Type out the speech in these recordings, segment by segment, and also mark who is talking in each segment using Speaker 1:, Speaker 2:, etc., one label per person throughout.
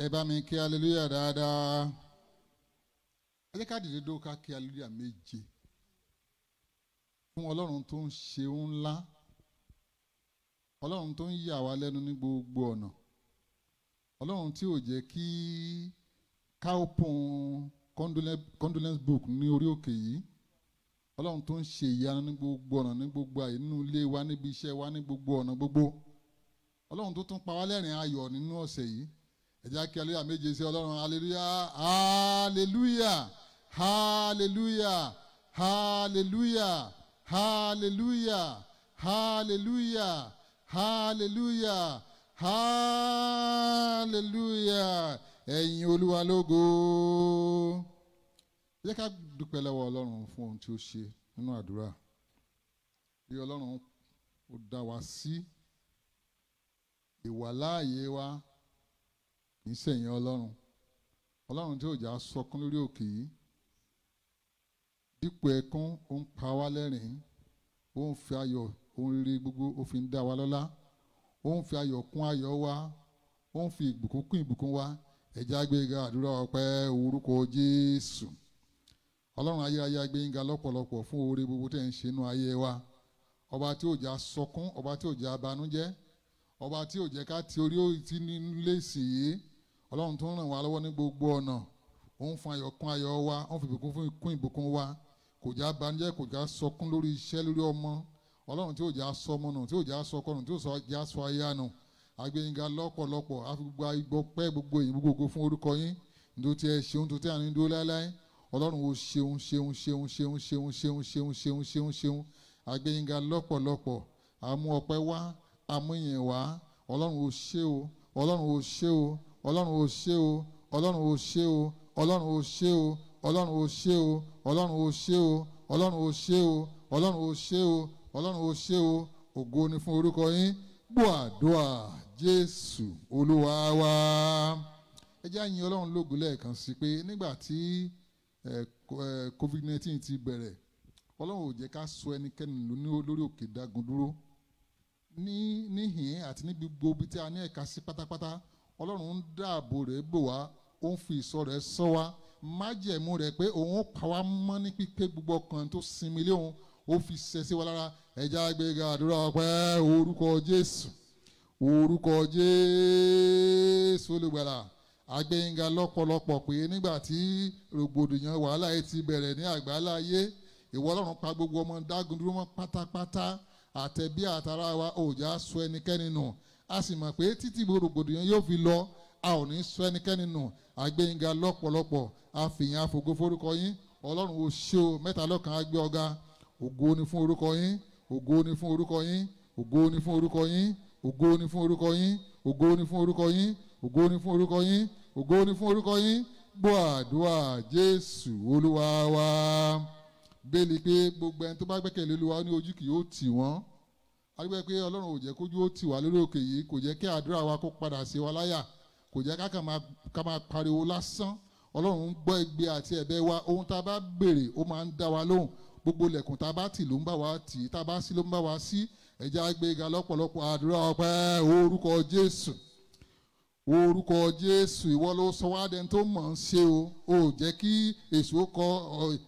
Speaker 1: Ẹ bá mi kí hallelujah dáadáa. Ẹ jẹ́ ká dìde dúró ká kí hallelujah méje fún Ọlọ́run tó ń ṣe ohun ńlá, Ọlọ́run tó ń yà wá lẹ́nu ní gbogbo ọ̀nà, Ọlọ́run tí ò jẹ́ kí ká open condolence book ní orí òkè yìí, Ọlọ́run tó ń ṣe ìyanu ní gbogbo ọ̀nà, ní gbogbo àyè, nínú ilé wa, níbi iṣẹ́ wa, ní gbogbo ọ̀nà gbogbo, Ọlọ́run tó tún pa wá lẹ́rìn ayọ̀ nínú ọ̀sẹ̀ yìí. Ẹ jẹ́ kí hallelujah méje sí Ọlọ́run. Hallelujah, hallelujah, hallelujah, hallelujah, hallelujah, hallelujah, hallelujah, hallelujah. Ẹ̀yin Olúwa lógo. Ẹ jẹ́ ká dúpẹ́ lọ́wọ́ Ọlọ́run fún ohun tí ó ṣe nínú àdúrà. Bí Ọlọ́run ó dá wa sí, ìwàláàyè wa kì í ṣẹ̀yìn Ọlọ́run. Ọlọ́run tí ò já sọkún lórí òkè yìí, dípò ẹkún ó ń pa wá lẹ́rìn-ín, ó ń fi ayọ̀, ohun rere gbogbo ó fi ń dá wa lọ́lá, ó ń fi ayọ̀ kún ayọ̀ wa, ó ń fi ìbùkún kún ìbùkún wa. Ẹ jẹ́ àgbéga àdúrà ọpẹ́ orúkọ Jésù. Ọlọ́run ayérayé àgbéyìnga lọ́pọ̀lọpọ̀ fún oore gbogbo tẹ̀ ń ṣe inú ayé wa. Ọba tí ò já sọkún, ọba tí ò já banújẹ́, ọba tí ò jẹ́ ká ti orí òtí nílé ìsìn yìí. Ọlọ́run tó ń ràn wá lọ́wọ́ ní gbogbo ọ̀nà, ó ń fún ayọ̀ kún ayọ̀ wa, ó ń fi ìbùkún kún ìbùkún wa. Kò já banújẹ́, kò já sọkún lórí iṣẹ́, lórí ọmọ. Ọlọ́run tí ò já sọ ọmọ nù, tí ò já sọ ọkọ nù, tí ò já sọ aya nù. Àgbéyìnga lọ́pọ̀lọpọ̀, àfi gbogbo ìgbọpẹ́, gbogbo èyí gbogbo fún orúkọ yín. Nítorí tí ẹ ṣeun, tó tẹ́ àní dúró láéláé. Ọlọ́run ó ṣeun ṣeun ṣeun ṣeun ṣeun ṣeun ṣeun ṣeun ṣeun ṣeun. Àgbéyìnga lọ́pọ̀lọpọ̀, àmú ọpẹ́ wá, àmú ìyìn wá. Ọlọ́run ó ṣe o, Ọlọ́run ó ṣe o, Ọlọ́run ó ṣe o, Ọlọ́run ó ṣe o, Ọlọ́run ó ṣe o, Ọlọ́run ó ṣe o, Ọlọ́run ó ṣe o, Ọlọ́run ó ṣe o, Ọlọ́run ó ṣe o, Ọlọ́run ó ṣe o. Ògo ni fún orúkọ yín. Gbọ́ àdúrà Jésù Olúwa wa. Ẹ jẹ́ á yìn Ọlọ́run lógo lẹ́ẹ̀kan sí pé nígbà tí COVID-19 ti bẹ̀rẹ̀, Ọlọ́run ò jẹ́ ká sọ ẹnikẹ́ni lórí òkè dágun dúró. Níhìn àti níbi gbogbo tí a ní ẹ̀ka sí pátápátá, Ọlọ́run ń dáàbò rẹ̀ bò wá, ó ń fi ìṣọ́ rẹ̀ ṣọ́ wa. Májẹ̀mú rẹ̀ pé òun ó pa wá mọ́ ní pípé, gbogbo ọkàn tó sinmi lé òun ó fi ṣẹ́ sí wa lára. Ẹ jẹ́ á gbéga àdúrà ọpẹ́ orúkọ Jésù, orúkọ Jésù Olùgbàlà. Àgbéyìnga lọ́pọ̀lọpọ̀ pé nígbà tí rògbòdìyàn wàhálà yìí ti bẹ̀rẹ̀ ní àgbáláyé, ìwọ Ọlọ́run pa gbogbo ọmọ dágun dúró mọ́ pátápátá. Àtẹ̀bí àtàrà wa ò já sọ ẹnikẹ́ni nù. A sì mọ̀ pé títí rògbòdìyàn yóò fi lọ, a ò ní sọ ẹnikẹ́ni nù. Àgbéyìnga lọ́pọ̀lọpọ̀, àfìyàn àfògo forúkọ yín. Ọlọ́run ó ṣe o, mẹ́ta lọ́kan á gbé ọ̀gá. Ògo ni fún orúkọ yín, ògo ni fún orúkọ yín, ògo ni fún orúkọ yín, ògo ni fún orúkọ yín, ògo ni fún orúkọ yín, ògo ni fún orúkọ yín, ògo ni fún orúkọ yín. Gbọ́ àdúrà Jésù Olúwa wa. Bẹ́ẹ̀ni pé gbogbo ẹni tó bá gbẹ́kẹ̀lé Olúwa ní ojú kì yóò tì wọ́n. A rí pé Ọlọ́run ò jẹ́ kójú ó tì wá lórí òkè yìí, kò jẹ́ kí àdúrà wa kó padà sí wa láyà, kò jẹ́ ká máa pariwo lásán. Ọlọ́run ń gbọ́ igbe àti ẹ̀bẹ̀ wa. Ohun tá a bá béèrè ó máa ń dá wa lóhùn. Gbogbo ilẹ̀kùn tá a bá tì ló ń bá wa tì, tá a bá ṣí ló ń bá wa ṣí. Ẹ jẹ́ á gbéga lọ́pọ̀lọpọ̀ àdúrà ọpẹ́ orúkọ Jésù, orúkọ Jésù. Ìwọ ló sọ wá dẹni tó mọ̀ ń ṣe o. Ò jẹ́ kí èṣù ó kọ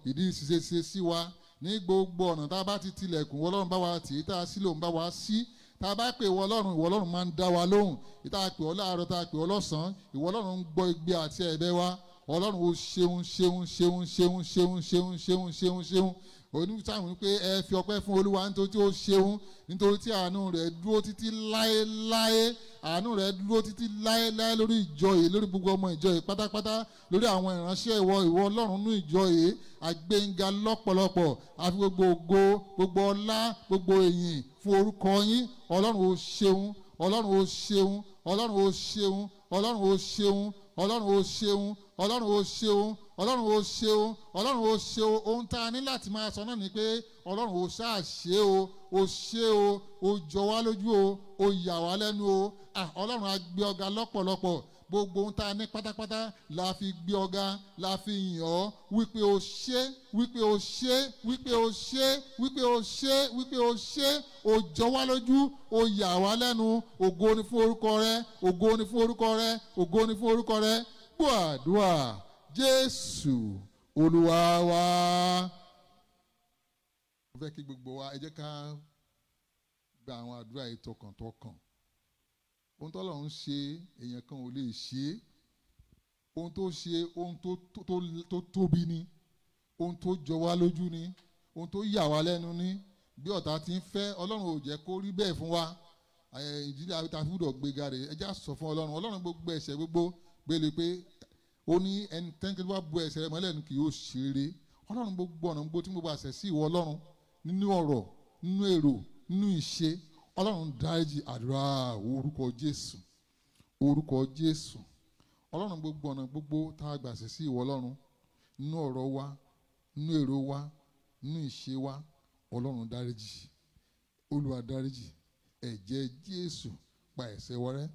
Speaker 1: ìdí ṣiṣẹ́ sí wa ní gbogbo ọ̀nà. Tá a bá ti tilẹ̀kùn, ìwọ Ọlọ́run bá wa tì, tá a ṣí ló ń bá wa ṣí. Tá a bá pè ìwọ Ọlọ́run máa ń dá wa lóhùn. Tá a pè ọ́ láàárọ̀, tá a pè ọ́ lọ́sàn-án, ìwọ Ọlọ́run ń gbọ́ igbe àti ẹ̀bẹ̀ wa. Ọlọ́run ó ṣeun ṣeun ṣeun ṣeun ṣeun ṣeun ṣeun ṣeun ṣeun. Oníṣàwọn pé ẹ fi ọpẹ́ fún Olúwa nítorí tí ó ṣeun, nítorí tí àánú rẹ̀ dúró títí láéláé. Àánú rẹ̀ dúró títí láéláé lórí ìjọ yìí, lórí gbogbo ọmọ ìjọ yìí pátápátá, lórí àwọn ìránṣẹ́ ìwọ Ọlọ́run nínú ìjọ yìí. Àgbéyìnga lọ́pọ̀lọpọ̀, àfi gbogbo ògo, gbogbo ọlá, gbogbo ìyìn fún orúkọ yín. Ọlọ́run ó ṣeun, Ọlọ́run ó ṣeun, Ọlọ́run ó ṣeun, Ọlọ́run ó ṣeun, Ọlọ́run ó ṣeun, Ọlọ́run ó ṣeun, Ọlọ́run ó ṣeun, Ọlọ́run ó ṣeun. Ohun tá a ní láti máa sọ náà ni pé Ọlọ́run ó ṣáà ṣe o, ó ṣe o, ó jọ wá lójú o, ó yà wá lẹ́nu o. Ọlọ́run á gbé ọ̀gá lọ́pọ̀lọpọ̀ gbogbo ohun tá a ní pátápátá la fi gbé ọ̀gá, la fi yìn ọ́ wípé o ṣé, wípé o ṣé, wípé o ṣé, wípé o ṣé, wípé o ṣé, o jọ wá lójú, o yà wá lẹ́nu. Ògo ni fún orúkọ rẹ, ògo ni fún orúkọ rẹ, ògo ni fún orúkọ rẹ. Gbọ́ àdúrà Jésù Olúwa wa. Mo fẹ́ kí gbogbo wa ẹ jẹ́ ká gba àwọn àdúrà yìí tọkàntọkàn. Ohun tó Ọlọ́run ṣe èèyàn kan ò lè ṣe. Ohun tó ṣe ohun tó tóbi ni, ohun tó jọ wá lójú ni, ohun tó yà wá lẹ́nu ni. Bí ọ̀tá ti ń fẹ́, Ọlọ́run ò jẹ́ kó rí bẹ́ẹ̀ fún wa. Ìdílé àbíta fúdọ̀ gbéga rè ẹ já sọ fún Ọlọ́run. Ọlọ́run gbogbo ẹ̀ṣẹ̀ gbogbo gbélé pé ó ní ẹni tẹ́ńkì bá bu ẹ̀ṣẹ̀ rẹ̀ mọ́lẹ̀ ní kì yóò ṣeré. Ọlọ́run gbogbo ọ̀nà gbogbo tí mo bá ṣẹ̀ sí ìwọ Ọlọ́run nínú ọ̀rọ̀, nínú èrò, nínú ìṣe, Ọlọ́run dáríjì. Àdúrà orúkọ Jésù, orúkọ Jésù. Ọlọ́run gbogbo ọ̀nà gbogbo tá a gbà ṣẹ̀ sí ìwọ Ọlọ́run nínú ọ̀rọ̀ wa, nínú èrò wa, nínú ìṣe wa, Ọlọ́run dáríjì. Olúwa dáríjì. Ẹ̀jẹ̀ Jésù pa ẹ̀ṣẹ̀ wa rẹ́.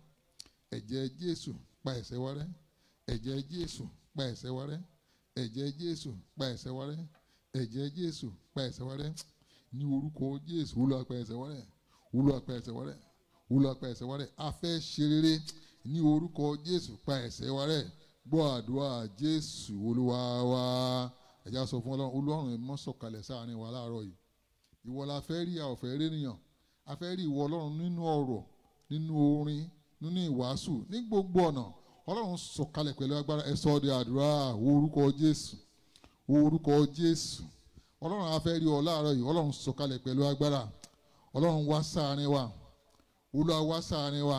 Speaker 1: Ẹ̀jẹ̀ Jésù pa ẹ̀ṣẹ̀ wa rẹ́. Ẹ̀jẹ̀ Jésù pa ẹ̀ṣẹ̀ wa rẹ́. Ẹ̀jẹ̀ Jésù pa ẹ̀ṣẹ̀ wa rẹ́. Ẹ̀jẹ̀ Jésù pa ẹ̀ṣẹ̀ wa rẹ́. Ní orúkọ Jésù, Olúwa pa ẹ̀ṣẹ̀ wa rẹ́. Olúwa pa ẹ̀ṣẹ̀ wa rẹ́. Olúwa pa ẹ̀ṣẹ̀ wa rẹ́. A fẹ́ ṣe rere ní orúkọ Jésù, pa ẹ̀ṣẹ̀ wa rẹ́. Gbọ́ àdúrà Jésù Olúwa wa. Ẹ já sọ fún Ọlọ́run, Ọlọ́run ẹ mọ́ sọ̀kalẹ̀ sáàrin wa láàárọ̀ yìí. Ìwọ la fẹ́ rí, a ò fẹ́ rí ènìyàn. A fẹ́ rí ìwọ Ọlọ́run nínú ọ̀rọ̀, nínú orin, nínú ìwàásù, ní gbogbo ọ̀nà. Ọlọ́run sọ̀kalẹ̀ pẹ̀lú agbára. Ẹ sọ di àdúrà orúkọ Jésù, orúkọ Jésù. Ọlọ́run a fẹ́ rí ọ láàárọ̀ yìí. Ọlọ́run sọ̀kalẹ̀ pẹ̀lú agbára. Ọlọ́run wá sáàrin wa. Olúwa wá sáàrin wa.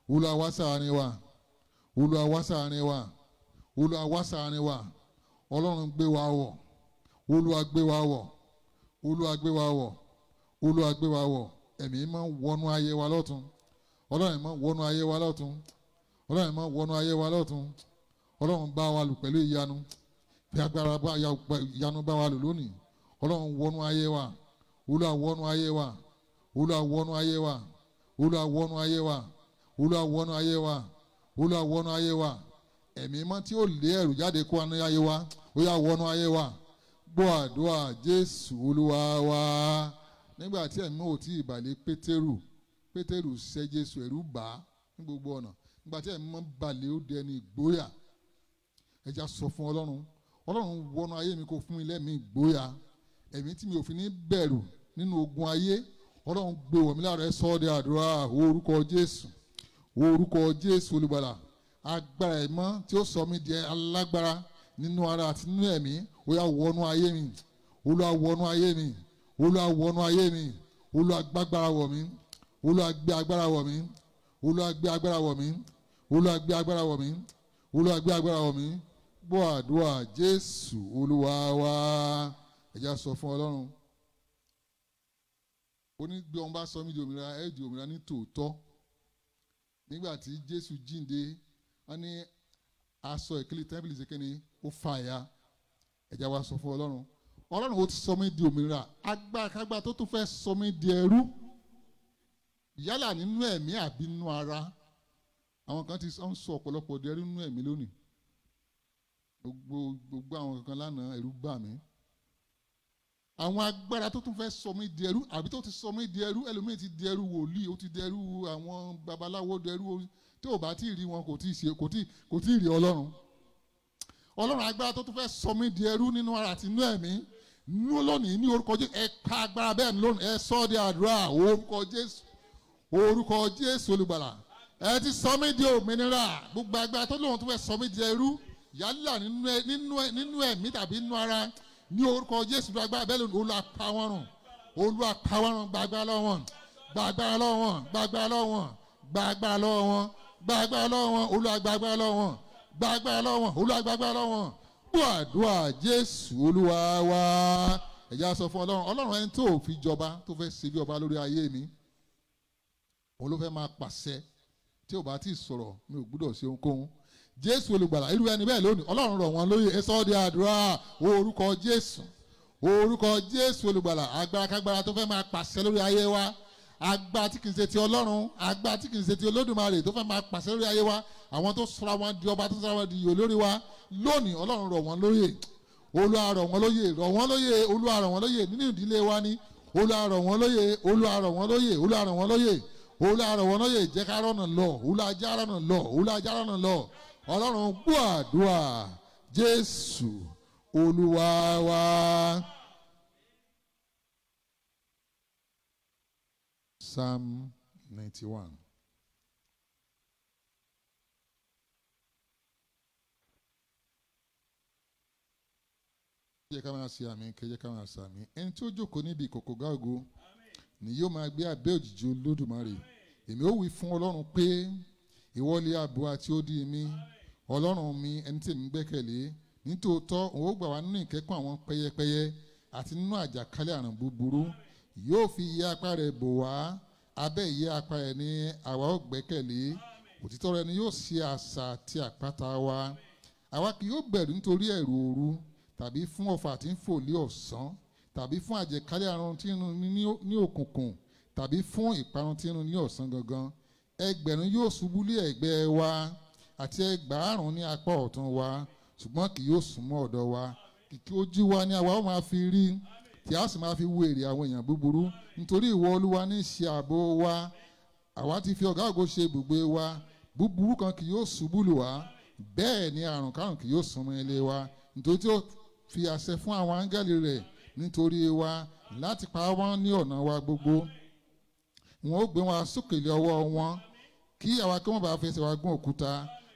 Speaker 1: Olúwa wá sáàrin wa. Olúwa wá sáàrin wa. Olúwa wá sáàrin wa. Ọlọ́run gbé wa wọ̀. Olúwa gbé wa wọ̀. Olúwa gbé wa wọ̀. Olúwa gbé wa wọ̀. Ẹ̀mí máa ń wọnú ayé wa lọ́tun. Ọlọ́run máa ń wọnú ayé wa lọ́tun. Ọlọ́run máa ń wọnú ayé wa lọ́tun. Ọlọ́run bá wa lò pẹ̀lú ìyanu. Bí agbára ìyanu bá wa lò lónìí. Ọlọ́run wọnú ayé wa. Olúwa wọnú ayé wa. Olúwa wọnú ayé wa. Olúwa wọnú ayé wa. Olúwa wọnú ayé wa. Olúwa wọnú ayé wa. Ẹ̀mí mọ́ tí ó lé ẹ̀rù jáde kó ní ayé wa. Ó yá wọnú ayé wa. Gbọ́ àdúrà Jésù Olúwa wa. Nígbà tí ẹ̀mí ò tí ì balẹ̀ Pétérù ṣẹ́ Jésù, ẹ̀rù bà á ní gbogbo ọ̀nà. Nígbà tí ẹ̀mí mọ́ balẹ̀ ó dẹni ìgboyà. Ẹ já sọ fún Ọlọ́run. Ọlọ́run wọnú ayé mi kó fún mi lẹ́mìí ìgboyà. Ẹ̀mí tí mi ò fi ní bẹ̀rù nínú ogun ayé. Ọlọ́run gbé wọ̀ mí lára. Ẹ sọ ọ́ di àdúrà orúkọ Jésù, orúkọ Jésù Olùgbàlà. Agbára ẹ̀mọ́ tí ó sọ mí di alágbára nínú ara àti nínú ẹ̀mí. Ó yá wọnú ayé mi. Olúwa wọnú ayé mi. Olúwa wọnú ayé mi. Olúwa gbágbára wọ̀ mí. Olúwa gbé agbára wọ̀ mí. Olúwa gbé agbára wọ̀ mí. Olúwa gbé agbára wọ̀ mí. Olúwa gbé agbára wọ̀ mí. Gbọ́ àdúrà Jésù Olúwa wa. Ẹ já sọ fún Ọlọ́run. Ó ní bí wọ́n bá sọ mí di òmìnira, ẹ di òmìnira ní tòótọ́. Nígbà tí Jésù jíǹde, wọ́n ní aṣọ ìkélé tẹ́ḿpìlì ṣe kíni ó fàya. Ẹ já wá sọ fún Ọlọ́run. Ọlọ́run ó ti sọ mí di òmìnira. Agbára kágbára tó tún fẹ́ sọ mí di ẹrú. Yálà nínú ẹ̀mí àbí nínú ara. Àwọn kan ti ń sọ ọ̀pọ̀lọpọ̀ di ẹrú nínú ẹ̀mí lónìí. Gbogbo àwọn kankan lánàá ẹ̀rù bà mí. Àwọn agbára tó tún fẹ́ sọ mí di ẹrú àbí tó ti sọ mí di ẹrú, ẹlòmíì ti di ẹrú wòlíì, ó ti di ẹrú àwọn babaláwo, di ẹrú tí ò bá tí ì rí wọn kò tí ì rí Ọlọ́run. Ọlọ́run agbára tó tún fẹ́ sọ mí di ẹrú nínú ara àti nínú ẹ̀mí nínú lónìí ní orúkọ Jésù. Ẹ pa agbára bẹ́ẹ̀ lónìí. Ẹ sọ ọ́ di àdúrà orúkọ Jésù, orúkọ Jésù Olùgbàlà. Ẹ ti sọ mí di òmìnira. Gbogbo agbára tó lóun tó fẹ́ sọ mí di ẹrú yálà nínú ẹ̀mí tàbí nínú ara ní orúkọ Jésù. Agbára bẹ́ẹ̀ lónìí. Olúwa pa wọ́n run. Olúwa pa wọ́n run. Gbàgbára lọ́wọ́ wọn. Gbàgbára lọ́wọ́ wọn. Gbàgbára lọ́wọ́ wọn. Gbàgbára lọ́wọ́ wọn. Gbàgbára lọ́wọ́ wọn. Olúwa gbàgbára lọ́wọ́ wọn. Gbàgbára lọ́wọ́ wọn. Olúwa gbàgbára lọ́wọ́ wọn. Gbọ́ àdúrà Jésù Olúwa wa. Ẹ já sọ fún Ọlọ́run. Ọlọ́run ẹni tó fi jọba tó fẹ́ ṣe bí ọba lórí ayé mi. Òun ló fẹ́ máa pàṣẹ. Tí ò bá tí ì sọ̀rọ̀ mi ò gbúdọ̀ ṣe ohunkóhun. Jésù Olùgbàlà irú ẹni bẹ́ẹ̀ lónìí. Ọlọ́run rọ̀ wọ́n lóyè. Ẹ sọ ọ́ di àdúrà orúkọ Jésù, orúkọ Jésù Olùgbàlà. Agbára kágbára tó fẹ́ máa pàṣẹ lórí ayé wa. agbára tí kì í ṣe ti Ọlọ́run, agbára tí kì í ṣe ti Olódùmarè tó fẹ́ máa pàṣẹ lórí ayé wa, àwọn tó sọra wọn di ọba tó sọra wọn di ìyè lórí wa lónìí, Ọlọ́run rọ̀ wọ́n lóyè, Olúwa rọ̀ wọ́n lóyè, rọ̀ wọ́n lóyè, Olúwa rọ̀ wọ́n lóyè nínú ìdílé wa ní, Olúwa rọ̀ wọ́n lóyè, Olúwa rọ̀ wọ́n lóyè, Olúwa rọ̀ wọ́n lóyè, Olúwa rọ̀ wọ́n lóyè, jẹ́ ká rọ̀nà lọ, Olúwa já rọ̀nà lọ, Olúwa já rọ̀nà lọ. Ọlọ́run gbọ́ àdúrà Jésù Olúwa wa. Psalm 91. Jẹ́ ká máa ṣe àmì, kẹ́jẹ́ ká máa ṣàmì. Ẹni tí ó jókòó níbi ìkòkò gáàgó ni yóò máa gbé abẹ́ òjìji Olódùmarè. Èmi ó wí fún Ọlọ́run pé ìwọ lé ààbò àti odi mi, Ọlọ́run mi, ẹni tí èmi gbẹ́kẹ̀lé. Nítòótọ́ òun ó gbà wá nínú ìkẹ́kùn àwọn pẹyẹpẹyẹ àti nínú àjàkálẹ̀ àrùn búburú. Yóò fi ìyẹ́ apá rẹ̀ bò wá, abẹ́ ìyẹ́ apá rẹ̀ ni àwa ó gbẹ́kẹ̀lé. Òtítọ́ rẹ̀ ni yóò ṣe asà àti àpáta wa. Àwa kì yóò bẹ̀rù nítorí ẹ̀rù òru, tàbí fún ọfà tí ń fò lé ọ̀sán, tàbí fún àjẹkálẹ̀ àrùn tí ń run ní òkùnkùn, tàbí fún ìparun tí ń run ní ọ̀sán gangan. Ẹgbẹ̀rún yóò ṣubú lé ẹ̀gbẹ́ wa, àti ẹgbàárùn ní apá ọ̀tún wa, ṣùgbọ́n kì yóò súnmọ́ ọ̀dọ̀ wa. Kìkì ojú wa ni àwa ó máa fi rí, tí a sì máa fi wo èrè àwọn èèyàn búburú. Nítorí ìwọ Olúwa ní ṣe ààbò wa, àwa ti fi ọ̀gá ògo ṣe ibùgbé wa. Búburú kan kì yóò ṣubú lù wá, bẹ́ẹ̀ ni àrùn kárùn kì yóò súnmọ́ ilé wa. Nítorí tí ó fi àṣẹ fún àwọn áńgẹ́lì rẹ̀ nítorí wa láti pa wọ́n ní ọ̀nà wa gbogbo. Wọn ó gbé wọn sókè lé ọwọ́ wọn, kí àwa kí wọ́n bá fẹsẹ̀ wa gún òkúta.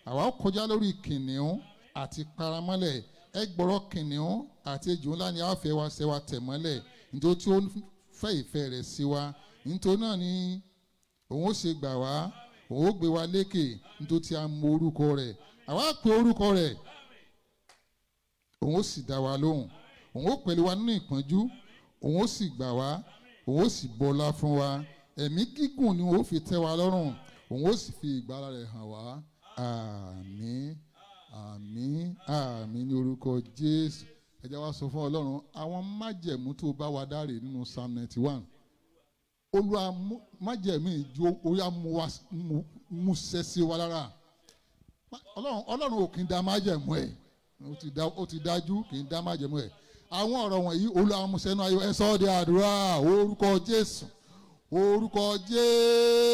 Speaker 1: Àwa ó kọjá lórí kìnìún àti paramọ́lẹ̀, ẹgbọrọ kìnìún àti ejò ńlá ni a fẹ́ wa ṣẹ́ wa tẹ̀ mọ́lẹ̀. Nítorí tí ó fẹ́ ìfẹ́ rẹ̀ sí wa, nítorí náà ni òun ó ṣe gbà wá, òun ó gbé wa lékè, nítorí tí a mọ orúkọ rẹ̀. Àwa pe orúkọ rẹ̀, òun ó sì dá wa lóhùn. Òun ó pẹ̀lú wa nínú ìpọ́njú, òun ó sì gbà wá, òun ó sì bọlá fún wa. Ẹ̀mí gígùn ni òun ó fi tẹ́ wa lọ́rùn, òun ó sì fi ìgbàlà rẹ̀ hàn wá. Àmín, àmín, àmín ní orúkọ Jésù. Ẹ jẹ́ wá sọ fún Ọlọ́run àwọn májẹ̀mú tó bá wa dáre nínú Psalm 91. Olúwa májẹ̀mú ìjó orí amúṣẹ sí wa lára. Ọlọ́run ò kì í dá májẹ̀mú ẹ̀, ó ti dájú kì í dá májẹ̀mú ẹ̀. Àwọn ọ̀rọ̀ wọ̀nyí Olúwa amúṣẹ nínú ayé ẹ sọ ọ́ di àdúrà orúkọ Jésù, orúkọ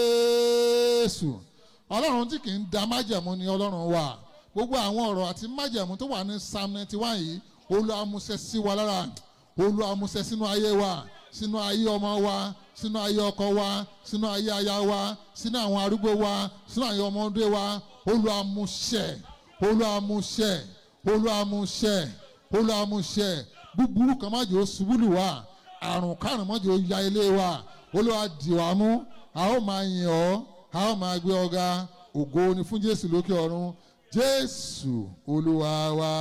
Speaker 1: Jésù. Ọlọ́run tí kì í dá májẹ̀mú ni Ọlọ́run wa. Gbogbo àwọn ọ̀rọ̀ àti májẹ̀mú tó wà ní Psalm 91 yìí Olúwa amúṣẹ sí wa lára. Olúwa amúṣẹ sínú ayé wa, sínú ayé ọmọ wa, sínú ayé ọkọ wa, sínú ayé aya wa, sínú àwọn arúgbó wa, sínú ayé ọmọdé wa. Olúwa amúṣẹ, Olúwa amúṣẹ, Olúwa amúṣẹ, Olúwa amúṣẹ. Búburú kan má jẹ́ ó ṣubú lù wá, àrùn kárùn má jẹ́ ó ya ilé wa. Olúwa dì wá mú, a ó máa yìn ọ́, a ó máa gbé ọ ga. Ògo ni fún Jésù lókè ọ̀run. Jésù Olúwa wa.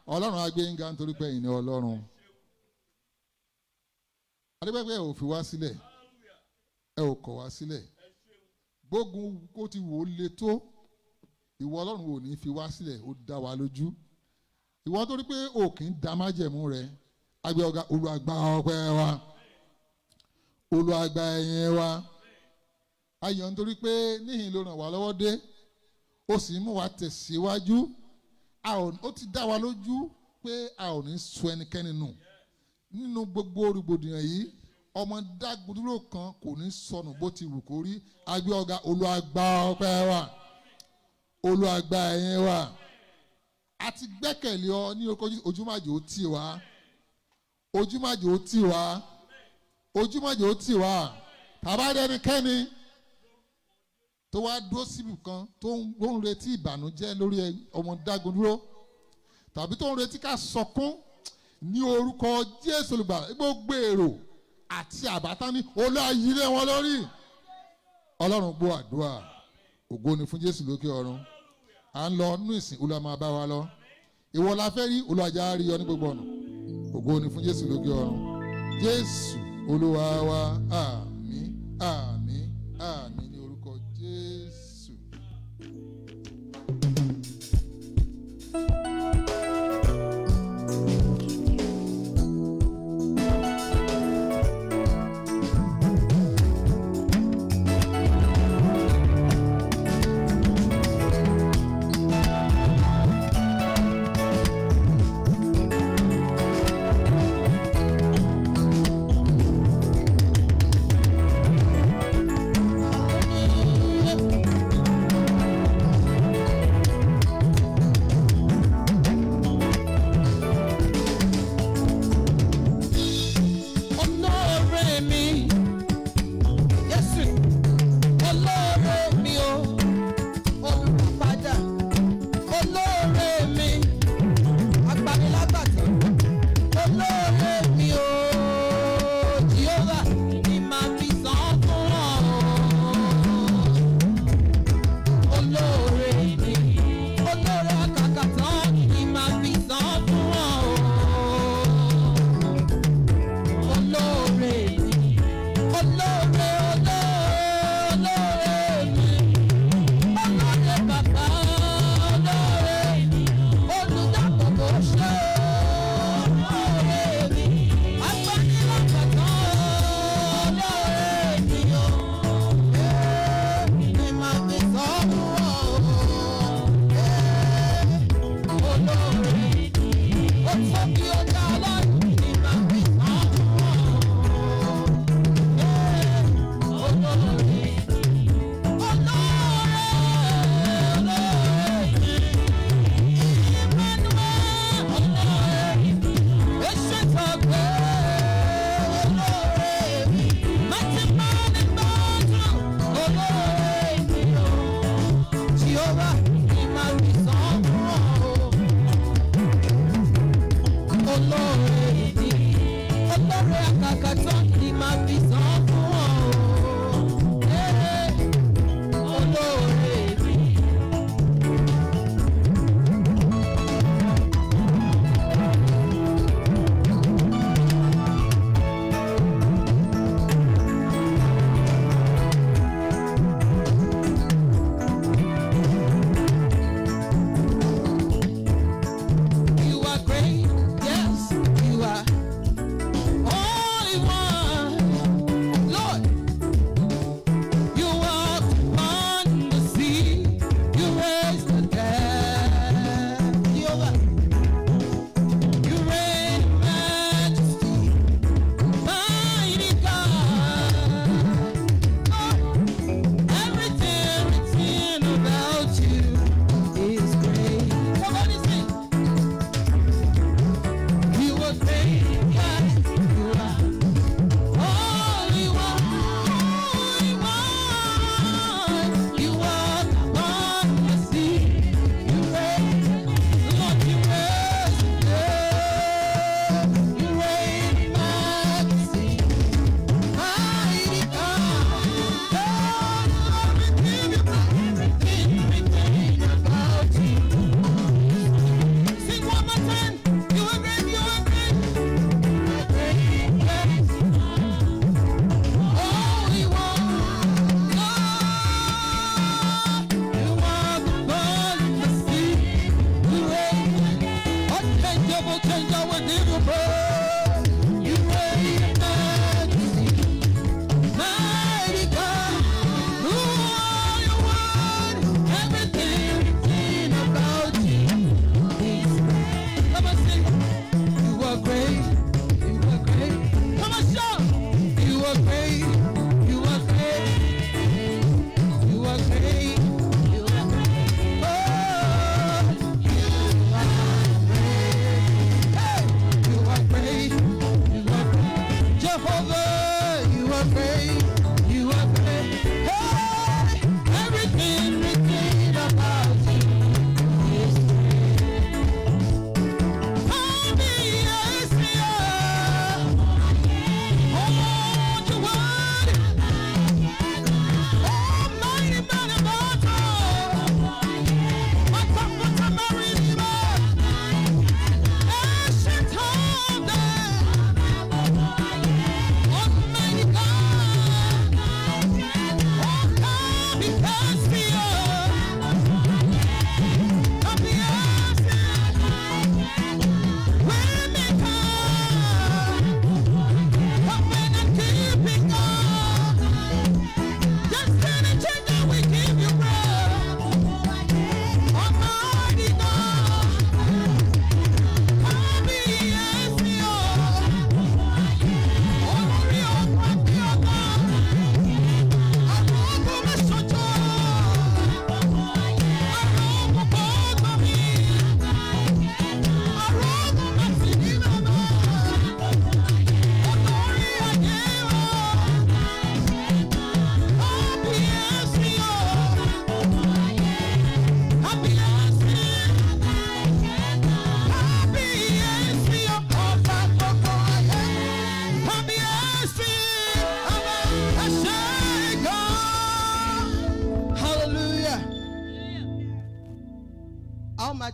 Speaker 1: Ọlọ́run á gbé yín ga nítorí pé ẹ̀yin ni Ọlọ́run. Adébẹ́gbẹ́ ẹ ò fi wá sílẹ̀, ẹ ò kọ̀ wá sílẹ̀. Gbógun kó ti wò ó le tó, ìwọ Ọlọ́run ò ní fi wá sílẹ̀, ó dá wa lójú. Ìwọ torí pé o kì í dá májẹ̀mú rẹ, agbé ọ̀gá. Olúwa gba ọpẹ́ wa, Olúwa gba ẹ̀yìn wa. Ayọ̀ nítorí pé níhìn ló ràn wá lọ́wọ́ dé, ó sì mú wa tẹ̀síwájú. Ó ti dá wa lójú pé a ò ní sọ ẹnikẹ́ni nù nínú gbogbo rògbòdìyàn yìí. Ọmọ dágbòdúró kan kò ní sọnù bó ti wù kó rí. Agbé ọ̀gá. Olúwa gba ọpẹ́ wa, Olúwa gba ẹ̀yìn wa. A ti gbẹ́kẹ̀lé ọ ní ojúmọ́jò tì wá, ojúmọ́jò tì wá, ojúmọ́jò tì wá. Tàbá dẹnikẹ́ni tó wá dúró síbì kan tó ń retí ìbànújẹ́ lórí ọmọ dágbòdúró, tàbí tó ń retí ká sọkún, ní orúkọ Jésù olùgbàlà, gbogbo èrò àti àbátán ní Olúwa yí lé wọn lórí. Ọlọ́run gbọ́ àdúrà. Ògo ni fún Jésù lókè ọ̀run. À ń lọ nínú ìsìn, Olúwa máa bá wa lọ. Ìwọ la fẹ́ rí, Olúwa jẹ́ rí ọ ní gbogbo ọ̀nà. Ògo ni fún Jésù lókè ọ̀run. Jésù Olúwa wa. Àmín, àmín, àmín ní orúkọ Jésù.
Speaker 2: Jehovah, he máa fi san fún ọ. Olóore ìdí, olóore àkàkàtọ́, he máa fi san fún ọ. Olóore ìdí.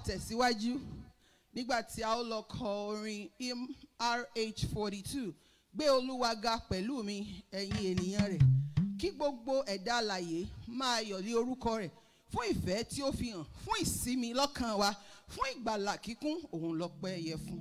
Speaker 2: Tẹ̀síwájú nígbà tí a ó lọ kọ orin RH42 gbé Olúwa ga pẹ̀lú mi ẹ̀yin ènìyàn rẹ̀ kí gbogbo ẹ̀dá alààyè máa yọ̀lé orúkọ rẹ̀ fún ìfẹ́ tí ó fi hàn fún ìsinmi lọ́kàn wa fún ìgbàlà kíkún òun lọ́pẹ́ yẹ fún.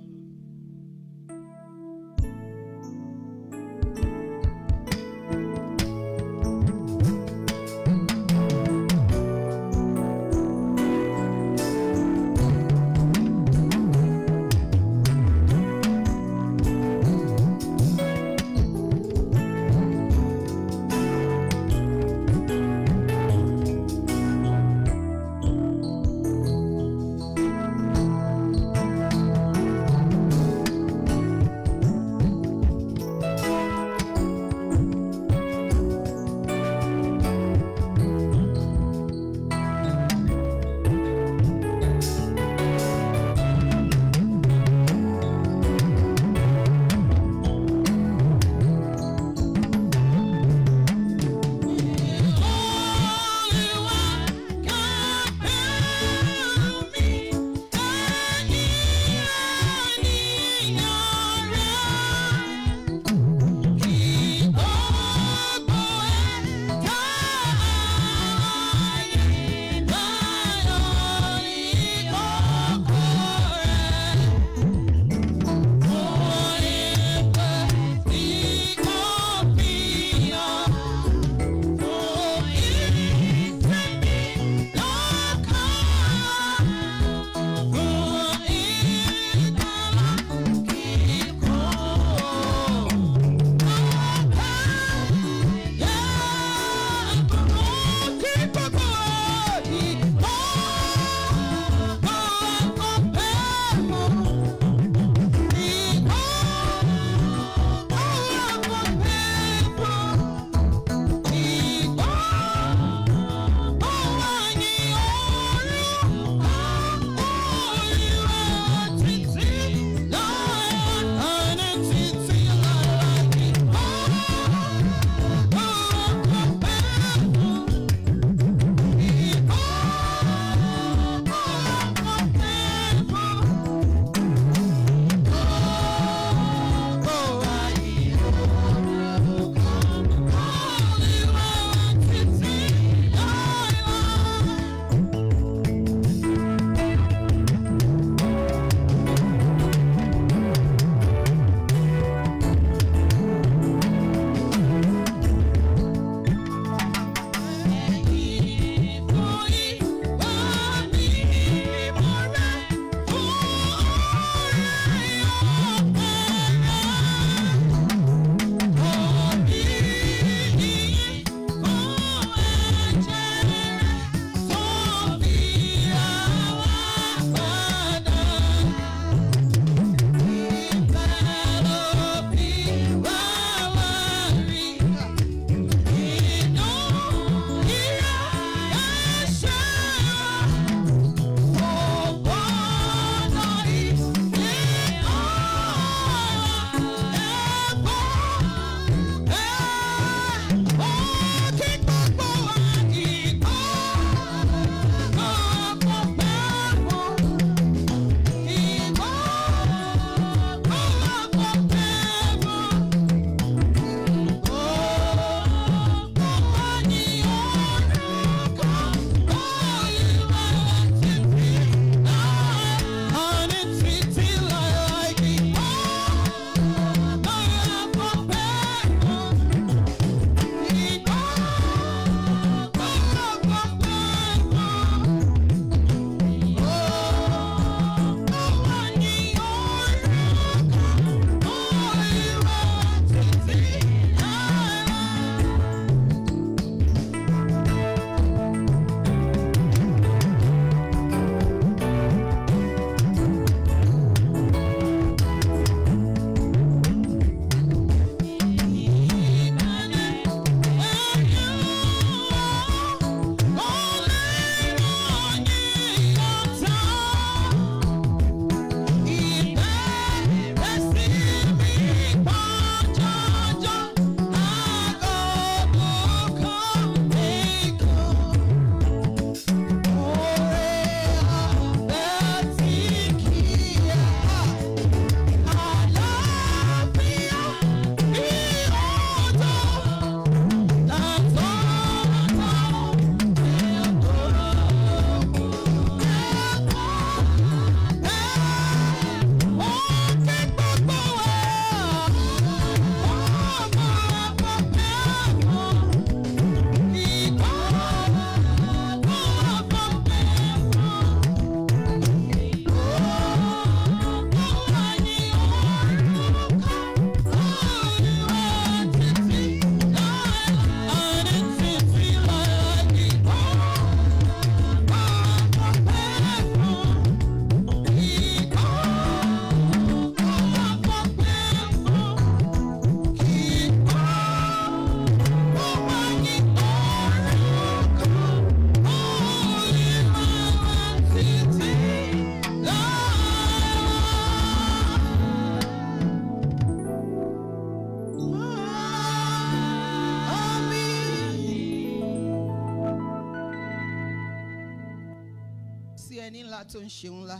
Speaker 2: sí ẹni ńlá tó ń ṣe ńlá,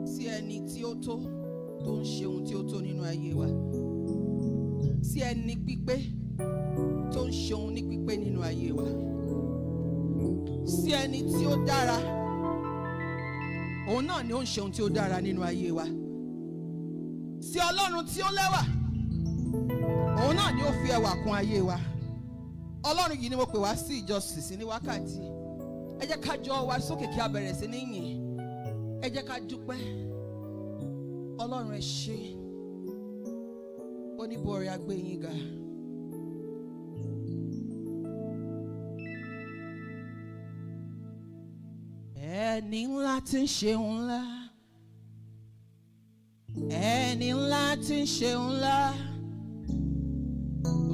Speaker 2: sí ẹni tí ó tó ń ṣe ohun tí ó tó nínú ayé wa, sí ẹni pípé tó ń ṣe ohun ní pípé nínú ayé wa, sí ẹni tí ó dára, òun náà ni ó ń ṣe ohun tí ó dára nínú ayé wa, sí Ọlọ́run tí ó lẹ́wà, òun náà ni ó fi ẹwà kún ayé wa. Ọlọ́run yìí ni mo pè wá sí ìjọsìn sí ní wákàtí. Ẹ jẹ́ ká jọ wá sókè kí a bẹ̀rẹ̀ sí ní yìn. Ẹ jẹ́ ká dúpẹ́. Ọlọ́run ẹ ṣé. Oníbọ̀rẹ̀ a gbé yín ga. Ẹni ńlá tí ń ṣe ńlá, ẹni ńlá tí ń ṣe ńlá,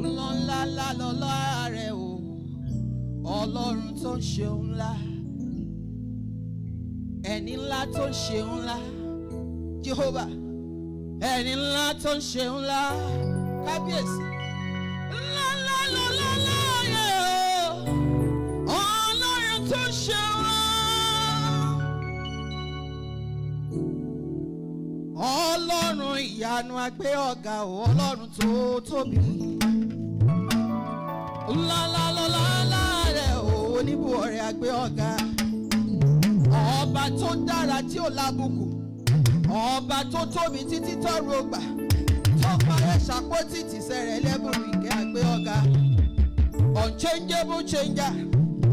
Speaker 2: ńlá lọ́lá rẹ̀ o, Ọlọ́run tó ń ṣe ńlá, ẹni ńlá tó ń ṣe ńlá, Jehovah, ẹni ńlá tó ń ṣe ńlá, kábíyèsí, ńlá lọ́lá rẹ̀ o, Ọlọ́run tó ń ṣe ńlá, Ọlọ́run ìyanu agbé ọ̀gá o, Ọlọ́run tó tóbi. Lálálálá rẹ̀ o, oníbọ̀rẹ̀ a gbé ọ̀gá. Ọba tó dára tí ò lábùkù, ọba tó tóbi títí tọ́run ògbà, tó parẹ́ ṣàpótì tìṣẹ̀rẹ̀ lẹ́bùrú ìkẹ́ a gbé ọ̀gá. Unchangeable changer,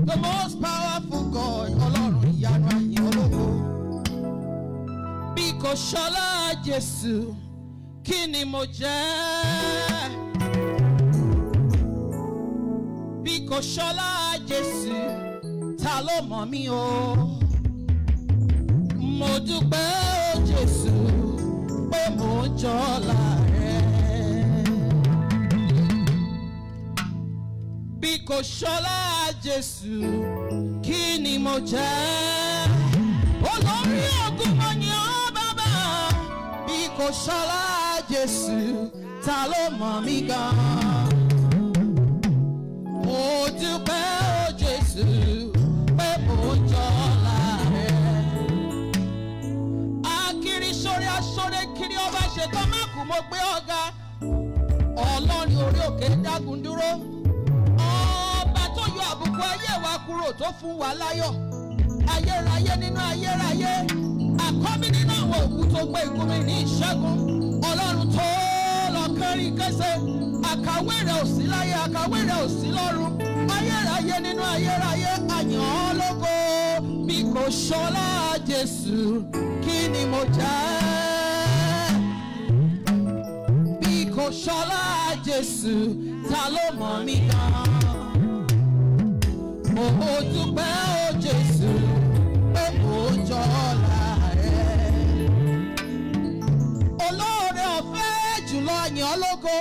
Speaker 2: the most powerful God, Ọlọ́run ìyanu ayé ológo. Bí kò ṣọlá Jésù, kí ni mo jẹ́? Bí kò ṣọlá Jésù, ta ló mọ̀ mí o? Mo dúpẹ́ o Jésù pé mo ń jọlá rẹ. Bí kò ṣọlá Jésù, kí ni mo jẹ́? Olórí ogun mo ní ọ́ bàbá. Bí kò ṣọlá Jésù, ta ló mọ̀ mí gan-an? Mo dúpẹ́ o Jésù pé mo ń jọlá rẹ. Akiri sórí aṣọ́rẹ́ kiri ọba ṣètò máàkù mo gbé ọ̀gá. Ọlọ́run orí òkè dágun dúró. Ọba tó yọ àbùkù ayé wa kúrò tó fún wa láyọ̀. Ayérayé nínú ayérayé. Àkọ́bí nínú àwọn òkú tó gbé ikú mi ní ìṣẹ́gun. Ọlọ́run tó lọ kẹrin kẹsẹ̀. Àkàwé rẹ̀ ò sí láyé, àkàwé rẹ̀ ò sí lọ́run. Ayérayé nínú ayérayé, àyàn ọ́ lógo. Bí kò ṣọlá Jésù, kí ni mo jẹ́? Bí kò ṣọlá Jésù, ta ló mọ̀ mí gan? Mo dúpẹ́ o Jésù pé mo jọlá rẹ. Olóore ọ̀fẹ́ jùlọ, àyàn ọ́ lógo.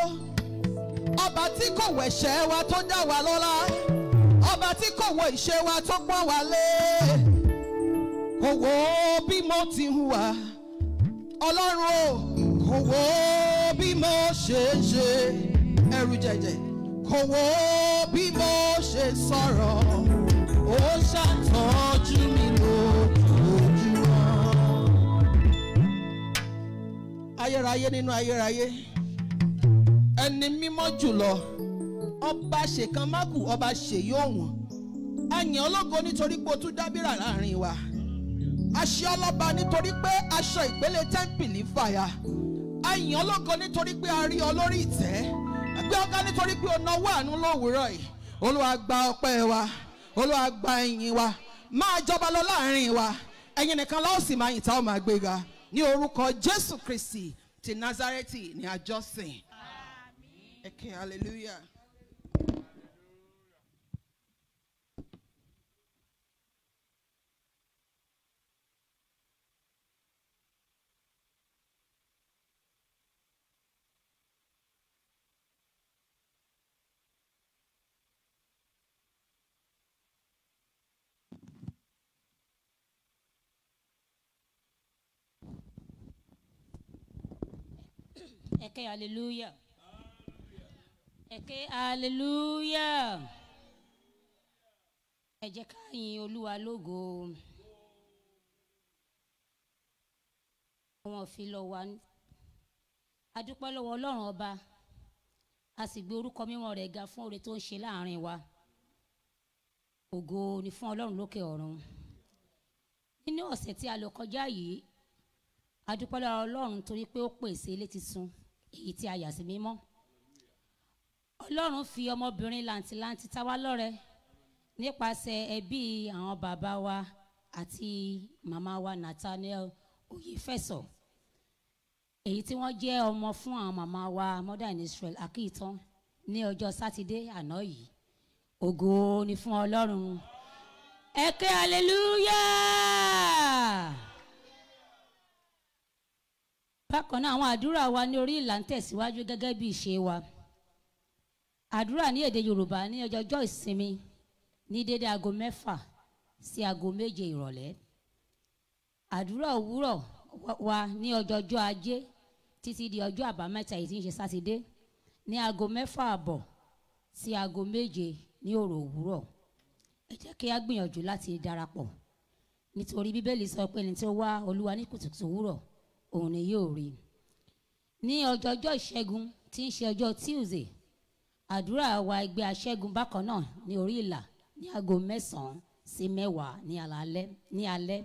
Speaker 2: Ọba tí kò wẹ̀ṣẹ̀ wa tó dá wa lọ́lá, ọba tí kò wo ìṣe wa tó pọ́n wa lé, kò wo bí mo ti hùwà, Ọlọ́run o, kò wo bí mo ṣe ṣe ẹrù jẹjẹ, kò wo bí mo ṣe sọ̀rọ̀, ó ṣàtọ́jú mi lójoojúmọ́. Ayérayé nínú ayérayé, ẹni mímọ́ jùlọ, ọba ṣèkan mákù, ọba ṣèyí òwọ̀n. A yìn ológo nítorí pé o tún dábìrà láàrin wa. A ṣe ọlọ́ba nítorí pé aṣọ ìpele tẹ́ḿpìlì fàya. A yìn ológo nítorí pé a rí ọ lórí ìtẹ́. A gbé ọ̀gá nítorí pé o nawọ́ àánú lówùúrọ̀ yìí. Olúwa gba ọpẹ́ wa, Olúwa gba ìyìn wa. Máa jọba lọ láàrin wa. Ẹ̀yin nìkan la ó sì máa yìn tá ó máa gbéga. Ní orúkọ Jésù Kristi ti Nazareti ni a jọ́sìn. Okay, hallelujah.
Speaker 3: Okay, hallelujah. Okay, hallelujah. ẹ jẹ́ ká yin Olúwa lógo. Wọ́n fi lọ wá. A dúpẹ́ lọ́wọ́ Ọlọ́run ọba, a sì gbé orúkọ mímọ́ rẹ̀ ga fún oore tó ń ṣe láàrin wa. Ògo ni fún Ọlọ́run lókè ọ̀run. Nínú ọ̀sẹ̀ tí a lò kọjá yìí, a dúpẹ́ lọ́wọ́ Ọlọ́run torí pé ó pèsè ilé tuntun èyí tí a yà sí mímọ́. Ọlọ́run fi ọmọbìnrin làǹtìlanti ta wá lọ́rẹ nípasẹ̀ ẹbí àwọn bàbá wa àti màmá wa Nathaniel Oyefeso, èyí tí wọ́n jẹ́ ọmọ fún àwọn màmá wa Mother in Israel Akitan ní ọjọ́ Sátidé àná yìí. Ògo ni fún Ọlọ́run. Ẹ ké hallelujah. Bákan náà àwọn àdúrà wa ní orí ìlà ń tẹ̀síwájú gẹ́gẹ́ bí ìṣe wa. Àdúrà ní èdè Yorùbá ní ọjọ́jọ́ ìsinmi ní dédé aago 6 sí aago 7 ìrọ̀lẹ́. Àdúrà òwúrọ̀ wa ní ọjọ́jọ́ Ajé títí di ọjọ́ Àbámẹ́ta èyí tí ń ṣe Sátidé ní aago 6:30 sí aago 7 ní òrò òwúrọ̀. Ẹ jẹ́ kí a gbìyànjú láti darapọ̀, nítorí Bíbélì sọ pé ẹni tí ó wá Olúwa ní kùtùkùtù òwúrọ̀ òun ni yóò rí. Ní ọjọ́jọ́ Ìṣẹ́gun tí ń ṣe ọjọ́ Tuesday, àdúrà wa ẹgbẹ́ aṣẹ́gun bákan náà ní orí ìlà ní aago 9 sí 10 ní alẹ́.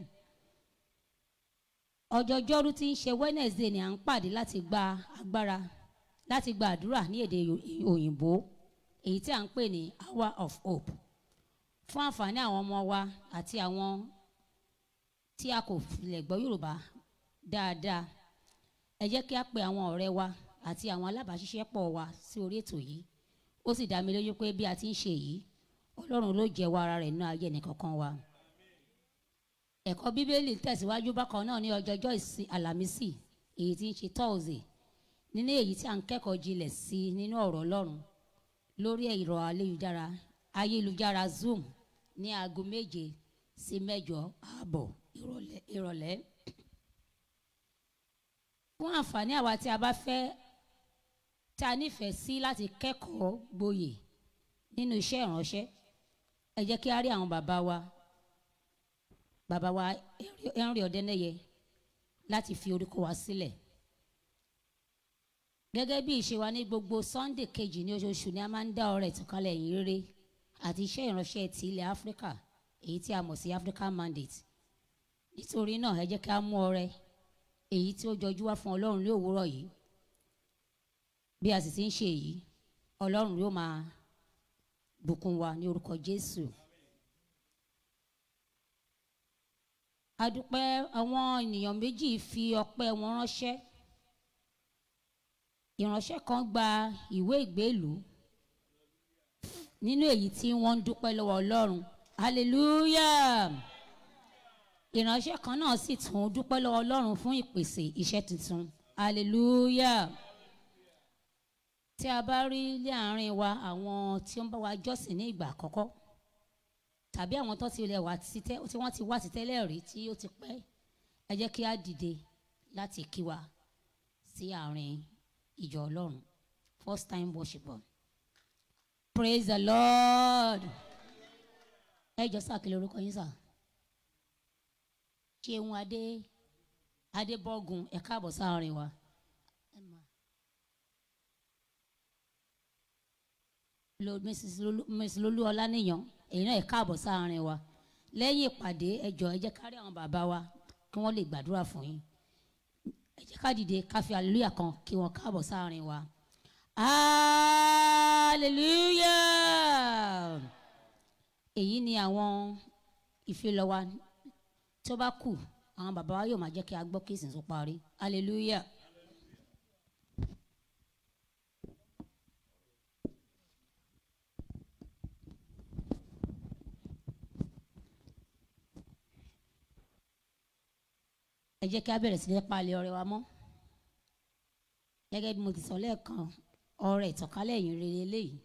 Speaker 3: Ọjọ́jọ́rú tí ń ṣe Wednesday ni à ń pàdé láti gba agbára, láti gba àdúrà ní èdè òyìnbó èyí tí à ń pè ní Hour of Hope, fún àǹfààní àwọn ọmọ wa àti àwọn tí a kò filẹ̀ gbọ́ Yorùbá dáadáa. Ẹ jẹ́ kí a pe àwọn ọ̀rẹ́ wa àti àwọn alábàáṣiṣẹ́pọ̀ wa sí orí ètò yìí. Ó sì dá mi lójú pé bí a ti ń ṣe yìí, Ọlọ́run ló jẹ́wọ́ ara rẹ̀ nínú ayé ẹnìkọ̀ọ̀kan wa. Ẹ̀kọ́ Bíbélì tẹ̀síwájú bákan náà ní ọjọ́jọ́ Àlàmísì èyí tí ń ṣe Thursday, nínú èyí tí à ń kẹ́kọ̀ọ́ jinlẹ̀ sí nínú ọ̀rọ̀ Ọlọ́run lórí ẹ̀rọ ayélujára Zoom ní aago 7 sí 8:30 ìrọ̀lẹ́. Fún àǹfààní àwa tí a bá fẹ́, tí a nífẹ̀ẹ́ sí láti kẹ́kọ̀ọ́ gboyè nínú iṣẹ́ ìránṣẹ́, ẹ jẹ́ kí a rí àwọn bàbá wa Henry Ọ̀dẹ́nẹ́yẹ láti fi orúkọ wa sílẹ̀. Gẹ́gẹ́ bí ìṣe wa ní gbogbo Sunday kejì ní oṣooṣù ni a máa ń dá ọrẹ ìtànkálẹ̀ ìyìn rere àti iṣẹ́ ìránṣẹ́ ti ilẹ̀ Áfíríkà èyí tí a mọ̀ sí African Mandate. Nítorí náà ẹ jẹ́ ká mú ọrẹ èyí tí ó jọjú wá fún Ọlọ́run ní òwúrọ̀ yìí. Bí a sì ti ń ṣe èyí, Ọlọ́run yóò máa bùkún wa ní orúkọ Jésù. A dúpẹ́, àwọn ènìyàn méjì fi ọpẹ́ wọn ránṣẹ́. Ìránṣẹ́ kan gba ìwé ìgbélùú nínú èyí tí wọ́n ń dúpẹ́ lọ́wọ́ Ọlọ́run. Hallelujah. Ìránṣẹ́ kan náà sì tún dúpẹ́ lọ́wọ́ Ọlọ́run fún ìpèsè iṣẹ́ tuntun. Hallelujah. Tí a bá rí láàrin wa àwọn tí ó ń bá wa jọ́sìn ní ìgbà àkọ́kọ́, tàbí àwọn tó ti wọ́n ti wá sí tẹ́lẹ̀ rí tí ó ti pẹ́, ẹ jẹ́ kí a dìde láti kí wa sí àárín ìjọ Ọlọ́run. First time worshiper. Praise the Lord. Ẹ jọ sáà kí lórúkọ yín sà. Ṣeun Adébọ́gun, ẹ káàbọ̀ sáàárín wa. Mrs. Lolú Ọláníyàn, èyí náà ẹ káàbọ̀ sáàárín wa. Lẹ́yìn ìpàdé ẹ jọ̀ọ́ ẹ jẹ́ ká rí àwọn bàbá wa kí wọ́n lè gbàdúrà fún yín. Ẹ jẹ́ ká dìde ká fi hallelujah kan kí wọ́n káàbọ̀ sáàárín wa. Hallelujah. Èyí ni àwọn ìfilọ̀ wa. Tó bá kù, àwọn bàbá wa yóò máa jẹ́ kí a gbọ́ kí ìsìn tó parí. Hallelujah. Ẹ jẹ́ kí a bẹ̀rẹ̀ sí ní palẹ̀ ọrẹ wa mọ́. Gẹ́gẹ́ bí mo ti sọ lẹ́ẹ̀kan, ọrẹ ìtànkálẹ̀ ìyìn rere eléyìí,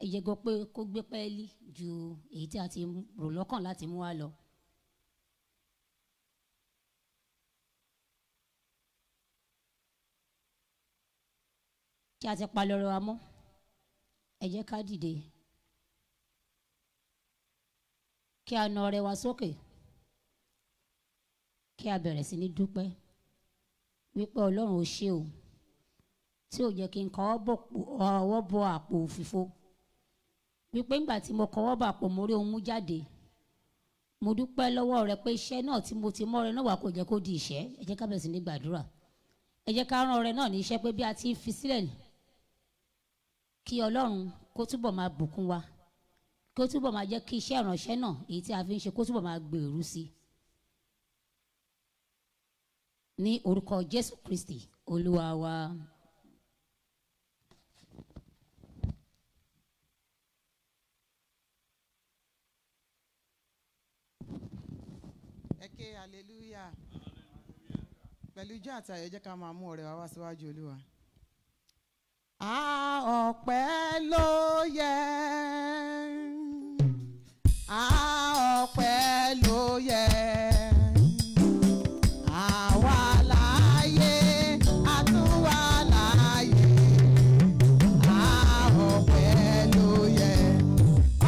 Speaker 3: ẹ jẹ́ pé kó gbé pẹ́ẹ́lí ju èyí tí a ti rò lọ́kàn láti mú wá lọ. Kí a ti palẹ̀ ọrẹ wa mọ́, ẹ jẹ́ ká dìde. kí a na ọrẹ wa sókè kí a bẹ̀rẹ̀ sí ní dúpẹ́ wípé Ọlọ́run ò ṣe o tí ò jẹ́ kí n kọwọ́ bọ àpò òfìfo wípé ńgbà tí mo kọwọ́ bọ àpò mo rí ohun mú jáde mo dúpẹ́ lọ́wọ́ rẹ pé iṣẹ́ náà tí mo ti mọ́ ọrẹ náà wà kò jẹ́ kó di ìṣẹ́. Ẹ jẹ́ ká bẹ̀rẹ̀ sí ní gbàdúrà, ẹ jẹ́ ká rán ọrẹ náà ní iṣẹ́ pé bí a ti ń fi sílẹ̀ kí Ọlọ́run kó túbọ̀ máa bùkún wa, kó túbọ̀ máa jẹ́ kí iṣẹ́ ìránṣẹ́ náà èyí tí a fi ń ṣe kó túbọ̀ máa gbèrú sí ní orúkọ Jésù Kristi Olúwa wa.
Speaker 4: Ẹ ké hallelujah. Pẹ̀lú ijó àti ayọ̀ jẹ́ ká máa mú ọrẹ wa wá síwájú Olúwa. Ọpẹ́ ló yẹ, ọpẹ́ ló yẹ. Àwa láyé, a tún wà láyé. Ọpẹ́ ló yẹ.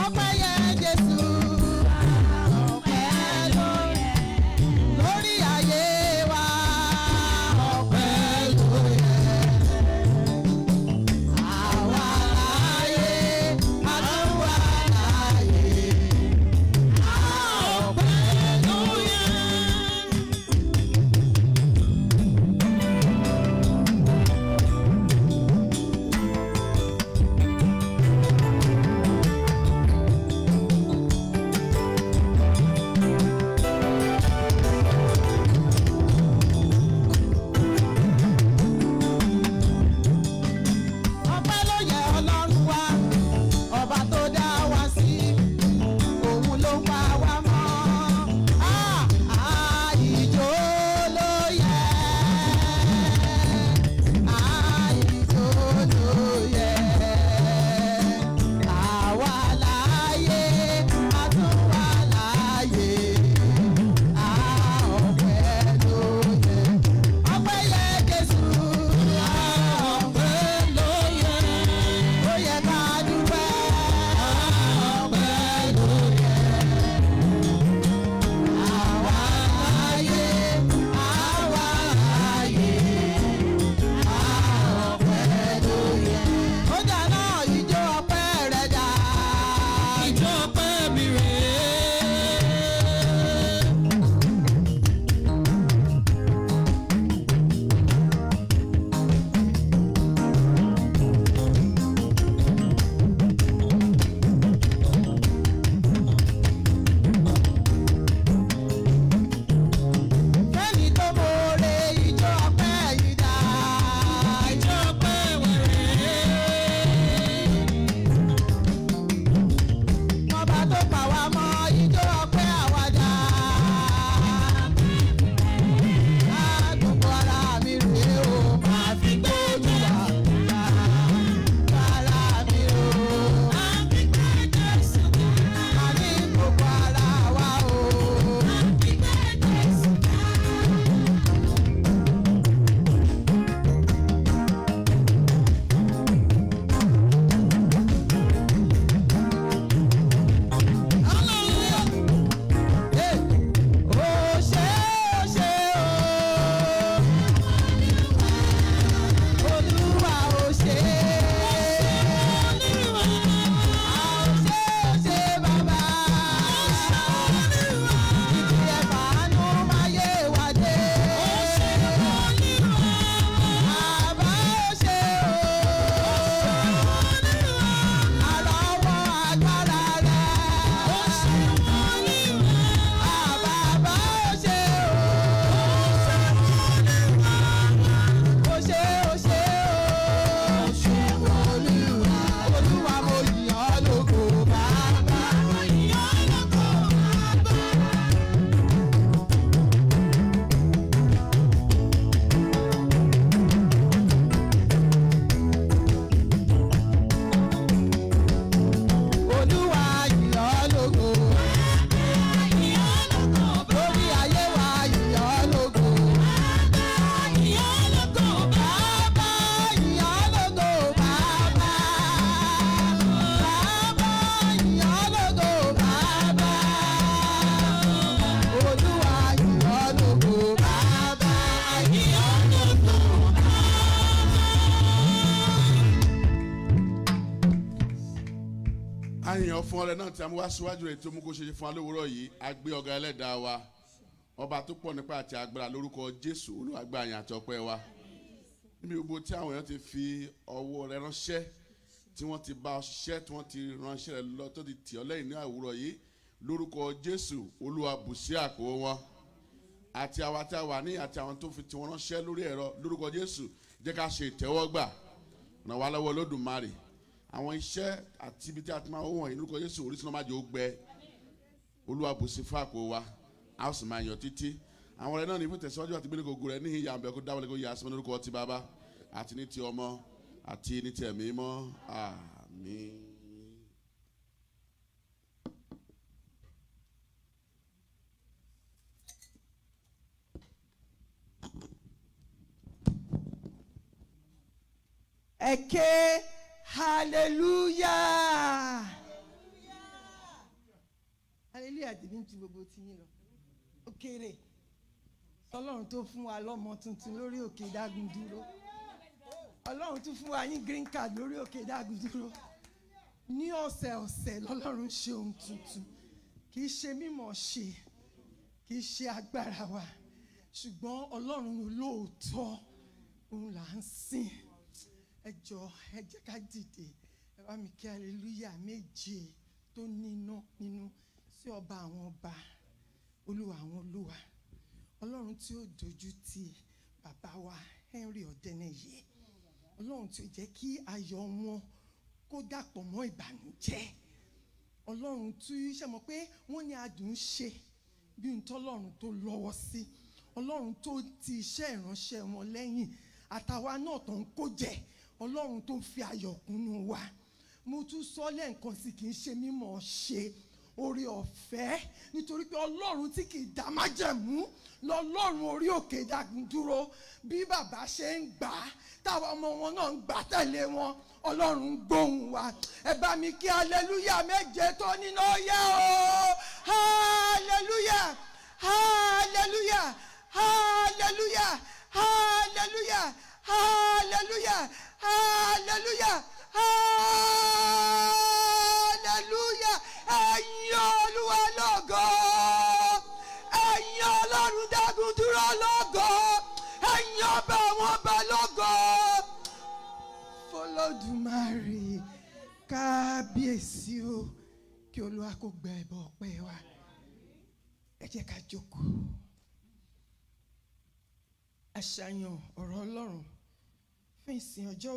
Speaker 4: Ọpẹ́ yẹ Jésù. Ọpẹ́ ló yẹ. Lórí ayé wa, ọpẹ́ ló yẹ. Àwa láyé, a tún wà láyé. Ọpẹ́ ló
Speaker 5: fún ọrẹ náà tí a mú wá síwájú rẹ̀ tí ó mú kó ṣe fún alówórọ̀ yìí a gbé ọ̀gá ẹlẹ́dàá wa ọba tó pọ̀ nípa àti agbára lórúkọ Jésù Olúwa gba ìyìn àti ọpẹ́ wa níbi gbogbo tí àwọn èèyàn ti fi ọwọ́ rẹ̀ ránṣẹ́ tí wọ́n ti bá ọ ṣiṣẹ́ tí wọ́n ti ránṣẹ́ rẹ̀ lọ tó ti tì ọ́ lẹ́yìn ní àwùrọ̀ yìí lórúkọ Jésù Olúwa bù sí àpò wọn àti àwa tí a wà ní àti àwọn tó fi tiwọn ránṣẹ́ lórí ẹ̀rọ lórúkọ Jésù jẹ́ ká ṣe ìtẹ́wọ́gbà ràn wá lọ́wọ́ Olódùmarè àwọn iṣẹ́ àti ibi tí a ti máa wọ́n yìí lórúkọ Jésù orísun náà má jẹ́ ó gbẹ Olúwa bù sí fún àpò wa a ó sì máa yàn títí àwọn ọ̀rẹ́ náà ní fún tẹ̀síwájú àti gbẹ́lẹ́ gbogbo rẹ̀ ní ìyá àbẹ̀kú dáwọ́lé kó yà á sí lórúkọ ti bàbá àti ní ti ọmọ àti ní ti ẹ̀mí mọ́ àmín.
Speaker 6: Eke hallelujah. Hallelujah ti ní ju gbogbo ti yín lọ. Ó kéré. Ọlọ́run tó fún wa lọ́mọ tuntun lórí òkè dágun dúró. Ọlọ́run tún fún wa ní green card lórí òkè dágun dúró. Ní ọ̀sẹ̀ lọ́lọ́run ṣe ohun tuntun. Kì í ṣe mímọ̀ ṣe, kì í ṣe agbára wa. Ṣùgbọ́n Ọlọ́run olóòótọ́ òun là ń sìn. Ẹ jọ̀ọ́ ẹ jẹ́ ká dìde ẹ bá mi kí hallelujah méje tó níná nínú sí ọba àwọn ọba olúwa àwọn olúwa ọlọ́run tí ó dojú ti bàbá wa Henry Ọ̀dẹ́nẹ̀yẹ ọlọ́run tí ó jẹ́ kí ayọ̀ wọn kó dàpọ̀ mọ́ ìbànújẹ́ ọlọ́run tí ṣe mọ̀ pé wọ́n ní adùn ṣe bí n tọ́lọ́run tó lọ́wọ́ sí ọlọ́run tó ti iṣẹ́ ìránṣẹ́ wọn lẹ́yìn àtàwa náà tó ń kó jẹ ọlọ́run tó fi ayọ̀ kúnnú wa mo tún sọ lẹ́ǹkan sí kì í ṣe mímọ̀ ṣe orí ọ̀fẹ́ nítorí pé ọlọ́run tí kì í dá májẹ̀mú lọ́lọ́run orí òkè dágun dúró bí bàbá ṣe ń gbà á táwọn ọmọ wọn náà ń gbà tẹ̀lé wọn ọlọ́run ń gbóhùn wa ẹ bá mi kí hallelujah méje tó níná yá o hallelujah hallelujah hallelujah hallelujah hallelujah hallelujah hallelujah ẹ̀yin Olúwa lógo ẹ̀yin Ọlọ́run dágun dúró lógo ẹ̀yin ọba àwọn ọba lógo f'Olódùmarè kábíyèsí o kí Olúwa kó gba ẹbọ ọpẹ́ wa ẹ jẹ́ ká jókòó àṣàyàn ọ̀rọ̀ Ọlọ́run fún ìsìn ọjọ́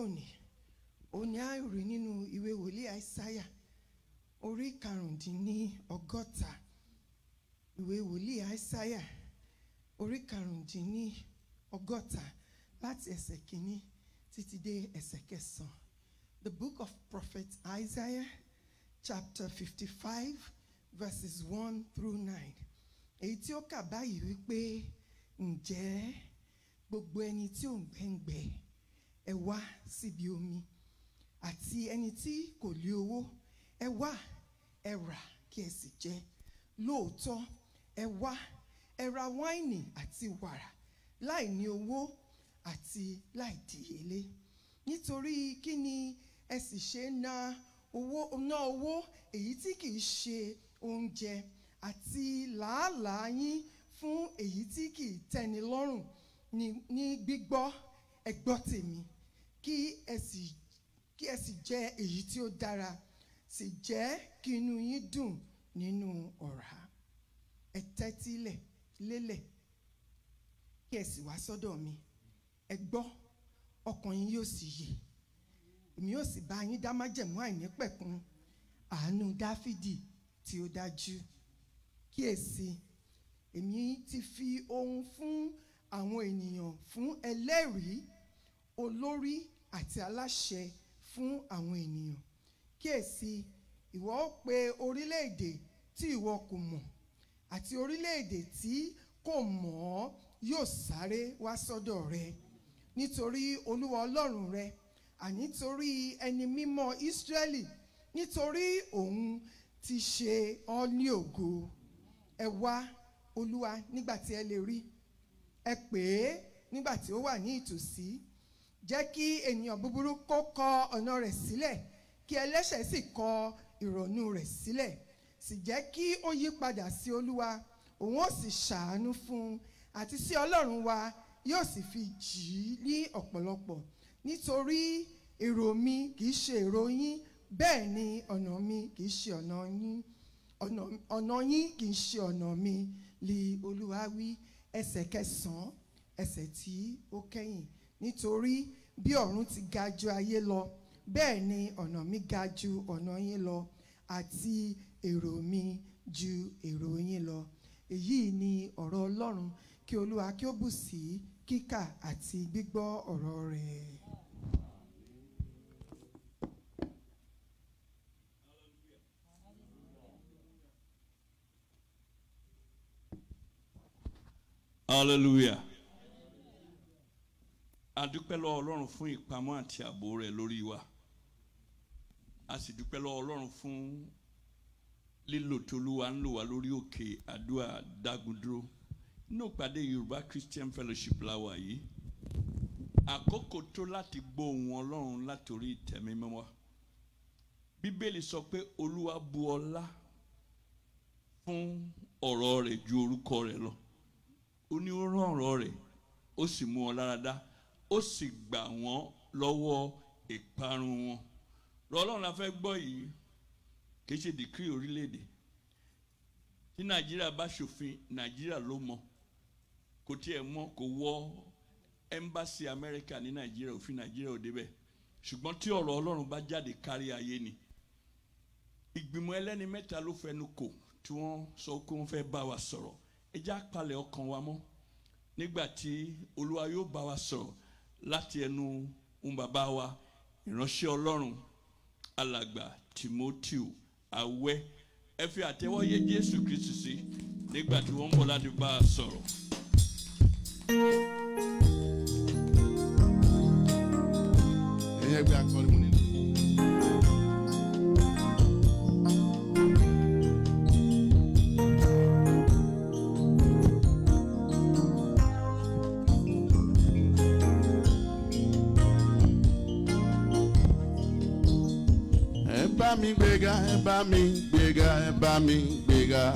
Speaker 6: òní a rí nínú ìwé wòlíì Àìsáyà orí 59 ìwé wòlíì Àìsáyà orí 59 láti ẹsẹ̀ kìíní títí dé ẹsẹ̀ kẹsàn-án. The book of prophet Isaiah chapter 55 verses 1 through 9. Èyí tí ó kà báyìí wípé ǹjẹ́ gbogbo ẹni tí ò ń gbẹ́ngbẹ́ ẹ wá síbi omi àti ẹni tí kò lé owó ẹ wá ẹ rà kí ẹ sì jẹ lóòótọ́ ẹ wá ẹ ra wáìnì àti wàrà láì ní owó àti láì díyelé nítorí kí ni ẹ sì ṣe ná owó èyí tí kìí ṣe oúnjẹ àti làálàá yín fún èyí tí kìí tẹ́ni lọ́rùn ní gbígbọ́ ẹ gbọ́ tèmi kí ẹ sì jẹ èyí tí ó dára sì jẹ́ kí inú yín dùn nínú ọ̀rá ẹ tẹ́tí lélẹ̀ kí ẹ sì wá sọ́dọ̀ mi ẹ gbọ́ ọkàn yín yóò sì yè èmi yóò sì bá yín dá májẹ̀mú àìnípẹ̀kun àánú Dáfídì tí ó dájú kíyèsí èmi ti fi ohun fún àwọn ènìyàn fún ẹlẹ́rìí olórí àti aláṣẹ fún àwọn ènìyàn kíyèsí ìwọ ó pe orílẹ̀-èdè tí ìwọ kò mọ̀ àti orílẹ̀-èdè tí kò mọ̀ ọ́ yóò sáré wá sọ́dọ̀ rẹ nítorí Olúwa Ọlọ́run rẹ ànítorí ẹni mímọ́ Ísírẹ́lì nítorí òun ti ṣe ọ́ ní ògo ẹ wá Olúwa nígbà tí ẹ lè rí ẹ pè é nígbà tí ó wà ní ìtòsí jẹ́ kí ènìyàn búburú kó kọ ọ̀nà rẹ̀ sílẹ̀ kí ẹlẹ́ṣẹ̀ sì kọ ìrònú rẹ̀ sílẹ̀, sì jẹ́ kí ó yí padà sí Olúwa, òun ó sì ṣàánú fún un, àti sí Ọlọ́run wa yóò sì fi jì í ní ọ̀pọ̀lọpọ̀. Nítorí èrò mi kì í ṣe èrò yín, bẹ́ẹ̀ ni ọ̀nà mi kì í ṣe ọ̀nà yín, ọ̀nà yín kì í ṣe ọ̀nà mi, li Olúwa wí. Ẹsẹ̀ 9, ẹsẹ̀ tí ó kẹ́yìn. Nítorí bí ọ̀run ti ga ju ayé lọ, bẹ́ẹ̀ ni ọ̀nà mi ga ju ọ̀nà yín lọ, àti èrò mi ju èrò yín lọ. Èyí ni ọ̀rọ̀ Ọlọ́run. Kí Olúwa kí ó bù sí kíkà àti gbígbọ́ ọ̀rọ̀ rẹ̀.
Speaker 7: Hallelujah. A dúpẹ́ lọ́wọ́ Ọlọ́run fún ìpamọ́ àti ààbò rẹ̀ lórí wa. A sì dúpẹ́ lọ́wọ́ Ọlọ́run fún lílò tí Olúwa ń lò wá lórí òkè àdúrà Dágúndúró. Nínú ìpàdé Yorùbá Christian Fellowship la wà yìí. Àkókò tó láti gbọ́ ohùn Ọlọ́run láti orí ìtẹ́ mímọ́ wa. Bíbélì sọ pé Olúwa bu ọlá fún ọ̀rọ̀ rẹ̀ ju orúkọ rẹ̀ lọ. Ó ní ó rán ọ̀rọ̀ rẹ̀, ó sì mú wọn lára dá, ó sì gbà wọ́n lọ́wọ́ ìparun wọn. Ọlọ́run la fẹ́ gbọ́ yìí, kì í ṣe dìkírì orílẹ̀-èdè. Tí Nàìjíríà bá ṣòfin, Nàìjíríà ló mọ̀. Kò tiẹ̀ mọ̀, kò wọ ẹ́mbásì Amẹ́ríkà ní Nàìjíríà, òfin Nàìjíríà ò débẹ̀. Ṣùgbọ́n tí ọ̀rọ̀ Ọlọ́run bá jáde kárí ayé ni. Ìgbìmọ̀ ẹlẹ́ni mẹ́ta ló fẹnu kò tí wọ́n sọ pé wọ́n fẹ́ bá wa sọ̀rọ̀. Ẹ jẹ́ á palẹ̀ ọkàn wa mọ́ nígbà tí Olúwa yóò bá wa sọ̀rọ̀ láti ẹnu bàbá wa ìránṣẹ́ Ọlọ́run alàgbà Timoteo Awẹ́. Ẹ fi àtẹ́wọ́ yẹ Jésù Kristi sí nígbà tí wọ́n ń bọ̀ láti bá a sọ̀rọ̀.
Speaker 5: Ẹ̀yẹ́ gbé akọrin mú nínú. Ẹ bá mi gbéga, ẹ bá mi gbéga, ẹ bá mi gbéga.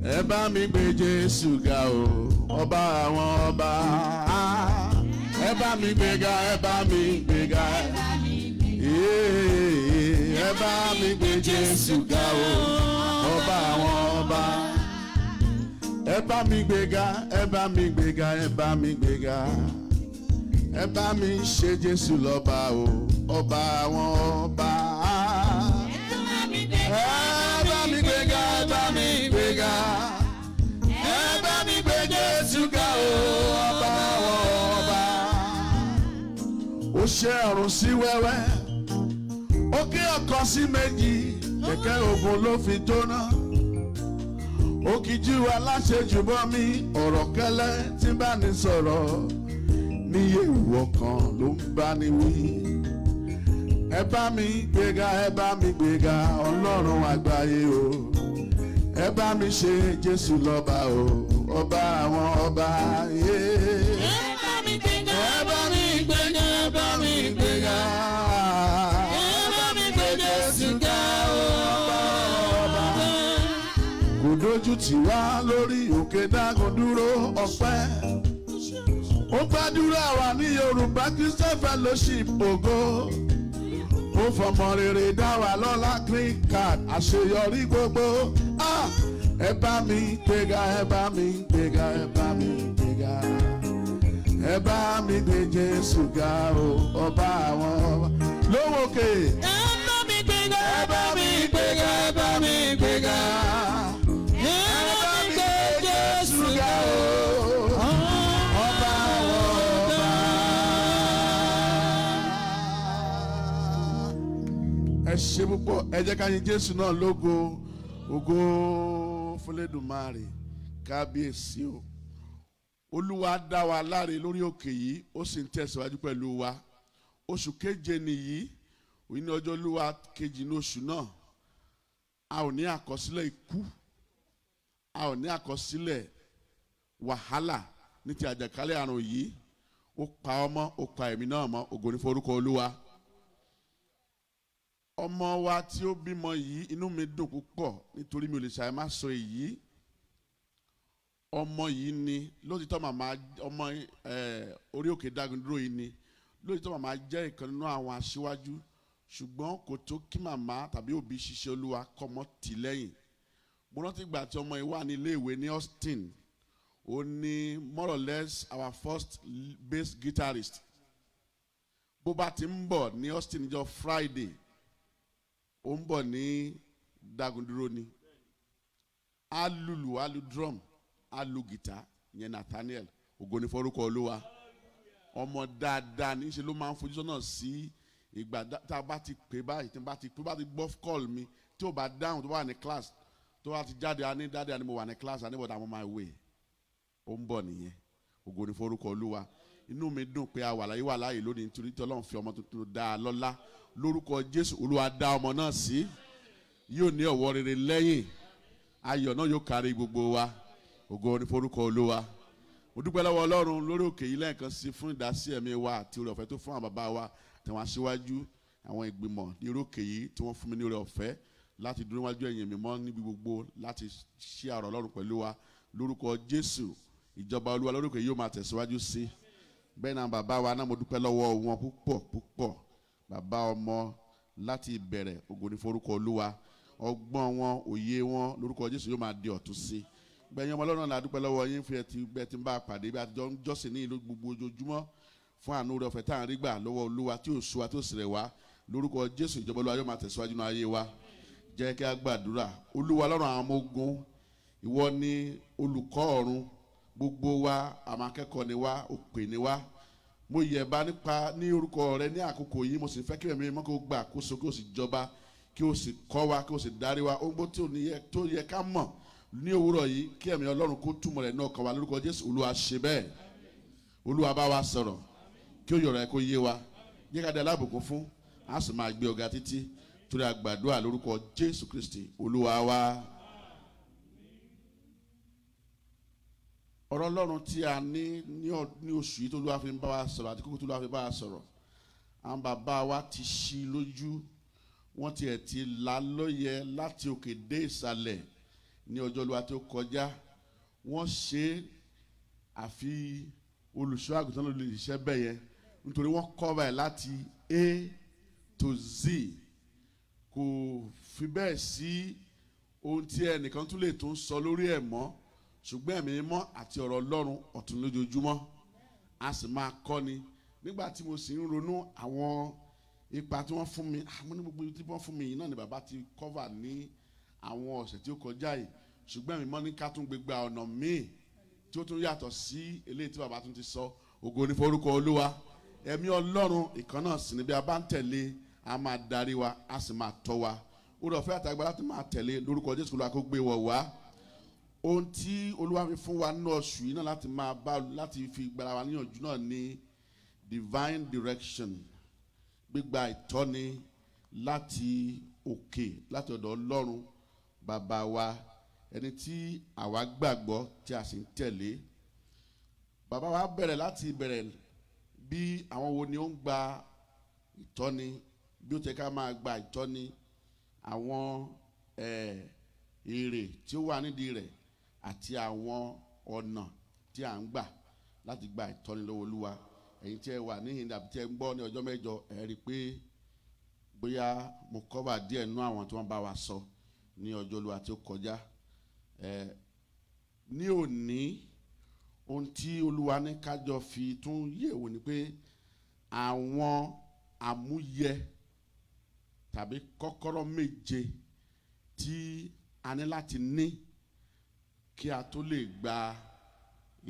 Speaker 5: Ẹ bá mi gbé Jésù ga o, ọba àwọn ọba. Ẹ bá mi gbéga, ẹ bá mi gbéga. Ẹ bá mi gbé Jésù ga o, ọba àwọn ọba. Ẹ bá mi gbéga, ẹ bá mi gbéga, ẹ bá mi gbéga. Ẹ bá mi ṣe Jésù lọ́ba o, ọba àwọn ọba. Ẹ bá mi gbéga, ẹ bá mi gbéga. Ẹ bá mi gbé Jésù ga o, ọba àwọn ọba. Ó ṣe ọ̀run sí wẹ́wẹ́, ó gé ọ̀kan sí méjì, kẹ̀kẹ́ ogun ló fi jóná. Òkìjú aláṣejù bọ́ mi, ọ̀rọ̀ kẹ́lẹ́ tí bá ní sọ̀rọ̀. Níyè ìwọ kan ló ń bá ní wí. Ẹ bá mi gbéga, ẹ bá mi gbéga, Ọlọ́run àgbáyé o. Ẹ bá mi ṣe Jésù lọ́ba o, ọba àwọn ọba. Ẹ bá mi gbéga, ẹ bá mi gbéga, ẹ bá mi gbéga. Ẹ bá mi gbé Jésù ga o, ọba ọba. Kò dójú tì wá lórí òkè Dágúndúró ọpẹ́. Ó gbàdúrà wa ní Yorùbá Christian Fellowship ògo. Ó fọmọ rere dá wa lọ́lá green card àṣeyọrí gbogbo. Ẹ bá mi gbéga, ẹ bá mi gbéga, ẹ bá mi gbéga. Ẹ bá mi gbé Jésù ga o, ọba àwọn ọba. Lówókè. Ẹ bá mi gbéga, ẹ bá mi gbéga, ẹ bá mi gbéga. Ẹ bá mi gbé Jésù ga o. Ẹ ṣé púpọ̀, ẹ jẹ́ ká yìn Jésù náà lógo, ògo f'Olódùmarè, kábíyèsí o. Olúwa dá wa láre lórí òkè yìí, ó sì ń tẹ̀síwájú pẹ̀lú wa. Oṣù keje nìyí, òyìn ní ọjọ́ Olúwa kejì ní oṣù náà. A ò ní àkọsílẹ̀ ikú, a ò ní àkọsílẹ̀ wàhálà ní ti àjàkálẹ̀ àrùn yìí. Ó pa ọmọ, ó pa ẹ̀mí náà mọ́, ògo ní forúkọ Olúwa. ọmọ wa tí ó bímọ yìí inú mi dùn púpọ̀ nítorí mi ò lè ṣàì má sọ èyí. Ọmọ yìí ni lóòtítọ́ màmá ọmọ orí òkè Dagunduro yìí ni lóòtítọ́ màmá jẹ́ ìkan nínú àwọn aṣíwájú ṣùgbọ́n kò tó kí màmá tàbí òbí ṣiṣẹ́ Olúwa kọ́mọ tì lẹ́yìn. Mo rántí ìgbà tí ọmọ yìí wà ní ilé ìwé ní Austin, ó ní more or less our first bass guitarist. Bó bá ti ń bọ̀ ní Austin níjọ́ Friday, ó ń bọ̀ ní Dagunduro ni. A lùlù, a lu drum, a lu guitar, yẹn Nathaniel, ògo ni forúkọ Olúwa. Ọmọ dáadáa ní ṣe ló máa ń fojú sọ́nà sí ìgbà tá a bá ti pè báyìí, tí n bá ti gbọ́ call mi, tí ó bá dáhùn tó bá wà ní class, tó bá ti jáde a ní dáadé a ní mo wà ní class, a ní but I'm on my way. Ó ń bọ̀ nìyẹn, ògo ni forúkọ Olúwa. Inú mi dùn pé a wà láyé lónìí nítorí tí Ọlọ́run fi ọmọ tuntun dá a lọ́lá. Lórúkọ Jésù, Olúwa dá ọmọ náà sí, yóò ní ọwọ́ rere lẹ́yìn, ayọ̀ náà yóò kárí gbogbo wa, ògo ni forúkọ Olúwa. Mo dúpẹ́ lọ́wọ́ Ọlọ́run lórí òkè yìí lẹ́ẹ̀kan sí fún ìdásí ẹ̀mí wa àti oore ọ̀fẹ́ tó fún àwọn bàbá wa àtàwọn aṣíwájú àwọn ìgbìmọ̀ ní orí òkè yìí tí wọ́n fún mi ní oore ọ̀fẹ́ láti dúró wájú ẹ̀yìn mi mọ́ níbi gbogbo láti ṣí ọ̀rọ̀ Ọlọ́run pẹ̀lú wa. Lórúkọ Jésù, ìjọba Olúwa lórí òkè yìí yóò máa tẹ̀síwájú sí. Bẹ́ẹ̀ náà bàbá wa náà mo dúpẹ́ lọ́wọ́ wọn púpọ̀. Bàbá ọmọ láti ìbẹ̀rẹ̀, ògo ni forúkọ Olúwa. Ọgbọ́n wọn, òye wọn lórúkọ Jésù yóò máa di ọ̀tun sí. Gbẹ̀yìn ọmọ Ọlọ́run la dúpẹ́ lọ́wọ́ yín fún ẹtì bẹ́ẹ̀ tí ń bá a pàdé bí a jọ ń jọ́sìn ní ìlú gbogbo ojoojúmọ́ fún àánú rẹ̀ ọ̀fẹ́ tá à ń rí gbà lọ́wọ́ Olúwa tí ò sú wa tí ò sì rẹ̀ wá. Lórúkọ Jésù, ìjọba Olúwa yóò máa tẹ̀síwájú nínú ayé wa. Jẹ́ kí a gbàdúrà. Olúwa Ọlọ́run àwọn ọmọ ogun, ìwọ ni olùkọ́ ọ̀run, gbogbo wa àwọn akẹ́kọ̀ọ́ ni wá, òpè ni wá. Mo yẹ̀bá nípa ní orúkọ rẹ ní àkókò yìí, mo sì fẹ́ kí ẹ̀mí mọ́ kó gbà kóso kí o sì jọba, kí o sì kọ́ wa, kí o sì darí wa. Ohun tó yẹ ká mọ̀ ní òwúrọ̀ yìí, kí ẹ̀mí Ọlọ́run kó túmọ̀ rẹ̀ náà kàn wá lórúkọ Jésù. Olúwa ṣe bẹ́ẹ̀. Olúwa bá wa sọ̀rọ̀, kí ó yọ̀rọ̀ ẹ̀ kó yé wa. Jẹ́ ká dé alábùkún fún, a sì máa gbé ọ̀gá títí torí àgbàdua lórúkọ Jésù Kristi Olúwa wa. Ọ̀rọ̀ Ọlọ́run tí a ní oṣù yìí tó Olúwa fi ń bá wa sọ̀rọ̀ àti kókó tó Olúwa fi bá wa sọ̀rọ̀, àwọn bàbá wa ti ṣí lójú, wọ́n ti là lóye láti òkè dé ìsàlẹ̀ ní ọjọ́ Olúwa tó kọjá. Wọ́n ṣe àfi olùṣọ́ àgùntàn ló lè ṣiṣẹ́ bẹ́ẹ̀ yẹn nítorí wọ́n cover ẹ̀ láti A to Z. Kò fi bẹ́ẹ̀ sí ohun tí ẹnìkan tún lè tún sọ lórí ẹ̀ mọ́, ṣùgbọ́n ẹ̀mí mímọ́ àti ọ̀rọ̀ Ọlọ́run ọ̀tún lójoojúmọ́ a sì máa kọ́ ni. Nígbà tí mo sì ń ronú àwọn ipa tí wọ́n fún mi, àwọn ní gbogbo tí wọ́n fún mi yìí náà ni bàbá ti cover ní àwọn ọ̀sẹ̀ tí ó kọjá yìí, ṣùgbọ́n ẹ̀mí mímọ́ ní ká tún gbégbá ọ̀nà míì tí ó tún yàtọ̀ sí eléyìí tí bàbá tún ti sọ. Ògo ni forúkọ Olúwa. Ẹ̀mí Ọlọ́run ìkan náà sì ni bí a bá ń tẹ̀lé, a máa darí wa, a sì máa tọ́ wa. Oore ọ̀fẹ́ àtàgbà láti máa tẹ̀lé lórúkọ Jésù Olúwa kó gbé wọ̀ wá. Ohun tí Olúwa fi fún wa nínú oṣù yìí náà láti fi gbára wa níyànjú náà ní divine direction, gbígba ìtọ́ni láti òkè, láti ọ̀dọ̀ Ọlọ́run bàbá wa, ẹni tí àwa gbàgbọ́ tí a sì ń tẹ̀lé. Bàbá wa bẹ̀rẹ̀ láti bẹ̀rẹ̀ bí àwọn wo ni ó ń gba ìtọ́ni, bí ó tẹ́ ká máa gba ìtọ́ni, àwọn èrè tí ó wà nídìí rẹ̀ àti àwọn ọ̀nà tí à ń gbà láti gba ìtọ́ni lọ́wọ́ Olúwa. Ẹ̀yin tí ẹ wà níhìn àbí tí ẹ ń gbọ́ ní ọjọ́ mẹ́jọ, ẹ rí i pé bóyá mo cover díẹ̀ nínú àwọn tí wọ́n bá wa sọ ní ọjọ́ Olúwa tí ó kọjá. Ní òní, ohun tí Olúwa ní kájọ fi tún yẹ̀wò ni pé àwọn àmúyẹ tàbí kọ́kọ́rọ́ méje tí a ní láti ní kí a tó lè gba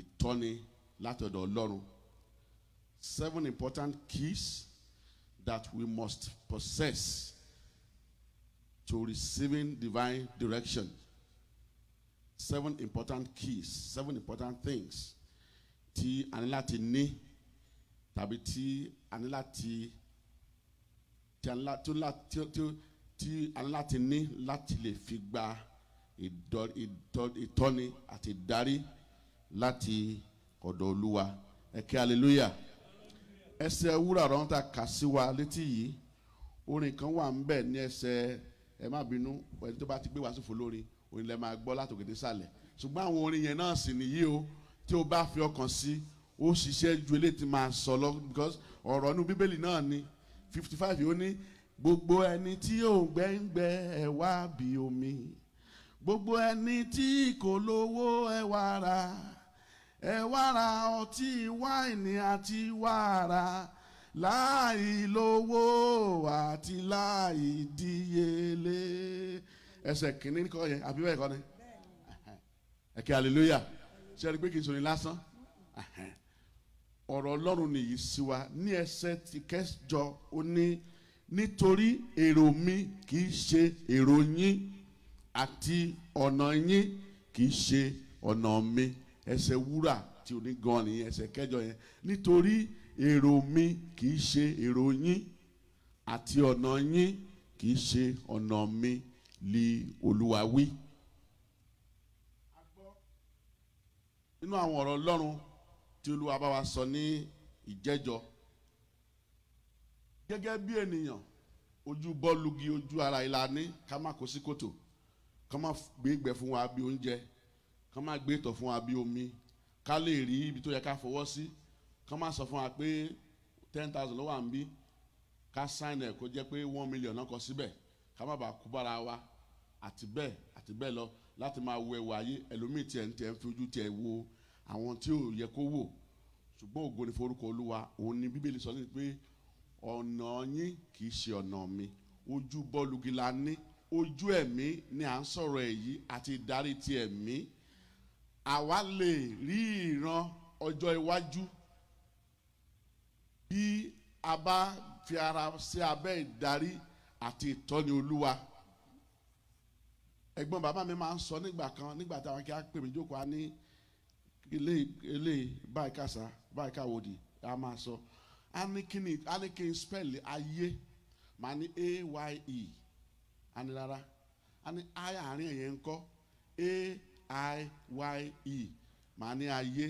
Speaker 5: ìtọ́ni láti ọ̀dọ̀ Ọlọ́run. 7 important keys that we must possess to receiving divine direction. 7 important keys, 7 important things tí a ní láti ní tàbí tí a ní láti ní láti lè fi gba ìtọ́ni àti ìdarí láti ọ̀dọ̀ Olúwa. Ẹ ké hallelujah. Ẹsẹ̀ wúrà ọ̀rọ̀ tá kà sí wa létí yìí, orin kan wà ń bẹ̀ ní ẹsẹ̀ ẹ má bínú ẹni tó bá ti gbé wàásù fún lórin orin lẹ máa gbọ́ látòkè dé sàlẹ̀ ṣùgbọ́n àwọn orin yẹn náà sì nìyí o tí o bá fi ọkàn sí ó ṣiṣẹ́ ju eléyìí tí máa sọ lọ because ọ̀rọ̀ inú bíbélì náà ni 55 ó ní gbogbo ẹni tí ò gbẹ́ngbẹ́ ẹ wá bí omi gbogbo ẹni tí kò lówó ẹ wá ra ọtí wáìnì àti wàrà láì lówó àti láì díyelé ẹsẹ̀ kìíní kọ́ yẹn àbí bẹ́ẹ̀ kọ́ ni ẹ̀kẹ́ hallelujah ṣe é rí pé kì í sọ ní lásán ọ̀rọ̀ Ọlọ́run nìyí sí wa ní ẹsẹ̀ tí kẹjọ ó ní nítorí èrò mi kì í ṣe èrò yín àti ọ̀nà yín kì í ṣe ọ̀nà mi ẹsẹ̀ wúrà tí ò ní gan nìyẹn ẹsẹ̀ kẹjọ yẹn nítorí èrò mi kì í ṣe èrò yín àti ọ̀nà yín kì í ṣe ọ̀nà mi li Olúwa wí. nínú àwọn ọ̀rọ̀ Ọlọ́run tí Olúwa bá wa sọ ní ìjẹ́jọ́ gẹ́gẹ́ bí ènìyàn ojú bọ́ọ̀lùgì ojú ara ìlànà ká má kó sí kòtò ká má gbé ìgbẹ́ fún wa bí oúnjẹ ká má gbé ìtọ̀ fún wa bí omi ká lè rí ibi tó yẹ ká fọwọ́ sí ká má sọ fún wa pé 10,000 ló wà ń bí ká sáìn ẹ̀ kó jẹ́ pé 1 million náà kọ síbẹ̀ ká má bàa kú bára wa àti bẹ́ẹ̀ lọ láti máa wo ẹwà ayé ẹlòmíì tiẹ̀ ń fi ojú tiẹ̀ wo àwọn tí ò yẹ kó wò ṣùgbọ́n ògo ni forúkọ Olúwa òun ni Bíbélì sọ ní pé ọ̀nà yín kì í ṣe ọ̀nà mi ojú bọ́ọ̀lùgì la ní ojú ẹ̀mí ni à ń sọ̀rọ̀ èyí àti ìdarí ti ẹ̀mí àwa lè rí ìran ọjọ́ iwájú bí a bá fi ara sí abẹ́ ìdarí àti ìtọ́ni Olúwa ẹ̀gbọ́n bàbá mi máa ń sọ nígbà kan nígbà táwọn kí á pè mí jókòó á ní ilé báyìí kàṣà báyìí káwòdì a máa sọ a ní kí n spẹ́ẹ̀lì ayé màá ní AYE a ní rárá a ní àárín ẹ̀yẹ ńkọ́ AIYE màá ní ayé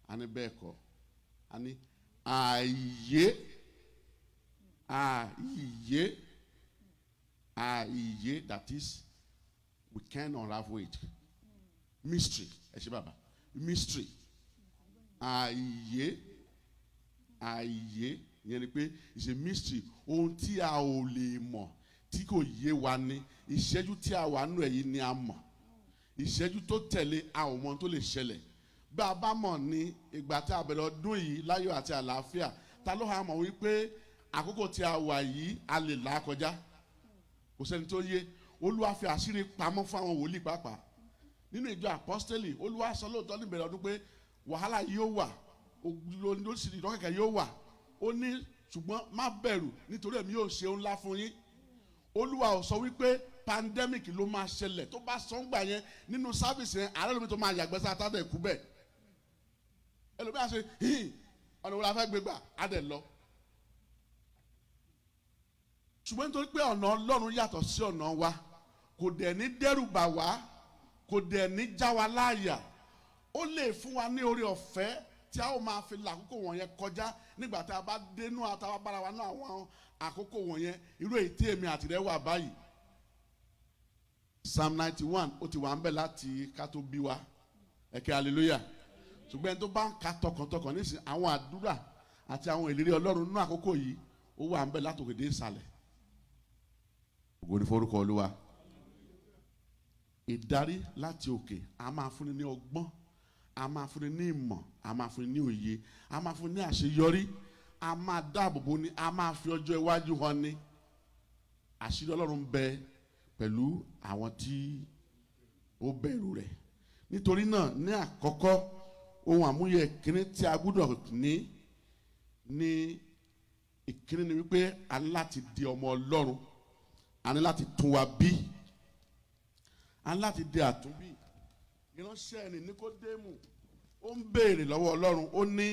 Speaker 5: a ní bẹ́ẹ̀ kọ́ a ní ayé that is we can unravel it mystery ẹ ṣe bàbá mystery ayé yẹn ni pé it's a mystery ohun tí a ò lè mọ̀ tí kò yé wa ni ìṣẹ́jú tí a wà nù ẹ̀yìn ni a mọ̀ ìṣẹ́jú tó tẹ̀lé a ò mọ̀ tó lè ṣẹlẹ̀ bá a bá mọ̀ ní ìgbà tí a bẹ̀rẹ̀ ọdún yìí láyọ̀ àti àlàáfíà ta ló hà mọ̀ wípé àkókò tí a wà yìí a lè là á kọjá kò sẹ́ni tó yé Olúwa fi àṣírí pamọ́ fún àwọn wòlíì pàápàá nínú ìjọ apọ́stẹ́lì Olúwa sọ lóòótọ́ níbẹ̀rẹ̀ ọdún pé wàhálà yóò wà olóṣèlú ìdọ́kẹ̀kẹ̀ yóò wà ó ní ṣùgbọ́n má bẹ̀rù nítorí èmi yóò ṣe ńlá fún yín Olúwa ò sọ wípé pandemic ló máa ṣẹlẹ̀ tó bá sọ ń gbà yẹn nínú sáfìsì yẹn ààrẹ lómi tó máa yàgbẹ́ sá tádẹ̀ kú bẹ́ẹ̀ ẹlòmíà ṣe hìn ọ̀nà wo la fẹ́ gbé gbà á dẹ̀ lọ ṣùgbọ́n nítorí pé ọ̀nà Ọlọ́run yàtọ̀ sí ọ̀nà wa kò dẹ̀ ní dẹ́rù bà wá kò dẹ̀ ní já wa láàyà ó lè fún wa ní oore ọ̀fẹ́ tí a ó máa fi làkókò wọ̀nyẹn kọjá nígbà tá a bá dénú àtàwọn bára wa náà àwọn àkókò wọ̀nyẹn irú èyí tí èmi àti rẹ̀ wà báyìí Psalm 91 ó ti wà ń bẹ̀ láti ká tó bí wa ẹ̀kẹ́ hallelujah ṣùgbọ́n ẹni tó bá ń ka tọkàntọkàn nísìnyí àwọn àdúrà àti àwọn ìlérí Ọlọ́run nínú àkókò yìí ó wà ń bẹ̀ látòkè dé ìsàlẹ̀ ògo ni forúkọ Olúwa ìdarí láti òkè a máa fúnni ní ọgbọ́n a máa fúnni ní ìmọ̀ a máa fúnni ní òye a máa fúnni ní àṣeyọrí a máa dáàbòbò ni a máa fi ọjọ́ iwájú hàn ni àṣírí Ọlọ́run bẹ pẹ̀lú àwọn tí ó bẹ̀rù rẹ̀ nítorí náà ní àkọ́kọ́ ohun àmúyẹ ìkíní tí a gbọ́dọ̀ ní ìkíní ni wípé a ní láti di ọmọ Ọlọ́run a ní láti tún wa bí a ní láti di àtúnbí ìránṣẹ́ ẹni Níkódémù ó ń béèrè lọ́wọ́ Ọlọ́run ó ní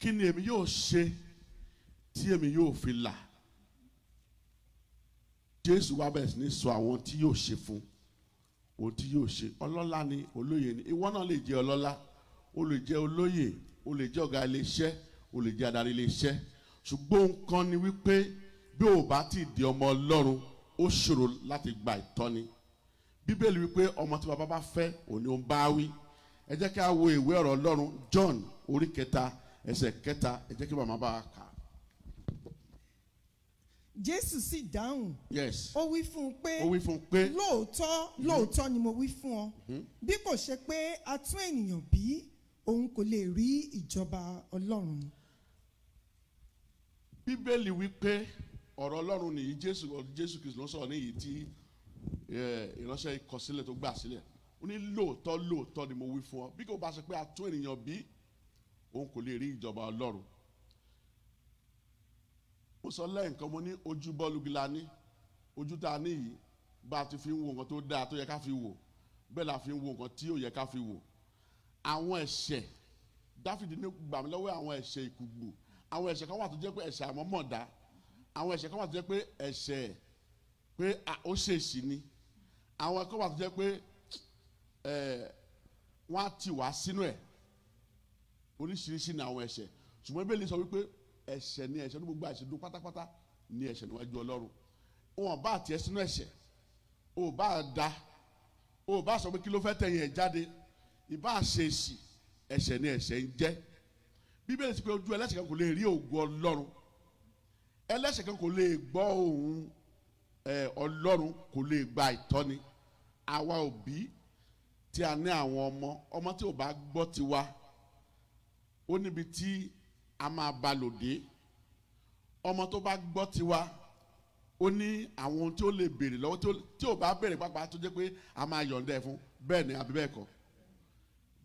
Speaker 5: kí ni èmi yóò ṣe tí èmi yóò fi là Jésù wá bẹ̀rẹ̀ sí ní sọ àwọn tí yóò ṣe fún ohun tí yóò ṣe ọlọ́lá ni olóyè ni ìwọ náà lè jẹ́ ọlọ́lá o lè jẹ́ olóyè o lè jẹ́ ọ̀gá ilé iṣẹ́ o lè jẹ́ adarí ilé iṣẹ́ ṣùgbọ́n nǹkan ni wípé bí o bá ti di ọmọ Ọlọ́run ó ṣòro láti gba ìtọ́ni. Bíbélì wípé ọmọ tí bàbá bá fẹ́ òní ó ń bá wí. Ẹ jẹ́ kí a wo ìwé ọ̀rọ̀ Ọlọ́run John orí 3 ẹsẹ̀ 3. Ẹ jẹ́ kí màmá bá a kà.
Speaker 6: Jésù sì dáhùn.
Speaker 5: Yes.
Speaker 6: Ó wí fún un pé.
Speaker 5: Ó wí fún un pé.
Speaker 6: Lóòótọ́ ni mo wí fún ọ. Bí kò ṣe pé a tún ènìyàn bí, òun kò lè rí ìjọba Ọlọ́run.
Speaker 5: Bíbélì wípé ọ̀rọ̀ Ọlọ́run nìyí Jésù Kristi ló sọ̀rọ̀ níyì tí ìránṣẹ́ ikọ̀ sílẹ̀ tó gbà sílẹ̀. Ó ní lóòótọ́ ni mo wí fún ọ. Bí kò bá ṣe pé a tún ènìyàn bí, òun kò lè rí ìjọba Ọlọ́run. Mo sọ lẹ́ẹ̀kan mo ní ojú bọ́ọ̀lù gíla ní ojú tá a ní yìí bá a ti fi ń wo nǹkan tó dáa tó yẹ ká fi wò bẹ́ẹ̀ la fi ń wo nǹkan tí ò yẹ ká fi wò. Àwọn ẹ̀ṣẹ̀ Dáfídì ní gbà mí lọ́wọ́ àwọn ẹ̀ṣẹ̀ ìkùgbù. Àwọn ẹ̀ṣẹ̀ kan wà tó jẹ́ pé ẹ̀ṣẹ̀ àmọ́mọ̀dá. Àwọn ẹ̀ṣẹ̀ kan wà tó jẹ́ pé ẹ̀ṣẹ̀ pé ó ṣèṣì ni. Àwọn kan wà tó jẹ́ pé wọ́n á tì wá sínú ẹ̀. Oríṣiríṣi ni àwọn ẹ̀ṣẹ̀. Ṣùgbọ́n Bíbélì sọ wípé ẹ̀ṣẹ̀ ni ẹ̀ṣẹ̀ ní gbogbo àìṣedún pátápátá ni ẹ̀ṣẹ̀ níwájú Ọlọ́run. Wọn bá tiẹ̀ sínú ẹ̀ṣẹ̀ o bá da o bá sọ pé kí ló fẹ́ tẹ̀yìn ẹ̀ jáde ìbá ṣe èsì ẹ̀ṣẹ̀ ni ẹ̀ṣẹ̀ ń jẹ́. Bíbélì sọ pé ojú ẹlẹ́ṣẹ̀ kan kò lè rí ògo Ọlọ́run, ẹlẹ́ṣẹ̀ kan kò lè gbọ́ ohùn Ọlọ́run, kò lè gba ìtọ́ni. Àwa òbí tí a ní àwọn ọmọ tí ò bá gbọ́ tiwa ó níbi tí a máa bá lòdì. Ọmọ tó bá gbọ́ tiwa ó ní àwọn ohun tí ó lè béèrè lọ́wọ́ tí ò bá béèrè pápá tó jẹ́ pé a máa yọ̀ǹda ẹ̀ fún, bẹ́ẹ̀ ni àbí bẹ́ẹ̀ kọ́.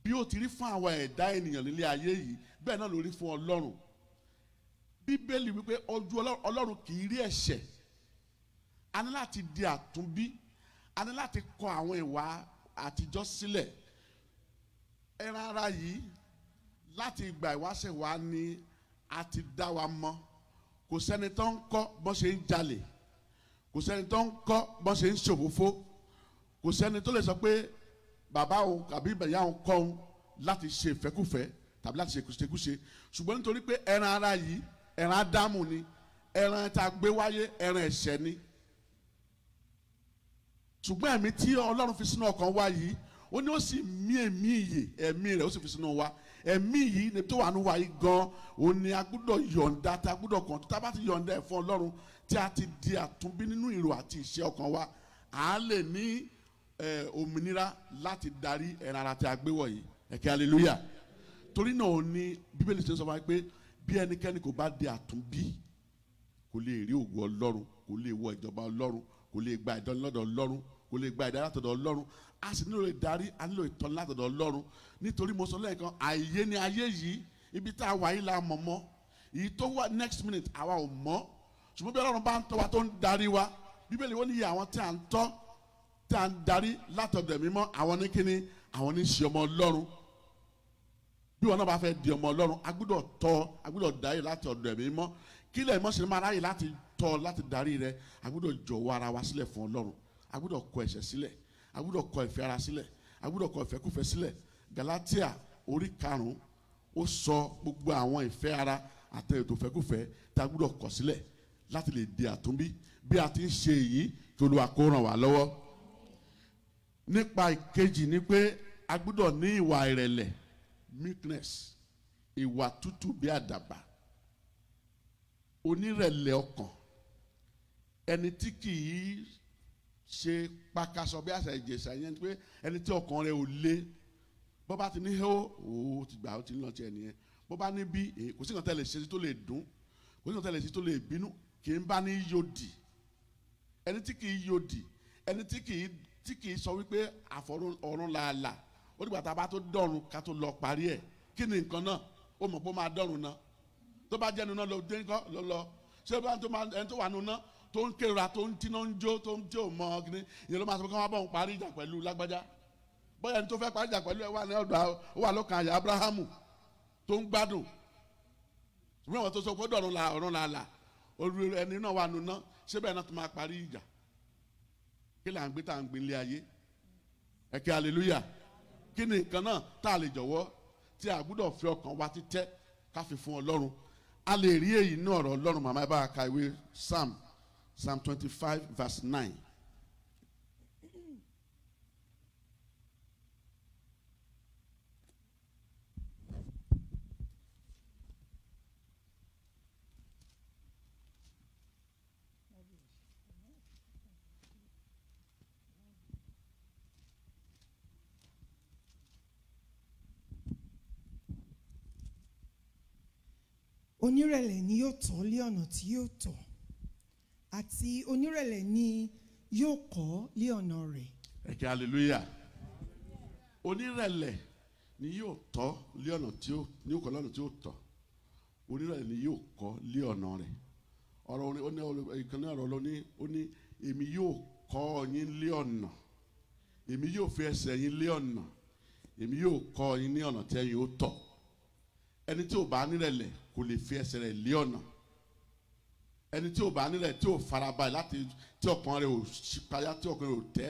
Speaker 5: Bí ó ti rí fún àwọn ẹ̀dá ènìyàn nílé ayé yìí bẹ́ẹ̀ náà ló rí fún Ọlọ́run. Bíbélì wípé ojú Ọlọ́run kì í rí ẹ̀ṣẹ̀. A ní láti di àtúnbí, a ní láti kọ àwọn ìwà àtijọ́ sílẹ̀. Ẹran ara yìí láti ìgbà ìwáṣẹ̀ wa ni a ti dá wa mọ̀. Kò sẹ́ni tó ń kọ́ bọ́n ṣe ń jalè, kò sẹ́ni tó ń kọ́ bọ́n ṣe ń ṣòfófó, kò sẹ́ni tó lè sọ pé bàbá òun tàbí ìyá òun kọ́ òun láti ṣe ìfẹ́kùfẹ́ tàbí láti ṣe kùṣekùṣe. Ṣùgbọ́n nítorí pé ẹran ara yìí ẹran Ádámù ni, ẹran tá a gbé wáyé ẹran ẹ̀ṣẹ̀ ni. Ṣùgbọ́n ẹ̀mí tí Ọlọ́run fi sínú ọkàn wa yìí ó ní ó sì mí ẹ̀mí ìyè ẹ̀mí rẹ̀ ó sì fi sínú wa. Ẹ̀mí yìí ni tó wà nínú wa yìí gan ó ní a gbọ́dọ̀ yọ̀ǹda tá a gbọ́dọ̀ kàn tó tá a bá ti yọ̀ǹda ẹ̀ fún Ọlọ́run tí a ti di àtúnbí nínú ìrò àti ìṣe ọkàn wa à á lè ní òmìnira láti darí ẹran ara tí a gbé wọ̀nyí. Ẹ̀kẹ́ hallelujah. Torí náà ó ní Bíbélì ṣe sọ fún wa pé bí ẹnikẹ́ni kò bá di àtúnbí kò lè rí ògo Ọlọ́run, kò lè wọ ìjọba Ọlọ́run, kò lè gba ìdánilọ́dọ̀ Ọlọ́run, kò lè gba ìdarí látọ̀dọ̀ Ọlọ́run. A sì nílò ìdarí, a nílò ìtọ́ni látọ̀dọ̀ Ọlọ́run. Nítorí mo sọ lẹ́ẹ̀kan àìyé ni ayé yìí, ibi tá a wà yìí la mọ̀ mọ́, èyí tó wà next minute àwa ò mọ̀. Ṣùgbọ́n bí Ọlọ́run bá ń tọ́ wa tó ń darí wa, Bíbélì wọ́n ní iye àwọn tí a ń tọ́ tí a ń darí látọ̀dọ̀ Ẹ̀mí Mímọ́ àwọn ní kíni, àwọn ní ṣe ọmọ Ọlọ́run. Bí wọn náà bá fẹ́ di ọmọ Ọlọ́run a gbọ́dọ̀ tọ́, a gbọ́dọ̀ darí látọ̀dọ̀ Ẹ̀mí Mímọ́. Kí lẹ̀ mọ́ ṣe máa ráyè láti tọ́ láti darí rẹ̀, a gbọ́dọ̀ jọ̀wọ́ ara wa sílẹ̀ fún Ọlọ́run, a gbọ́dọ̀ kọ ẹ̀ṣẹ̀ sílẹ̀, a gbọ́dọ̀ kọ ìfẹ́ ara sílẹ̀, a gbọ́dọ̀ kọ ìfẹ́kúfẹ́ sílẹ̀. Galatia orí 5 ó sọ gbogbo àwọn ìfẹ́ ara àti ètò ìfẹ́kúfẹ́ tá a gbọ́dọ̀ kọ sílẹ̀ láti lè di àtúnbí. Bí a ti ń ṣe èyí kí Olúwa kó ràn wá lọ́wọ́. Nípa ìkejì ni pé a gbọ́dọ̀ ní ìwà ìrẹ̀lẹ̀, meekness, ìwà tútù bí àdàbà, onírẹ̀lẹ̀ ọkàn, ẹni tí kì í ṣe pakasọ bí àṣà Ìjẹ̀ṣà yẹn pé ẹni tí ọkàn rẹ̀ ò le. Bó bá ti ní hó ó ti gbà ó ti ń lọ tiẹ̀ nìyẹn. Bó bá ní bí kò sí nǹkan tẹ́lẹ̀ ṣe tó lè dùn, kò sí nǹkan tẹ́lẹ̀ ṣe tó lè bínú, kì í bá ní yòdì. Ẹni tí kì í yòdì, ẹni tí kì í sọ wípé ọ̀run làálà ó dìgbà tá a bá tó dọ̀run ká tó lọ parí ẹ̀. Kí ni nǹkan náà? Ó mọ̀ pé ó máa dọ̀run náà. Tó bá jẹ́ nu náà lọ dé nǹkan lọ ṣé bá ẹni tó wà nu náà tó ń kérora tó ń tíná ń jó tó ń jó mọ́ kíní ìyẹn ló máa sọ pé kí wọ́n bá òun parí ìjà pẹ̀lú lágbájá. Bóyá ẹni tó fẹ́ parí ìjà pẹ̀lú ẹ wà ní ọ̀dọ̀ ó wà lọ́kàn àyà Abrahamu tó ń gbádùn. Ṣùgbọ́n àwọn tó sọ pé ọ̀run làálà olú ẹni náà wà nu náà ṣé bẹ́ẹ̀ náà tó máa parí ìjà. Kí là ń gbé tá à ń gbé ilé ayé? Ẹ̀kẹ́ hallelujah. Kí ni nǹkan náà tá a lè jọ̀wọ́ tí a gbọ́dọ̀ fi ọkàn wa títẹ́ ká fi fún Ọlọ́run? a lè rí èyí ní ọ̀rọ̀ Ọlọ́run. Màmá ẹ bá a ka ìwé Psalm 25 verse 9.
Speaker 6: Onírẹ̀lẹ̀ ni yóò tọ́ lé ọ̀nà tí yóò tọ̀, àti onírẹ̀lẹ̀ ni yóò kọ́ lé ọ̀nà rẹ̀.
Speaker 5: Ẹ kí hallelujah. Onírẹ̀lẹ̀ ni yóò tọ́ lé ọ̀nà tí ó ní ó kọ́ lọ́nà tí ó tọ́. Onírẹ̀lẹ̀ ni yóò kọ́ lé ọ̀nà rẹ̀. Ọ̀rọ̀ ó ní ìkànnì ọ̀rọ̀ ló ní ó ní èmi yóò kọ́ yín lé ọ̀nà. Èmi yóò fi ẹsẹ̀ yín lé ọ̀nà. Èmi yóò kọ́ yín ní ọ̀nà tí ẹ̀yin ó tọ̀. Ẹni tí ò bá nírẹ̀lẹ̀ kò lè fi ẹsẹ̀ rẹ̀ lé ọ̀nà. Ẹni tí ò bá nírẹ̀lẹ̀ tí ò farabalẹ̀ láti tí ọkàn rẹ̀ ò ṣípayá tí ọkàn rẹ̀ ò tẹ́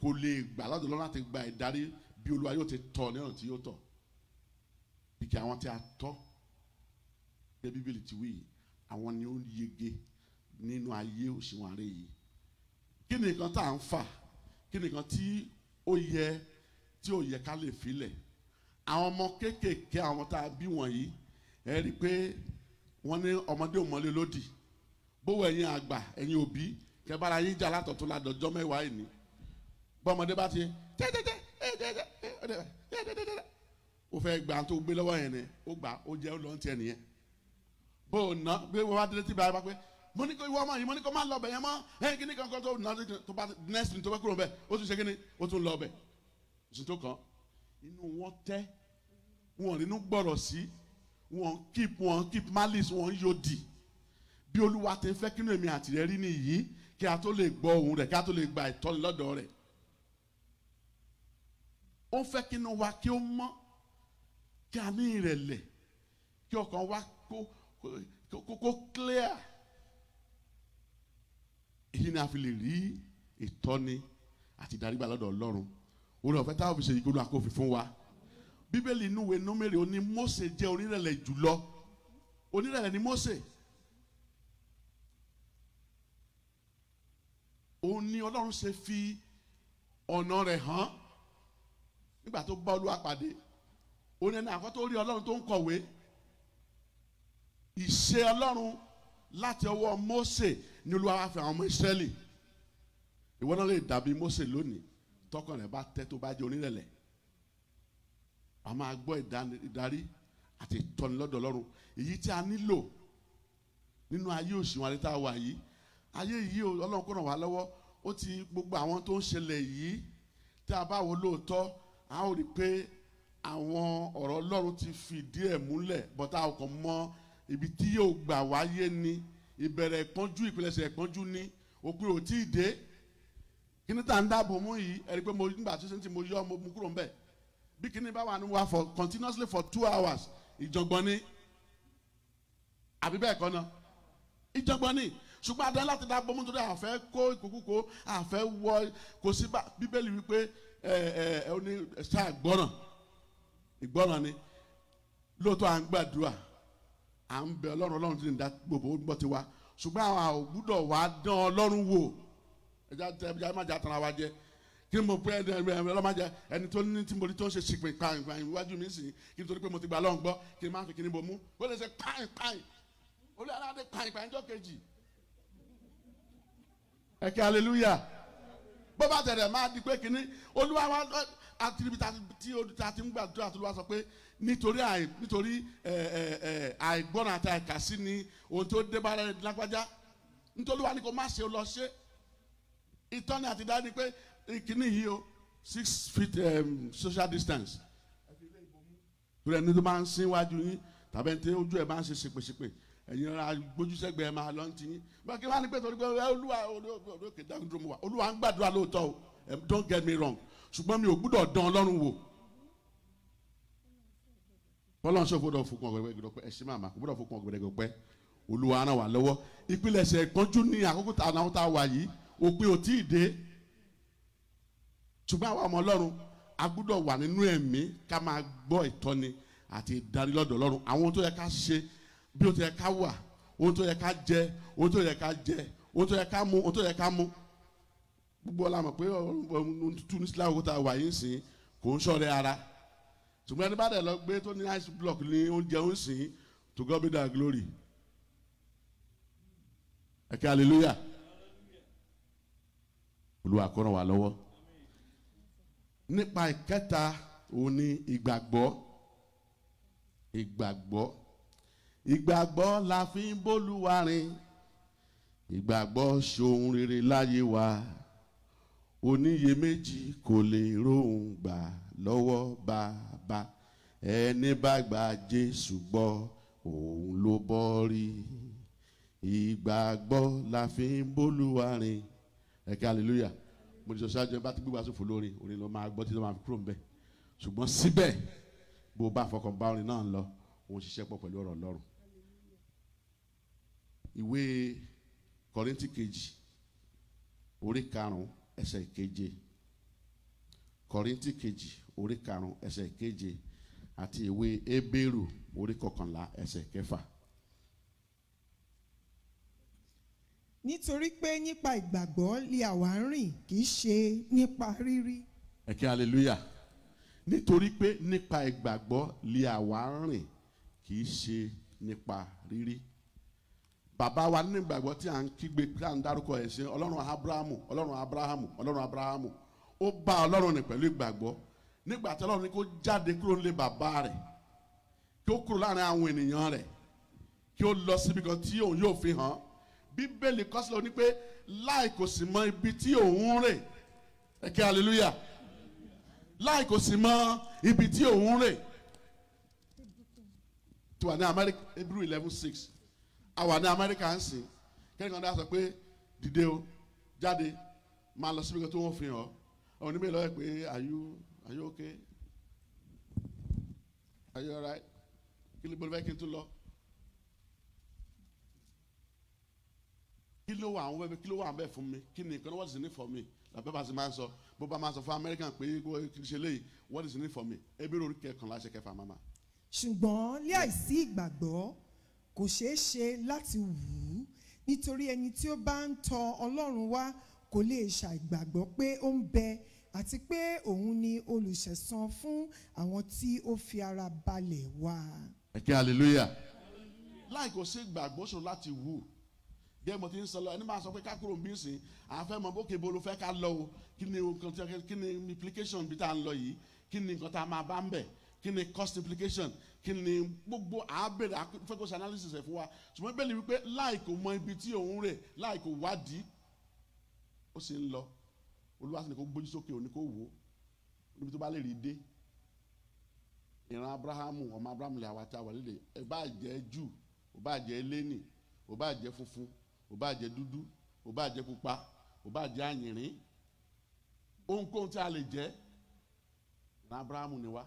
Speaker 5: kò lè gbà lọ́dọ̀ Ọlọ́run láti gba ìdarí bí Olúwa yóò ti tọ́ ní ọ̀nà tí yóò tọ̀. Ìkẹ́ àwọn tí a tọ́ ní Bíbélì ti wí yìí àwọn ni ó ń yege nínú ayé òṣìwọ̀n àárẹ̀ yìí. Kí ni nǹkan tá à ń fà? Kí ni nǹkan tí ó yẹ ká lè filẹ̀? Àwọn ọmọ kéékèèké àwọn ọmọ tá a bí wọ̀nyí ẹ rí i pé wọ́n ní ọmọdé ò mọ́lé lódì. Bówó ẹ̀yin àgbà ẹ̀yin òbí kẹbára yín jà látọ̀tún ládọjọ́ mẹ́wàá ìní. Bọ́mọdé bá ti ó fẹ́ gbà tó gbé lọ́wọ́ yẹn ni ó gbà ó jẹ́ ó lọ́n tiẹ̀ nìyẹn. Bó o ná bí wọ́n bá délé tí báyìí bá pé mo ní kó ìwọ ọmọ yìí mo ní kó má lọ bẹ̀ yẹn mọ́ ẹ̀yìn kíní kankan tó ná tó bá next tó bá kúrò bẹ́ẹ̀ ó tún ṣe kíní ó tún lọ bẹ̀ oṣù tó kàn inú wọn tẹ́ wọn nínú gbọ́rọ̀ sí wọn keep malice wọn yóò di bí Olúwa ti fẹ́ kínú èmi àti rẹ̀ rí nìyí kí a tó lè gbọ́ ohùn rẹ̀ kí a tó lè gba ìtọ́ni lọ́dọ̀ rẹ̀. Ó fẹ́ kínú wa kí ó mọ́ kí a ní ìrẹ̀lẹ̀ kí ọkàn wa kó clear. Èyí ni a fi lè rí ìtọ́ni àti ìdarígbà lọ́dọ̀ Ọlọ́run. Orí ọ̀fẹ́ táwọn fi ṣe yìí kó ló àkófì fún wa. Bíbélì inú ìwé Númérì ó ní Mósè jẹ́ onírẹ̀lẹ̀ jùlọ. Onírẹ̀lẹ̀ ni Mósè. Òun ni Ọlọ́run ṣe fi ọ̀nà rẹ̀ hàn nígbà tó bá Olúwa pàdé. Òun ẹni àkọ́tọ́ rí Ọlọ́run tó ń kọ̀wé. Ìṣe Ọlọ́run láti ọwọ́ Mósè ni Olúwa wá fi àwọn ọmọ Ísírẹ́lì. Ìwọ náà lè dàbí Mósè lónìí tọkàn rẹ̀ bá tẹ́ tó bá jẹ́ onírẹ̀lẹ̀. A máa gbọ́ ìdarí àti ìtọ́ni lọ́dọ̀ Ọlọ́run èyí tí a nílò nínú ayé òṣìwọ̀n àti tá a wà yìí. Ayé yìí Ọlọ́run kó ràn wá lọ́wọ́. Ó ti gbogbo àwọn tó ń ṣẹlẹ̀ yìí tí a bá wo lóòótọ́ a ó rí i pé àwọn ọ̀rọ̀ Ọlọ́run ti fìdí ẹ̀ múlẹ̀ bọ́tà ọkọ̀ mọ́ ibi tí yóò gbà wáyé ni ìbẹ̀rẹ̀ ìpọ́njú ìpilẹ̀ṣẹ̀ ìpọ́njú ní òpin ò tí ì dé. Kí ni tá à ń dáàbò mú yìí ẹ rí i pé nígbà tó ṣe ń ti mo yọ mo kúrò ń bẹ̀. Bí kíní bá wà ní wa continuously for 2 hours ìjọ̀gbọ̀n ni àbí bẹ́ẹ̀ kọ́ náà ìjọ̀gbọ̀n ni ṣùgbọ́n adé láti dá gbọ́mú torí àfẹ́ kó ìkókúkó àfẹ́ wọ kò sí Bíbélì wípé ó ní ṣáà ìgbọ́ràn ni lóòótọ́ à ń gbàdúrà à ń bẹ Ọlọ́run tí ń da gbogbo gbọ́ ti wa ṣùgbọ́n àwọn àwògbúdọ̀ wà á dán Ọlọ́run wò ẹja má jà tán wa jẹ kí n mọ̀ pé ọlọ́mọdé ẹni tó ní tí mo rí tó ń ṣe ṣìpè pààyàn iwájú mi sì kí n torí pé mo ti gbà lọ́n gbọ́ kí n má fi kíní bo mú ó lè ṣe pààyàn ó lè aláde pààyàn jọ́ kejì. Ẹ kí hallelujah. Bó bá tẹ̀lé máa di pé kíní Olúwa wa àti ibi tí a ti ń gbàdúrà tó lọ́wọ́ sọ pé nítorí àìgbọ́ràn àti àìkàsí ni ohun tó dé bá rẹ̀ lágbájá nítorí wa ni kò má ṣe lọ ṣe ìtọ́ni àti dáni pé kíní yìí o 6 feet social distance. Torí ẹni tó máa ń sin wájú yín tàbí ẹni tí ojú ẹ̀ máa ń ṣe ṣèpèṣèpè ẹ̀yin ara gbójúsẹ́gbẹ̀ẹ́ ẹ̀ máa lọ ti yín. Bá kí wọ́n á ní pé torí pé olúwa dáhùn dúró mu wá olúwa ń gbàdúrà lóòótọ́ o don't get me wrong ṣùgbọ́n mi ò gbúdọ̀ dán Ọlọ́run wò. Bọ́lá ń sọ gbọ́dọ̀ fòkun ọ̀gbẹ̀dẹ̀gbẹ̀ ẹ̀sìn màmá kò gbọ́dọ̀ fòkun ọ̀gbẹ̀dẹ̀gbẹ̀ Olúwa ràn wá lọ́wọ́. Ìpilẹ̀ṣẹ̀ ìpọ́njú ní àkókò tá a wà yìí òpin ò tí ì dé. Ṣùgbọ́n àwọn ọmọ Ọlọ́run a gbúdọ̀ wà nínú ẹ̀mí ká máa gbọ́ ìtọ́ni àti ìdarí lọ́dọ̀ Ọlọ́run àwọn tó yẹ ká ṣe bí ó ti yẹ ká wà, ohun tó yẹ ká jẹ, ohun tó yẹ ká jẹ, ohun tó yẹ ká mú, ohun tó yẹ ká mú. Gbogbo ọlá mọ̀ pé ohun tuntun ní síláwó kó ta wà yín sìn kò ń ṣọ̀rẹ́ ara. Ṣùgbọ́n ẹni bá dẹ̀ lọ gbé tó ní ice block ní oúnjẹ ń sìn, to God be the glory. Ẹ kí hallelujah. Olúwa kó ràn wá lọ́wọ́. Nípa ìkẹta òun ni ìgbàgbọ́. Ìgbàgbọ́ la fi ń bólúwa rìn. Ìgbàgbọ́ ṣohun rere láyé wa. Oníyèméjì kò lè róhùn gbà lọ́wọ́ bàbá. Ẹni bá gba Jésù gbọ́ òun ló borí. Ìgbàgbọ́ la fi ń bólúwa rìn. Ẹ kí hallelujah. Mo ní sọ ṣáájú ẹ bá ti gbígbà sófò lórí orin ló máa gbọ́ tí ló máa fi kúrò ń bẹ̀. Ṣùgbọ́n síbẹ̀ bó bá fọkàn bá orin náà lọ, òun ṣiṣẹ́ pọ̀ pẹ̀lú ọ̀rọ̀ Ọlọ́run. Ìwé Kọ́ríńtì kejì orí 5 ẹsẹ̀ 7. Kọ́ríńtì kejì orí 5 ẹsẹ̀ 7 àti ìwé Hébérù orí 11 ẹsẹ̀ 6.
Speaker 6: Nítorí pé nípa ìgbàgbọ́ lè àwa ń rìn, kì í ṣe nípa rírí.
Speaker 5: Ẹ kí hallelujah. Nítorí pé nípa ìgbàgbọ́ lè àwa ń rìn, kì í ṣe nípa rírí. Bàbá wa nínú ìgbàgbọ́ tí à ń kígbe tí à ń dárúkọ ẹ̀ ṣe Ọlọ́run Abrahamu. Ó bá Ọlọ́run ní pẹ̀lú ìgbàgbọ́. Nígbà tí Ọlọ́run ní kó jáde kúrò nílé bàbá rẹ̀, kí ó kúrò láàrin àwọn ènìyàn rẹ̀, kí ó lọ síbi kan tí òun yóò fi hàn. Bíbélì kọ sílẹ̀ ó ní pé láì kò sì mọ ibi tí òun rè. Ẹ kí hallelujah. Láì kò sì mọ ibi tí òun rè. Tí wà ní Amẹ́ríkà, Hebrew 11:6. Àwa ní Amẹ́ríkà ń sìn. Kẹ́rin kan dá sọ pé dìde o, jáde, máa lọ síbi kan tó wọ́n fi hàn. Àwọn onímọ̀ ìlọ́yẹ̀ pé are you okay? Are you alright? Kí ló bọ́lú fẹ́ kí n tún lọ? Kí ló wà àwọn bẹ́ẹ̀, kí ló wà bẹ́ẹ̀ fún mi? Kí ni nǹkan what is in it for me? Làbẹ́ bá ti máa ń sọ, bó bá máa ń sọ fún Amẹ́ríkà pé kí n ṣe léyìí, what is in it for me? Hébérù orí 11 ẹsẹ̀ 6 mama.
Speaker 6: Ṣùgbọ́n láìsí ìgbàgbọ́ kò ṣeé ṣe láti wù ú, nítorí ẹni tí ó bá ń tọ Ọlọ́run wá kò lè ṣàìgbàgbọ́ pé ó ń bẹ àti pé òun ni olùṣẹ̀san fún àwọn tí ó fi ara balẹ̀ wá.
Speaker 5: Ẹ kí hallelujah. Láì kò sí ìgbàgbọ́ ṣòro láti wù. Gẹ́gẹ́ mo ti ń sọ lọ, ẹni máa sọ pé ká kúrò ń bí sìn, à ń fẹ́ mọ bókè bolo fẹ́ ká lọ o, kí ni implication bí tá à ń lọ yìí, kí ni nǹkan tá a máa bá ń bẹ̀, kí ni cost implication, kí ni gbogbo àábẹ̀rẹ̀ fẹ́ kó ṣe analysis ẹ̀ fún wa. Ṣùgbọ́n bẹ́ẹ̀ ni wípé láì kò mọ ibi tí òun rè, láì kò wádìí, ó sì ń lọ. Olúwa sì ní kó gbójú sókè òní kó wò ó níbi tó bá lè rí dé. Ìran Abrahamu, ọmọ Abrahamu lè àwa tí a wà lílẹ̀, ẹ bá jẹ́ Júù, ó bá jẹ́ eléni, ó bá jẹ́ funfun, ó bá jẹ́ dúdú, ó bá jẹ́ pupa, ó bá jẹ́ àyìnrín, ohunkóhun tí a lè jẹ́, ìran Abrahamu ni wá.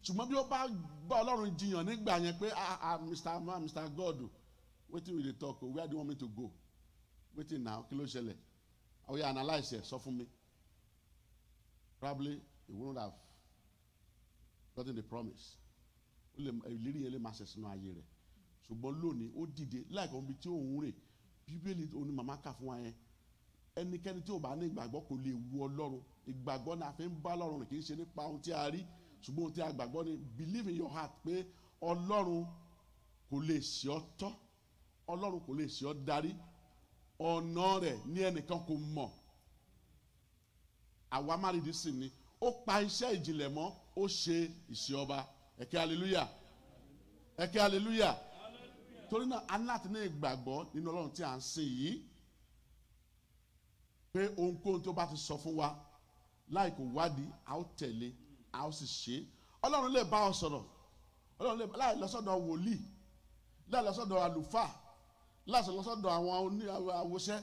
Speaker 5: Ṣùgbọ́n bí ó bá bá Ọlọ́run jiyàn nígbà yẹn pé Mr. God, wetin we dey talk, where do you want me to go? Wetin now, kí ló ṣẹlẹ̀? Ó yá analyse ẹ̀, sọ fún mi. Probably he wouldn't have gotten the promise. Ìlérí yẹn lè máa ṣẹ sínú ayé rẹ̀. Ṣùgbọ́n lónìí ó dìde láìka omi tí òun rè. Bíbélì òní màmá kà fún wa yẹn. Ẹnikẹ́ni tí ò bá ní ìgbàgbọ́ kò lè wu Ọlọ́run. Ìgbàgbọ́ ni a fi ń bá Ọlọ́run rìn, kì í ṣe nípa ohun tí a rí. Ṣùgbọ́n ohun tí a gbàgbọ́ ni believe in your heart pé Ọlọ́run kò lè ṣe ọ́ tọ́. Ọlọ́run kò lè ṣe ọ́ darí. Ọ̀nà rẹ̀ ní ẹnìkan kò mọ̀. Àwa má rí di sí ni. Ó pa iṣẹ́ ìjìnlẹ̀ mọ́, ó ṣe ìṣe ọba. Ẹ kí hallelujah. Ẹ kí hallelujah. Torí náà a ní láti ní ìgbàgbọ́ nínú Ọlọ́run tí a ń sìn yìí. Pé ohunkóhun tó bá ti sọ fún wa láì kò wádìí, a ó tẹ̀lé, a ó sì ṣe. Ọlọ́run lè bá ọ sọ̀rọ̀. Ọlọ́run lè láì lọ sọ́dọ̀ wòlíì, láì lọ sọ́dọ̀ àlùfáà, láti lọ sọ́dọ̀ àwọn àwòṣẹ́.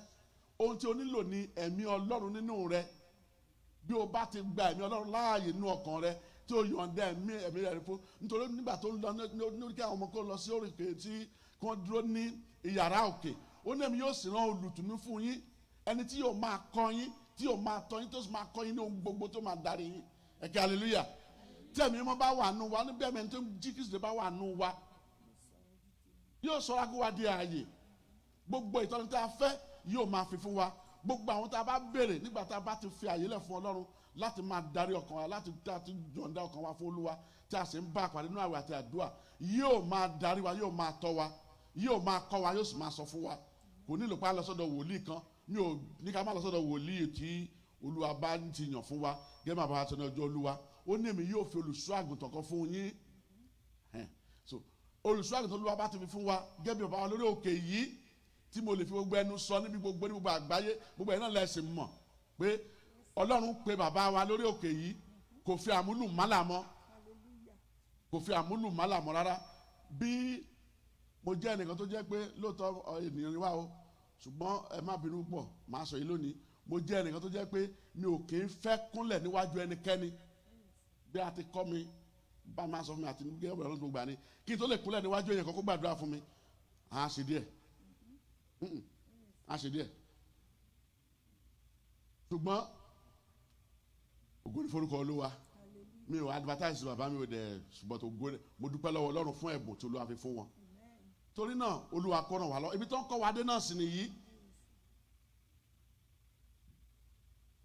Speaker 5: Ohun tí o nílò ni ẹ̀mí Ọlọ́run nínú rẹ. Bí o bá ti gba ẹ̀mí Ọlọ́run láàyè nínú ọkàn rẹ, tí o yọ̀ǹda ẹ̀mí rẹ fún, nítorí nígbà tó ń lọ ní kí àwọn ọmọ kó lọ sí òrìkè tí wọ́n dúró ní ìyàrá òkè, ó ní èmi yóò sì rán olùtùnú fún yín, ẹni tí yóò máa kọ́ yín, tí yóò máa tọ́ yín, tó sì máa kọ́ yín ní ohun gbogbo tó máa darí yín. Ẹ kí hallelujah. Tí ẹ̀mí mọ́ bá wà nù wa, níbi ẹ̀mí tó ń jí Kristi bá wà nù wa, yóò sọ wá kó wá di ààyè gbogbo ìtọ́ni tí a fẹ́ yóò máa fi fún wa gbogbo àwọn tá a bá béèrè nígbà tá a bá ti fi àyè lẹ̀ fún Ọlọ́run láti máa darí ọkàn wa láti yọ̀ǹda ọkàn wa fún Olúwa tí a sì ń bá àpàdé nínú àwẹ̀ àti àdúrà yóò máa darí wa yóò máa tọ́ wa yóò máa kọ́ wa yóò sì máa sọ fún wa kò nílò pé a lọ sọ́dọ̀ wòlíì kan mi ò ní ká má lọ sọ́dọ̀ wòlíì tí Olúwa bá ń ti yàn fún wa gẹ́gẹ́ bá bá a tẹnu ọjọ́ Olúwa ó ní èmi yóò fi olùṣọ́ àgùntàn kan fún yín so olùṣọ́ àgùntàn Olúwa bá ti fi fún wa gẹ́gẹ́ bí bàbá wa lórí òkè yìí tí mo lè fi gbogbo ẹnu sọ níbi gbogbo àgbáyé gbogbo ẹ̀ náà lẹ́sìn mọ̀ pé Ọlọ́run pè bàbá wa lórí òkè yìí kò fi àmúlùmálà mọ́ kò fi àmúlùmálà mọ́ rárá bí mo jẹ́ ẹnìkan tó jẹ́ pé lóòótọ́ ènìyàn ni wá o ṣùgbọ́n ẹ má bínú pọ̀ máa sọ yìí lónìí mo jẹ́ ẹnìkan tó jẹ́ pé mi ò kì í fẹ́ kúnlẹ̀ níwájú ẹnikẹ́ni bí a ti kọ́ mi bá máa sọ fún mi àti gẹ́gẹ́ bẹ̀rẹ̀ lọ́dún gbà ni kí n tó lè kúnlẹ̀ níwájú èèyàn kan kó gbàdúrà fún mi à á ṣe díẹ̀ à á ṣe díẹ̀ ṣùgbọ́n ògo ni forúkọ Olúwa mi ò advertise bàbá mi ò dẹ̀ ṣùgbọ́n tó gbó mo dúpẹ́ lọ́wọ́ Ọlọ́run fún ẹ̀bùn tí Olúwa fi fún wọn torí náà Olúwa kó ràn wá lọ ibi tó ń kọ́ wa dé náà sì nìyí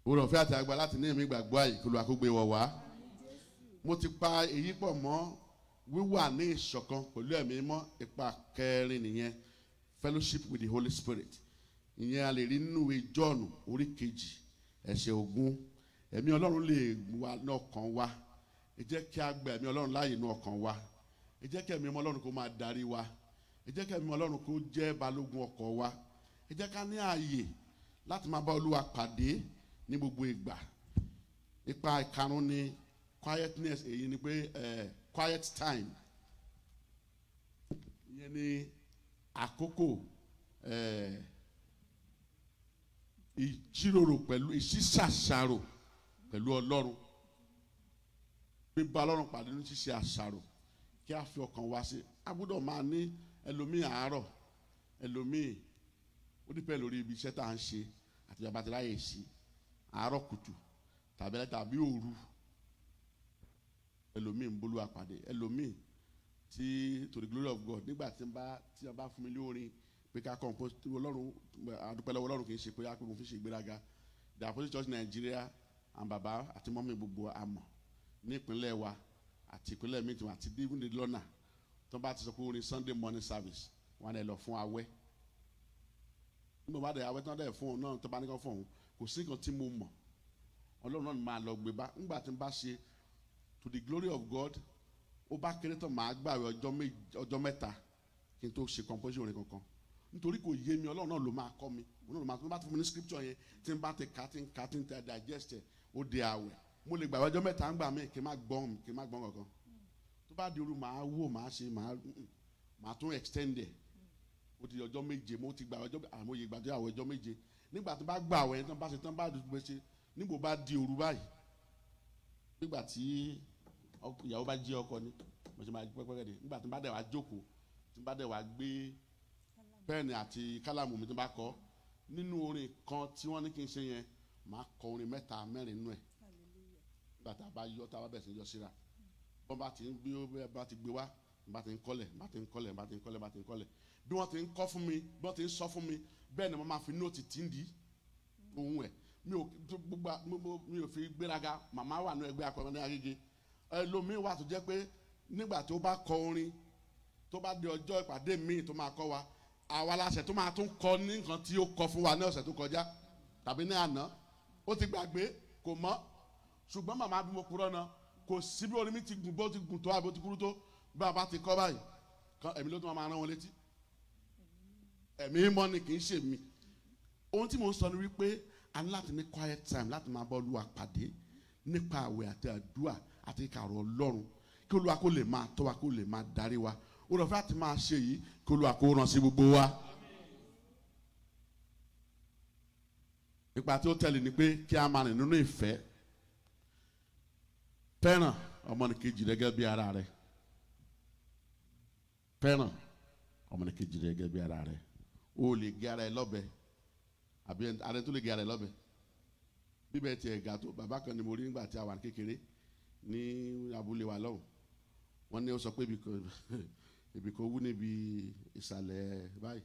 Speaker 5: òrò ọ̀fẹ́ àti àgbà láti ní èmi gbàgbọ́ àyè kí Olúwa kó gbé wọ̀ wá mo ti pa èyí pọ̀ mọ́ wíwà ní ìṣọ̀kan pẹ̀lú ẹ̀mí mọ́ ipa kẹrin nìyẹn fellowship with the Holy Spirit ìyẹn a lè rí nínú ìwé John orí 2 ẹsẹ̀ 20 ẹ̀mí Ọlọ́run lè wà ní ọkàn wa ẹ jẹ́ kí a gba ẹ̀mí Ọlọ́run láàyè ní ọkàn wa ẹ jẹ́ kí ẹ̀mí Ọlọ́run kó máa darí wa ẹ jẹ́ kí ẹ̀mí Ọlọ́run kó jẹ́ balógun ọkàn wa ẹ jẹ́ ká ní ààyè láti máa bá Olúwa pàdé ní gbogbo ìgbà ipa ìkarùn ni quietness èyí ni pé quiet time ìyẹn ni àkókò ìjíròrò pẹ̀lú ìṣíṣàṣàrò pẹ̀lú Ọlọ́run bíbá Ọlọ́run pàdé ní ṣíṣe àṣàrò kí a fi ọkàn wa sí a gbọ́dọ̀ máa ní ẹlòmíì àárọ̀ ẹlòmíì ó dípẹ́ lórí ibi iṣẹ́ tá à ń ṣe àti ìjọba tí láyè sí àárọ̀ kùtù tàbí òru ẹlòmíì ń bolú àpàdé ẹlòmíì tí to the glory of God nígbà tí wọ́n bá fún mi ní orin pé ká compose Ọlọ́run àdúpẹ́ lọ́wọ́ Ọlọ́run kì í ṣe pé a pé mo fi ṣe ìgbéraga the Apostolic Church Nigeria and bàbá àti mọ́mí gbogbo àmọ̀ ní ìpínlẹ̀ wa àti ìpínlẹ̀ mi tiwọn àti even the lọ́nà tó bá ti sọ pé orin Sunday morning service wọn ẹ lọ fún awẹ́ nígbà bá dẹ̀ awẹ́ tó ń dẹ̀ fún òun náà tó bá ní kàn fún òun kò sí nǹkan tí mo mọ̀ Ọlọ́run náà ni máa lọ gbé bá ńgbà tí n bá ṣe to the glory of God ó bá kéré tán máa gbààwẹ̀ ọjọ́ mẹ́ta kí n tó ṣe composition orin kankan nítorí kò yé mi Ọlọ́run náà ló máa kọ́ mi Ọlọ́run máa tó bá ti fún mi ní scripture yẹn tí n bá ti kà tí n tẹ digest ẹ̀ ó di àwẹ̀ mo lè gbààwẹ̀ ọjọ́ mẹ́ta ń gbà mí kí n má gbọ́n kankan tó bá di òru máa wò máa tún extend ẹ̀ ó di ọjọ́ méje mo ti gbààwẹ̀ àmọye ìgbàdé àwẹ̀ ọjọ́ méje nígbà tó bá gbààwẹ̀ tán bá ṣe tán bá dùgbò ṣe nígbò bá di òru báyìí nígbà tí ìyàwó bá jí ọkọ ni mo ṣe máa pẹ́pẹ́ rẹ̀ nígbà tí n bá dẹ̀ wá jókòó tí n bá dẹ̀ wá gbé pẹ́ẹ̀nì àti kálámù mi tó bá kọ nínú orin kan tí wọ́n ní kí n ṣe yẹn máa kọ orin 3 4 nínú ẹ̀ nígbà tá a bá yọ tá a bá bẹ̀rẹ̀ sí yọ síra bọ́n bá ti ń gbé bá ti gbé wá bá ti ń kọ́lẹ̀ bí wọ́n ti ń kọ́ fún mi bí wọ́n ti ń sọ fún mi bẹ́ẹ̀ ni mo máa fi nóòtì tí ń di ohun ẹ̀ mi ò fi gbéraga màmá wà ní ẹgbẹ́ akọrin ní Agége ẹlòmíín wà tó jẹ́ pé nígbà tó bá kọ orin tó bá di ọjọ́ ìpàdé míì tó máa kọ́ wa àwa láṣẹ tó máa tún kọ ní nǹkan tí ó kọ fún wa ní ọ̀sẹ̀ tó kọjá tàbí ní àná ó ti gbàgbé kò mọ̀ ṣùgbọ́n màmá bí mo purọ́ náà kò sí bí orin mi ti gùn bó ti gùn tó àbí ó ti kúrú tó bí a bá ti kọ́ báyìí kan ẹ̀mí ló tún máa rán wọn létí ẹ̀mí mọ́ ni kì í ṣe mi ohun tí mo ń sọ ni wípé a ní láti ní quiet time láti máa bá Olúwa pàdé nípa àwẹ̀ àti àdúrà àti ìkàrọ̀ Ọlọ́run kí Olúwa kó lè máa tọ́ wa kó lè máa darí wa olùfẹ́ àti máa ṣe yìí kí Olúwa kó ràn sí gbogbo wa. ipa tí ó tẹ̀lé ni pé kí a máa rìn nínú ìfẹ́ fẹ́ràn ọmọnìkejì rẹ gẹ́gẹ́ bí ara rẹ fẹ́ràn ọmọnìkejì rẹ gẹ́gẹ́ bí ara rẹ o lè gé ara ẹ lọ́bẹ àbí ara ẹ tó lè gé ara ẹ lọ́bẹ bíbẹ̀ tiẹ̀ ga tó bàbá kan ni mo rí nígbà tí a wà ní kékeré ní abúlé wa lọ́hùn wọ́n ní ó sọ pé ibi kò wú níbi ìsàlẹ̀ báyìí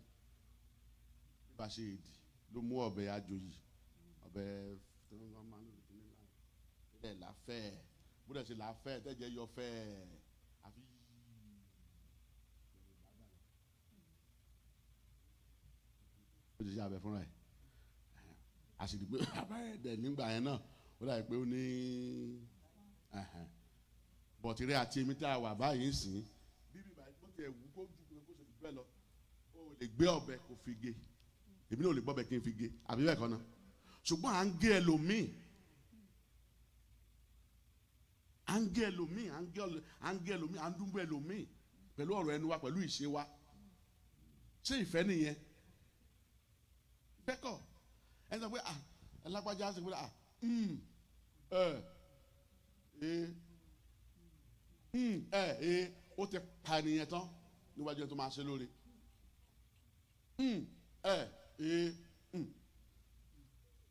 Speaker 5: bá ṣe èdè ló mú ọ̀bẹ àjòyì ọ̀bẹ tó ń lọ máa ń lò ní ilẹ̀ láfẹ́ bóde ṣe láfẹ́ tẹ́jẹ́ yọ fẹ́ àfi ó ti ṣe abẹ fúnra ẹ̀ àṣìlì pé abáyẹ̀dẹ̀ nígbà yẹn náà ó dàbí pé ó ní bọ̀tìrẹ́ àti èmi tá a wà báyìí ń sìn bíbí báyìí bó ti ẹ̀ wú kó ju kó ṣe bẹ́ẹ̀ lọ ó lè gbé ọ̀bẹ kó fi gé èmi náà ò lè gbọ́ ọ̀bẹ kí n fi gé àbí bẹ́ẹ̀ kọ́ náà ṣùgbọ́n à ń gé ẹlòmíì à ń gé ẹlòmíì à ń dúnbọ̀ ẹlòmíì pẹ̀lú ọ̀rọ̀ ẹnu wa pẹ̀lú ìṣe wa ṣé ìfẹ́ nìyẹn ìfẹ́ kọ́ ẹ sọ pé ẹlágbájá ṣe pé ó ti pa ènìyàn tán níwájú ẹni tó máa ṣe lóore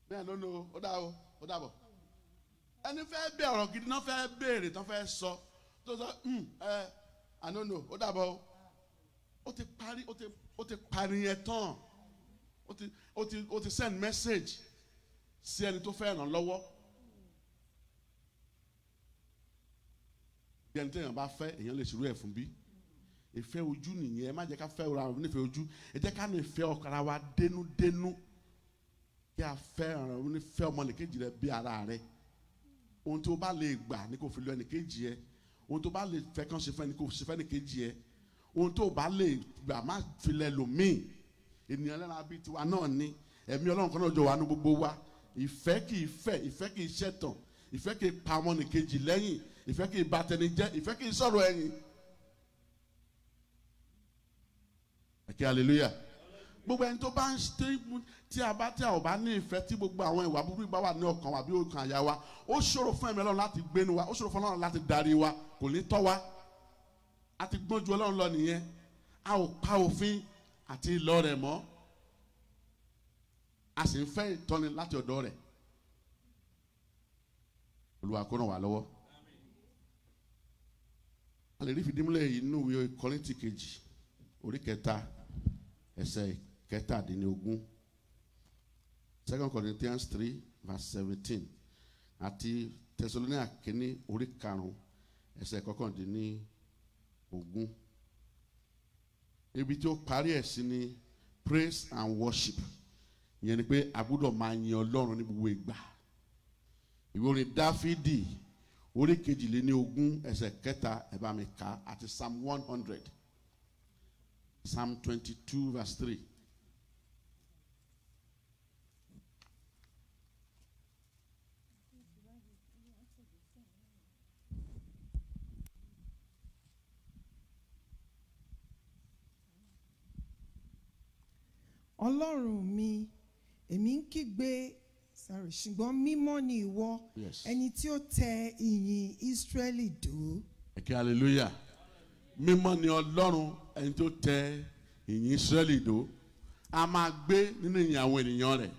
Speaker 5: bẹ́ẹ̀ ló ń lo ó dàbọ̀ ẹni fẹ́ bẹ ọ̀rọ̀ gidi náà fẹ́ béèrè tán fẹ́ sọ tó sọ ànónò ó dàbọ̀ ó ti parí ó ti parí yẹn tán ó ti send message sí ẹni tó fẹ́ ràn lọ́wọ́ bí ẹni tẹ́yàn bá fẹ́ èèyàn lè ṣerú ẹ̀ fún bí ìfẹ́ ojú nìyẹn ẹ má jẹ́ ká fẹ́ ra nífẹ̀ẹ́ ojú ẹ jẹ́ ká ní ìfẹ́ ọ̀kara wa dénúdénú kí a fẹ́ ara wọn nífẹ̀ẹ́ ọmọnìkejì rẹ bí ara rẹ ohun tó bá lè gbà ní kò fi lọ ẹnìkejì ẹ ohun tó bá lè fẹ́ kàn ṣe fẹ́ ní kò ṣe fẹ́ ẹnìkejì ẹ ohun tó bá lè gbà má fi lẹ lòmíì ènìyàn lẹ́nu bíi tiwa náà ni ẹ̀mí ọlọ́run kan náà jọ wà ní gbogbo wa ìfẹ́ kì í fẹ́ ìfẹ́ kì í ṣẹ̀tàn ìfẹ́ kì í pa ọmọnìkejì lẹ́yìn ìfẹ́ kì í bà tẹni jẹ́ ìfẹ́ kì í sọ̀rọ̀ ẹ̀yìn. ẹ̀kẹ́ hallelujah gbogbo ẹni tó bá ń ṣe tí a ò bá ní ìfẹ́ tí gbogbo àwọn ìwà búburú bá wà ní ọkàn wa bí ọkàn àyà wa ó ṣòro fún ẹ̀mí ọlọ́run láti gbénu wa ó ṣòro fún ọlọ́run láti darí wa kò ní tọ́ wa a ti gbọ́n ju ọlọ́run lọ nìyẹn a ò pa òfin àti ìlọ rẹ̀ mọ́ a sì ń fẹ́ ìtọ́ni láti ọ̀dọ̀ rẹ̀ Olúwa kó ràn wá lọ́wọ́ a lè rí fìdímúlẹ̀ yìí nínú ìwé Kọ́ríńtì kejì orí 3 ẹsẹ̀ 17 2 Corinthians 3 verse 17 àti Thessalonica kìíní orí 5 ẹsẹ̀ 19 ibi tí ó parí ẹ̀ sí ni praise and worship ìyẹn ni pé a gbọ́dọ̀ máa yin Ọlọ́run ní gbogbo ìgbà ìwé orin Dáfídì orí 22 ẹsẹ̀ 3 ẹ bá mi kà àti Psalm 100 Psalm 22 verse 3.
Speaker 6: Ọlọ́run mi èmi ń kígbe ṣùgbọ́n mímọ́ ni ìwọ ẹni tí ó tẹ ìyìn Ísírẹ́lì dó.
Speaker 5: ẹ̀kẹ́ hallelujah mímọ́ ni Ọlọ́run ẹni tó tẹ ìyìn Ísírẹ́lì dó a máa gbé nínú ìyìn àwọn ènìyàn rẹ̀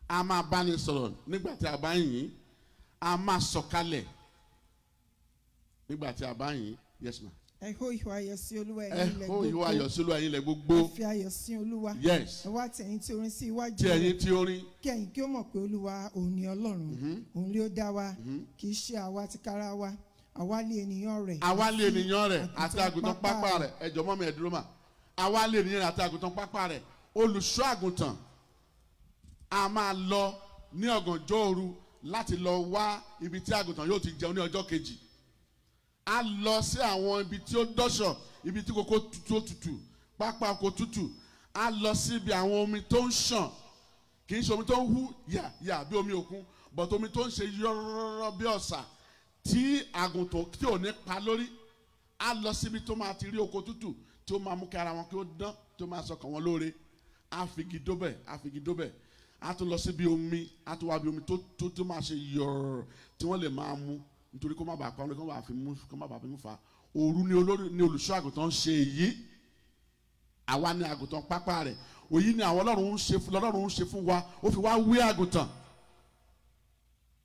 Speaker 5: a máa bá ní sọ̀rọ̀ nígbà tí a bá yìn a máa sọ̀kalẹ̀ nígbà tí a bá yìn yes ma.
Speaker 6: ẹ hó ìhó ayọ̀ sí Olúwa ẹ̀yin ilẹ̀ gbogbo.
Speaker 5: ẹ hó ìhó ayọ̀ sí Olúwa ẹ̀yin ilẹ̀ gbogbo.
Speaker 6: ẹ fi ayọ̀ sí Olúwa.
Speaker 5: yes.
Speaker 6: ẹ wá tẹ̀yìn tí orin sí iwájú rẹ̀.
Speaker 5: tí ẹ̀yin tí orin.
Speaker 6: kí ẹ̀yin kí ó mọ̀ pé Olúwa òun ni Ọlọ́run òun ló dá wa kì í ṣe àwa tìkára wa àwa lé ènìyàn rẹ̀.
Speaker 5: àwa lé ènìyàn rẹ̀ àti àgùntàn pápá rẹ̀ ẹ jọ̀ọ́ mọ́ mi ẹ dúró mà àwa lé ènìyàn rẹ̀ àti àgùntàn pápá rẹ̀ olùṣọ́ àgùntàn a máa lọ ní ọ̀gànjọ́ òru láti lọ wá ibi tí àgùntàn yóò ti jẹun ní ọjọ́ kejì a lọ sí àwọn ibi tí ó dọ́ṣọ̀ ibi tí kòkó tutù pápá kò tutù a lọ síbi àwọn omi tó ń ṣàn kì í ṣe omi tó ń hú yà bí omi òkun but omi tó ń ṣe yọ́rọ́rọ́ bí ọ̀sà tí àgùntàn tí ò ní pa lórí a lọ síbi tó máa ti rí oko tútù tí ó máa mú kí ara wọn kí ó dán tí ó máa sọkàn wọn lóore a figi dóbẹ̀ a tún lọ síbi omi a tún wá bí omi tó máa ṣe yọ̀rọ̀ tí wọ́n lè máa mu nítorí kó má bàa pa wọn kó má bàa fi mú fa òru ni olùṣọ́ àgùntàn ṣe èyí àwa ni àgùntàn pápá rẹ̀ òyí ni àwọn Ọlọ́run ń ṣe fún wa ó fi wá wé àgùntàn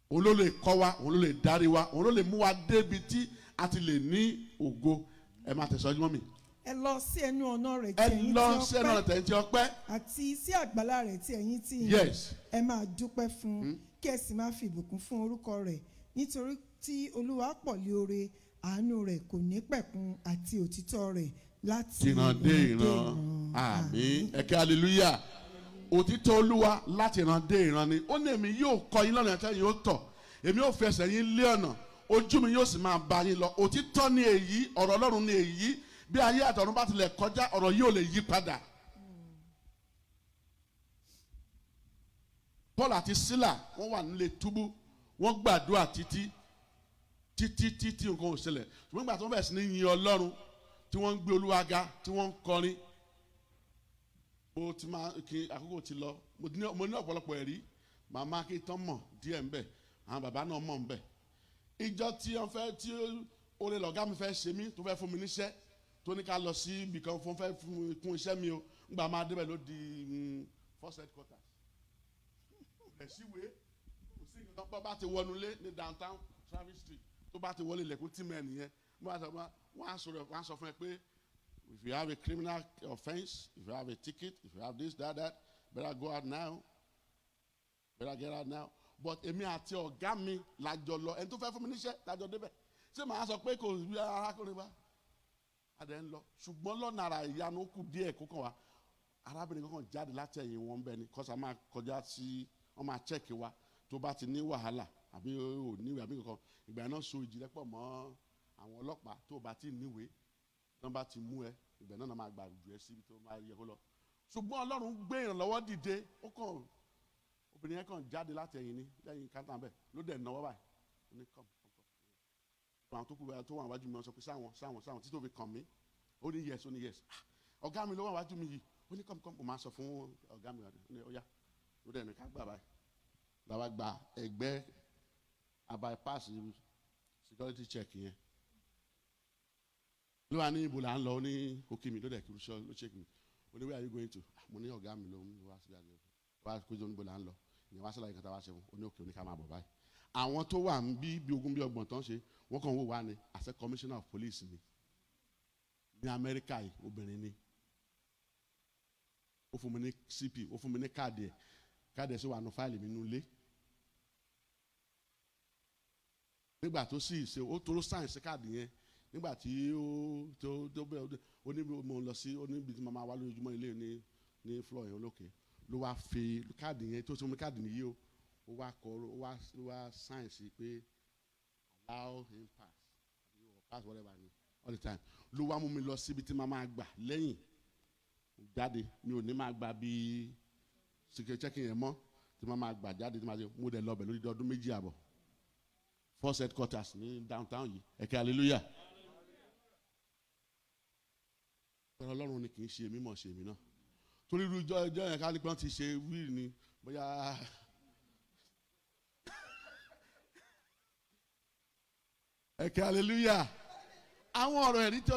Speaker 5: òun ló lè kọ́ wa òun ló lè darí wa òun ló lè mú wa débi tí a ti lè ní ògo ẹ máa tẹ̀síwájú mọ́ mi.
Speaker 6: ẹ lọ sí ẹnu ọ̀nà rẹ̀ tí
Speaker 5: ẹ
Speaker 6: ẹ̀yin
Speaker 5: lọ
Speaker 6: tí
Speaker 5: sí ẹnu ọ̀nà tẹ̀yìn tí ọpẹ́.
Speaker 6: àti sí àgbàlá rẹ̀ tí ẹ̀yin tí
Speaker 5: Yes.
Speaker 6: ẹ máa dúpẹ́ fún kí ẹ sì máa fi ìbùkún fún orúkọ rẹ̀ nítorí tí Olúwa pọ̀ lé oore àánú rẹ̀ kò ní pẹ̀kun àti òtítọ́ rẹ̀ láti
Speaker 5: ìran dé ìran. Àmín. Ẹ̀kẹ́ hallelujah. Òtítọ́ Olúwa láti ìran dé ìran ni. Ó ní èmi yóò kọ́ yín lọ́nà tẹ́yìn ó tọ̀. Èmi yóò fi ẹsẹ̀ yín lé ọ̀nà. Ojú mi yóò sì máa bá yín lọ. Òtítọ́ ni èyí, ọ̀rọ̀ Ọlọ́run ni èyí. Bí ayé àtọ̀run bá tilẹ̀ kọjá, ọ̀rọ̀ yìí ò lè yí padà. Paul àti Sílà wọ́n wà nílé túbú, wọ́n gbàdúrà títí nǹkan ò ṣẹlẹ̀. Ṣùgbọ́n ìgbà tí wọ́n bẹ̀rẹ̀ sí ní yin Ọlọ́run, tí wọ́n ń gbé Olúwa ga, tí wọ́n ń kọrin, mo ti máa kí àkókò ti lọ. Mo ní ọ̀pọ̀lọpọ̀ ẹ̀rí, màmá kí tán mọ̀ díẹ̀ ń bẹ̀, àwọn bàbá náà mọ̀ ń bẹ̀. Ìjọ tí wọ́n fẹ́ tí olè lọ̀gá mi fẹ́ ṣe mí, tó fẹ́ fún mi níṣẹ́, tó ní ká lọ sí ibìkan fún fẹ́ kún iṣẹ́ mi o, ńgbà máa débẹ̀ ló di first headquarters. Ẹ̀síwèé kò sí nǹkan tó bá ti wọnú lé ní downtown Travis Street, tó bá ti wọlé ilẹ̀kùn tí mẹ́rin yẹn, wọ́n á sọ fún ẹ pé if you have a criminal offence, if you have a ticket, if you have this, that, better go out now, better get out now. But èmi àti ọ̀gá mi lájọ lọ, ẹni tó fẹ́ fún mi níṣẹ́ lájọ débẹ̀. Ṣé màá sọ pé kò rí arákùnrin wa? Adé ń lọ. Ṣùgbọ́n lọ́nà ara ìyanu kù díẹ̀ kó kàn wá. Arábìnrin kankan jáde láti ẹ̀yìn wọn bẹ́ẹ̀ ni, kọ́sà máa kọjá sí, wọ́n máa chẹ́ẹ̀kì wa tó bá ti ní wàhálà àbí ò níwèé àbí kankan. Ìgbà náà so ìjìnlẹ̀ mọ́ àwọn ọlọ́pàá tó bá ti níwèé, tó bá ti mú ẹ, ìgbà náà máa gbà jù ẹ síbi tó máa yẹ kó lọ. Ṣùgbọ́n Ọlọ́run gbé ìrànlọ́wọ́ dìde, ó kàn obìnrin yẹn kàn jáde láti ẹ̀yìn ni lẹ́yìn kántà bẹ́ẹ̀ ló dẹ̀ náwó báyìí ó ní kàn. Àwọn tó kù tó wà wájú mi wọ́n sọ pé sáwọn títí ó fi kàn mí ó ní yes ọ̀gá mi ló wà wájú mi yìí ó ní kàn ó máa sọ fún ọ̀gá mi ó yá ló dẹ̀ ní ká gbà báyìí làwa gba ẹgbẹ́ bypass security check yẹn ló wà ní ibo là ń lọ ó ní òkè mi ló dẹ̀ kí ló check mi ó ní where are you going to mo ní ọ̀gá mi ló ń wá sí àgbẹ̀ wá kójú oníbo là ń lọ ìyẹn wá sálàyé kan tá a wá ṣe fún oní òkè oníkà máa bọ̀ báyìí àwọn tó wà ń bí ogún bí ọgbọ̀n tán ṣe wọ́n kàn wò wá ní àṣẹ commissioner of police ni ní Amẹ́ríkà yìí obìnrin ni ó fún mi ní CP ó fún mi ní káàdì ẹ̀ sì wà nù fáìlì mi nù lé nígbà tó sì ṣe ó tó sáyẹ̀nsì káàdì yẹn nígbà tí ó bẹ̀rẹ̀ ó ní mo lọ sí ó ní ibi tí mo máa wá lójoojúmọ́ ilé ní floor yẹn olókè ló wá fi káàdì yẹn tó sọmi káàdì nìyí o ó wá sáyẹ̀nsì pé allow him pass whatever ni all the time ló wá mú mi lọ síbi tí màá máa gbà lẹ́yìn jáde mi ò ní máa gbà bí security checking yẹn mọ́ tí màá máa gbà jáde tí màá ṣe mo dẹ̀ lọ bẹ̀ lórí ọdún méjì àbọ̀ first headquarters ní downtown yìí ẹ̀kẹ́ hallelujah ọ̀rọ̀ Ọlọ́run ni kì í ṣe èmi mọ̀ ṣe èmi náà torí irú ìjọ yẹn ká ní pé wọ́n ti ṣe wíìlì ni bóyá ẹ̀kẹ́ hallelujah àwọn ọ̀rọ̀ ẹ̀rí tí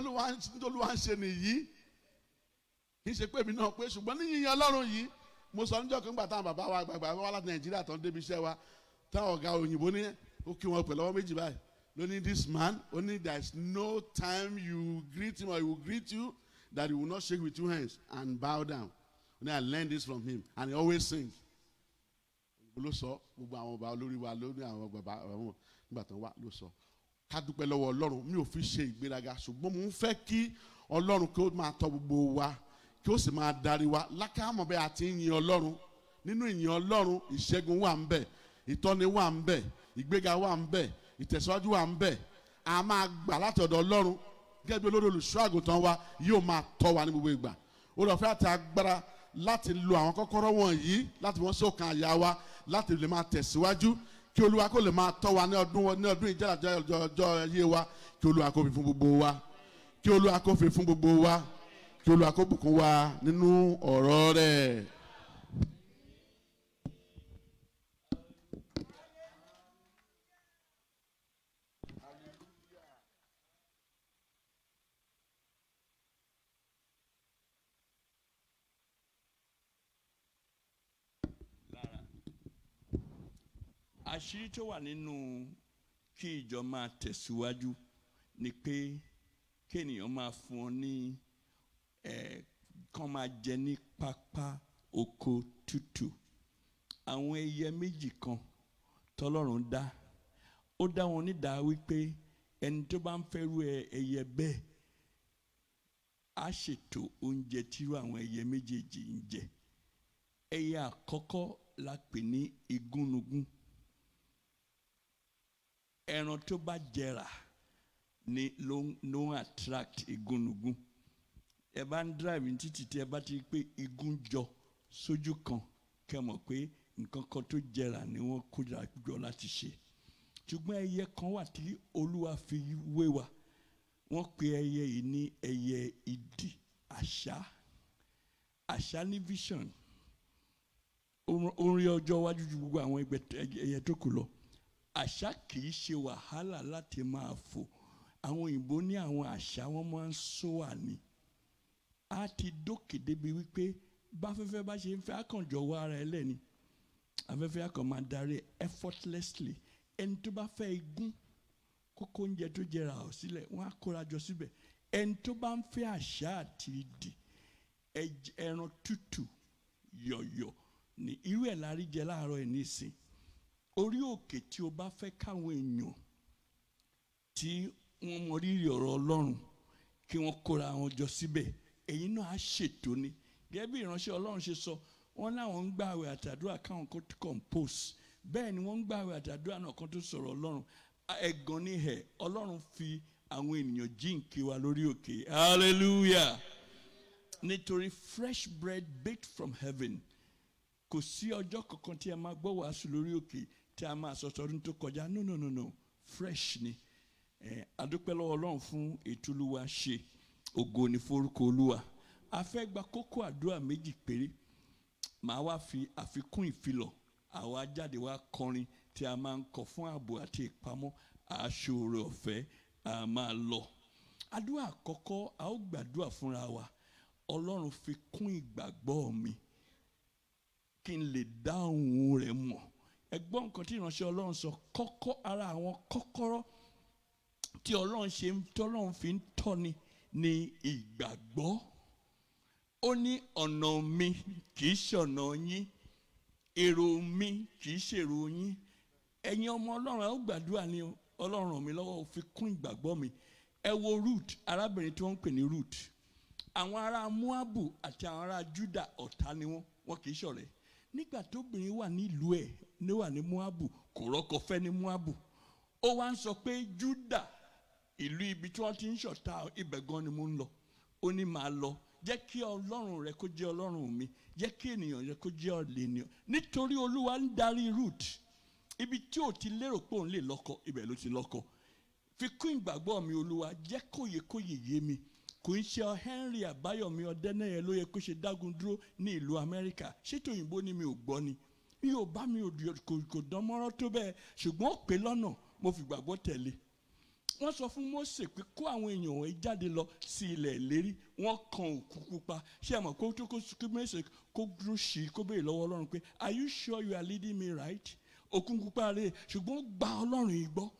Speaker 5: Olúwa ń ṣe nìyí kì í ṣe pé èmi náà pé ṣùgbọ́n ní yíyan Ọlọ́run yìí mo sọ níjọ́ kan nígbà táwọn bàbá wa gbàgbà wá láti Nàìjíríà tó ń débi iṣẹ́ wa táwọn ọ̀gá òyìnbó ní ó kí wọn pẹ̀lú ọwọ́ méjì báyìí lóní this man only there is no time you greet him or he will greet you that he will not shake with two hands and bow down. I learned this from him and he always sings. Ló sọ gbogbo àwọn ọba olórí wa lórí àwọn bàbá àwọn nígbà tó wà ló sọ ká dúpẹ́ lọ́wọ́ Ọlọ́run mi ò fi ṣe ìgbéraga ṣùgbọ́n mo ń fẹ́ kí Ọlọ́run kí ó máa tọ́ gbogbo wa kí ó sì máa darí wa lákàmọ̀ bẹ́ẹ̀ àti ìyìn Ọlọ́run nínú ìyìn Ọlọ́run ìṣẹ́gun wà ń bẹ ìtọ́ni wà ń bẹ ìgbéga wà ń bẹ ìtẹ̀síwájú wà ń bẹ a máa gbà láti ọ̀dọ̀ Ọlọ́run gẹ́gẹ́ bí olórí olùṣọ́ àgùntàn wa yóò máa tọ́ wa ní gbogbo ìgbà olùfẹ́ àti agbára láti lo àwọn kọ́kọ́rọ́ wọ̀nyí láti wọ́n sọ̀kan àyà wa láti lè máa tẹ̀síwájú kí Olúwa kó lè máa tọ́ wa ní ọdún ìjẹ́lá ọjọ́ ayé wa kí Olúwa kó fi fún gbogbo wa kí Olúwa kó fi fún gbogbo wa kí Olúwa kó bùkún wa nínú ọ̀rọ̀ rẹ̀.
Speaker 7: àṣírí tó wà nínú kí ìjọ máa tẹ̀síwájú ni pé kéèyàn máa fún ọ ní kàn máa jẹ ní pápá oko tútù. Àwọn ẹyẹ méjì kan tọ́lọ́run dá, ó dá wọn nídàá wípé ẹni tó bá ń fẹ́rù ẹyẹ bẹ́ẹ̀ á ṣètò oúnjẹ tírú àwọn ẹyẹ méjèèjì ń jẹ. Ẹyẹ àkọ́kọ́ la pè ní igúnnugún. Ẹran tó bá jẹrà ni ló ń attract igúnnugún. Ẹ bá ń drive ní títì tí ẹ bá ti pé igún jọ sójú kan, kẹ́ mọ̀ pé nǹkan kan tó jẹrà ni wọ́n kó jọ láti ṣe. Ṣùgbọ́n ẹyẹ kan wà tí Olúwa fi wé wa. Wọ́n pe ẹyẹ yìí ní ẹyẹ idì, àṣá. Àṣá ní vision. Ó rí ọjọ́ iwájú ju gbogbo àwọn ẹyẹ tó kù lọ. Àṣá kì í ṣe wàhálà láti máa fò. Àwọn òyìnbó ní àwọn àṣá wọn máa ń sówà ní. A ti dókè débi wípé báfẹ́fẹ́ bá ṣe ń fẹ́ àkànjọ wá ara ẹ lẹ́ni. Afẹ́fẹ́ àkàn máa darí effortlessly. Ẹni tó bá fẹ́ igún kókó oúnjẹ tó jẹrà ọ̀ sílẹ̀, wọ́n á kóra jọ síbẹ̀. Ẹni tó bá ń fẹ́ àṣá àti idì, ẹran tútù yọ̀yọ̀ ní irú ẹ̀ lárí jẹ láàárọ̀ ẹ̀ nísìn. Orí òkè tí o bá fẹ́ káwọn èèyàn tí wọ́n mọ rírì ọ̀rọ̀ Ọlọ́run kí wọ́n kóra wọn jọ síbẹ̀, èyí náà á ṣètò ni. Gẹ́gẹ́ bí ìránṣẹ́ Ọlọ́run ṣe sọ, wọ́n láwọn ń gbààwẹ̀ àtàdúrà káwọn kó compose. Bẹ́ẹ̀ ni wọ́n ń gbààwẹ̀ àtàdúrà náà kan tó sọ̀rọ̀ Ọlọ́run. Ẹ̀gàn ní ẹ̀, Ọlọ́run fi àwọn ènìyàn jíǹkí wa lórí òkè. Hallelujah. Nítorí fresh bread baked from heaven. Kò sí ọjọ́ kankan tí a máa gbọ́ wàásù lórí òkè tí a máa sọ̀tọ̀ ọdún tó kọjá. No. Fresh ni. Adúpẹ́ lọ́wọ́ Ọlọ́run fún ètò Olúwa ṣe. Ògo ni forúkọ Olúwa. A fẹ́ gba kókó àdúrà méjì péré. Màá wá fi àfikún ìfilọ̀. Àwa jáde wá kọrin tí a máa ń kọ fún ààbò àti ìpamọ́. Aṣọ́ore ọ̀fẹ́ a máa lọ. Àdúrà àkọ́kọ́ a ó gbàdúrà fúnra wa. Ọlọ́run fi kún ìgbàgbọ́ mi kí n lè dá ohùn rẹ̀ mọ̀. Ẹ gbọ́ nǹkan tí ìránṣẹ́ Ọlọ́run sọ. Kọ́kọ́ ara àwọn kọ́kọ́rọ́ tí Ọlọ́run fi ń tọ́ni ní ìgbàgbọ́. Ó ní ọ̀nà mi kì í ṣe ọ̀nà yín, èrò mi kì í ṣe èrò yín. Ẹ̀yin ọmọ Ọlọ́run ẹ ó gbàdúrà ní Ọlọ́run ràn mí lọ́wọ́, ó fi kún ìgbàgbọ́ mi. Ẹ wo Ruth, arábìnrin tí wọ́n ń pè ní Ruth. Àwọn ará Moabu àti àwọn ará Juda ọ̀tá ni wọ́n kì í ṣọ̀rẹ́. Nígbà tóbìnrin wà nílùú ẹ̀ wà ní Moabu, kò rọ́kọ fẹ́ ní Moabu. Ó wá ń sọ pé Juda, ìlú ibi tí wọ́n ti ń ṣọ̀tá, ibẹ̀ gan ni mo ń lọ. Ó ní màá lọ. Jẹ́ kí Ọlọ́run rẹ kó jẹ́ Ọlọ́run mi. Jẹ́ kí ènìyàn rẹ kó jẹ́ ọ̀lẹ ènìyàn. Nítorí Olúwa ń darí Ruth. Ibi tí ò ti lérò pé òun lè lọ́kọ, ibẹ̀ ló ti lọ́kọ. Fi kún ìgbàgbọ́ mi Olúwa, jẹ́ kóyè yé mi. Kò ń ṣe Henry Àbáyọ̀mí Ọdẹ́nẹ́yẹ ló yẹ kó ṣe dágun dúró ní ìlú Amẹ́ríkà. Ṣé tòyìnbó ni mi ò gbọ́ ni? Mi ò bá mi kò dán mọ́rán tó bẹ́ẹ̀. Ṣùgbọ́n ó pè lọ́nà, mo fi gbàgbọ́ tẹ̀lé. Wọ́n sọ fún Mósè pé kó àwọn èèyàn wọ̀nyí jáde lọ sí ilẹ̀ ìlérí. Wọ́n kan òkú pupa. Ṣé ẹ mọ̀ kó tó kó Mósè kó dúró sí i kó béèrè lọ́wọ́ Ọlọ́run pé are you sure you are leading me right? Òkú pupa rèé, ṣùgbọ́n ó gba Ọlọ́run yìí gbọ́.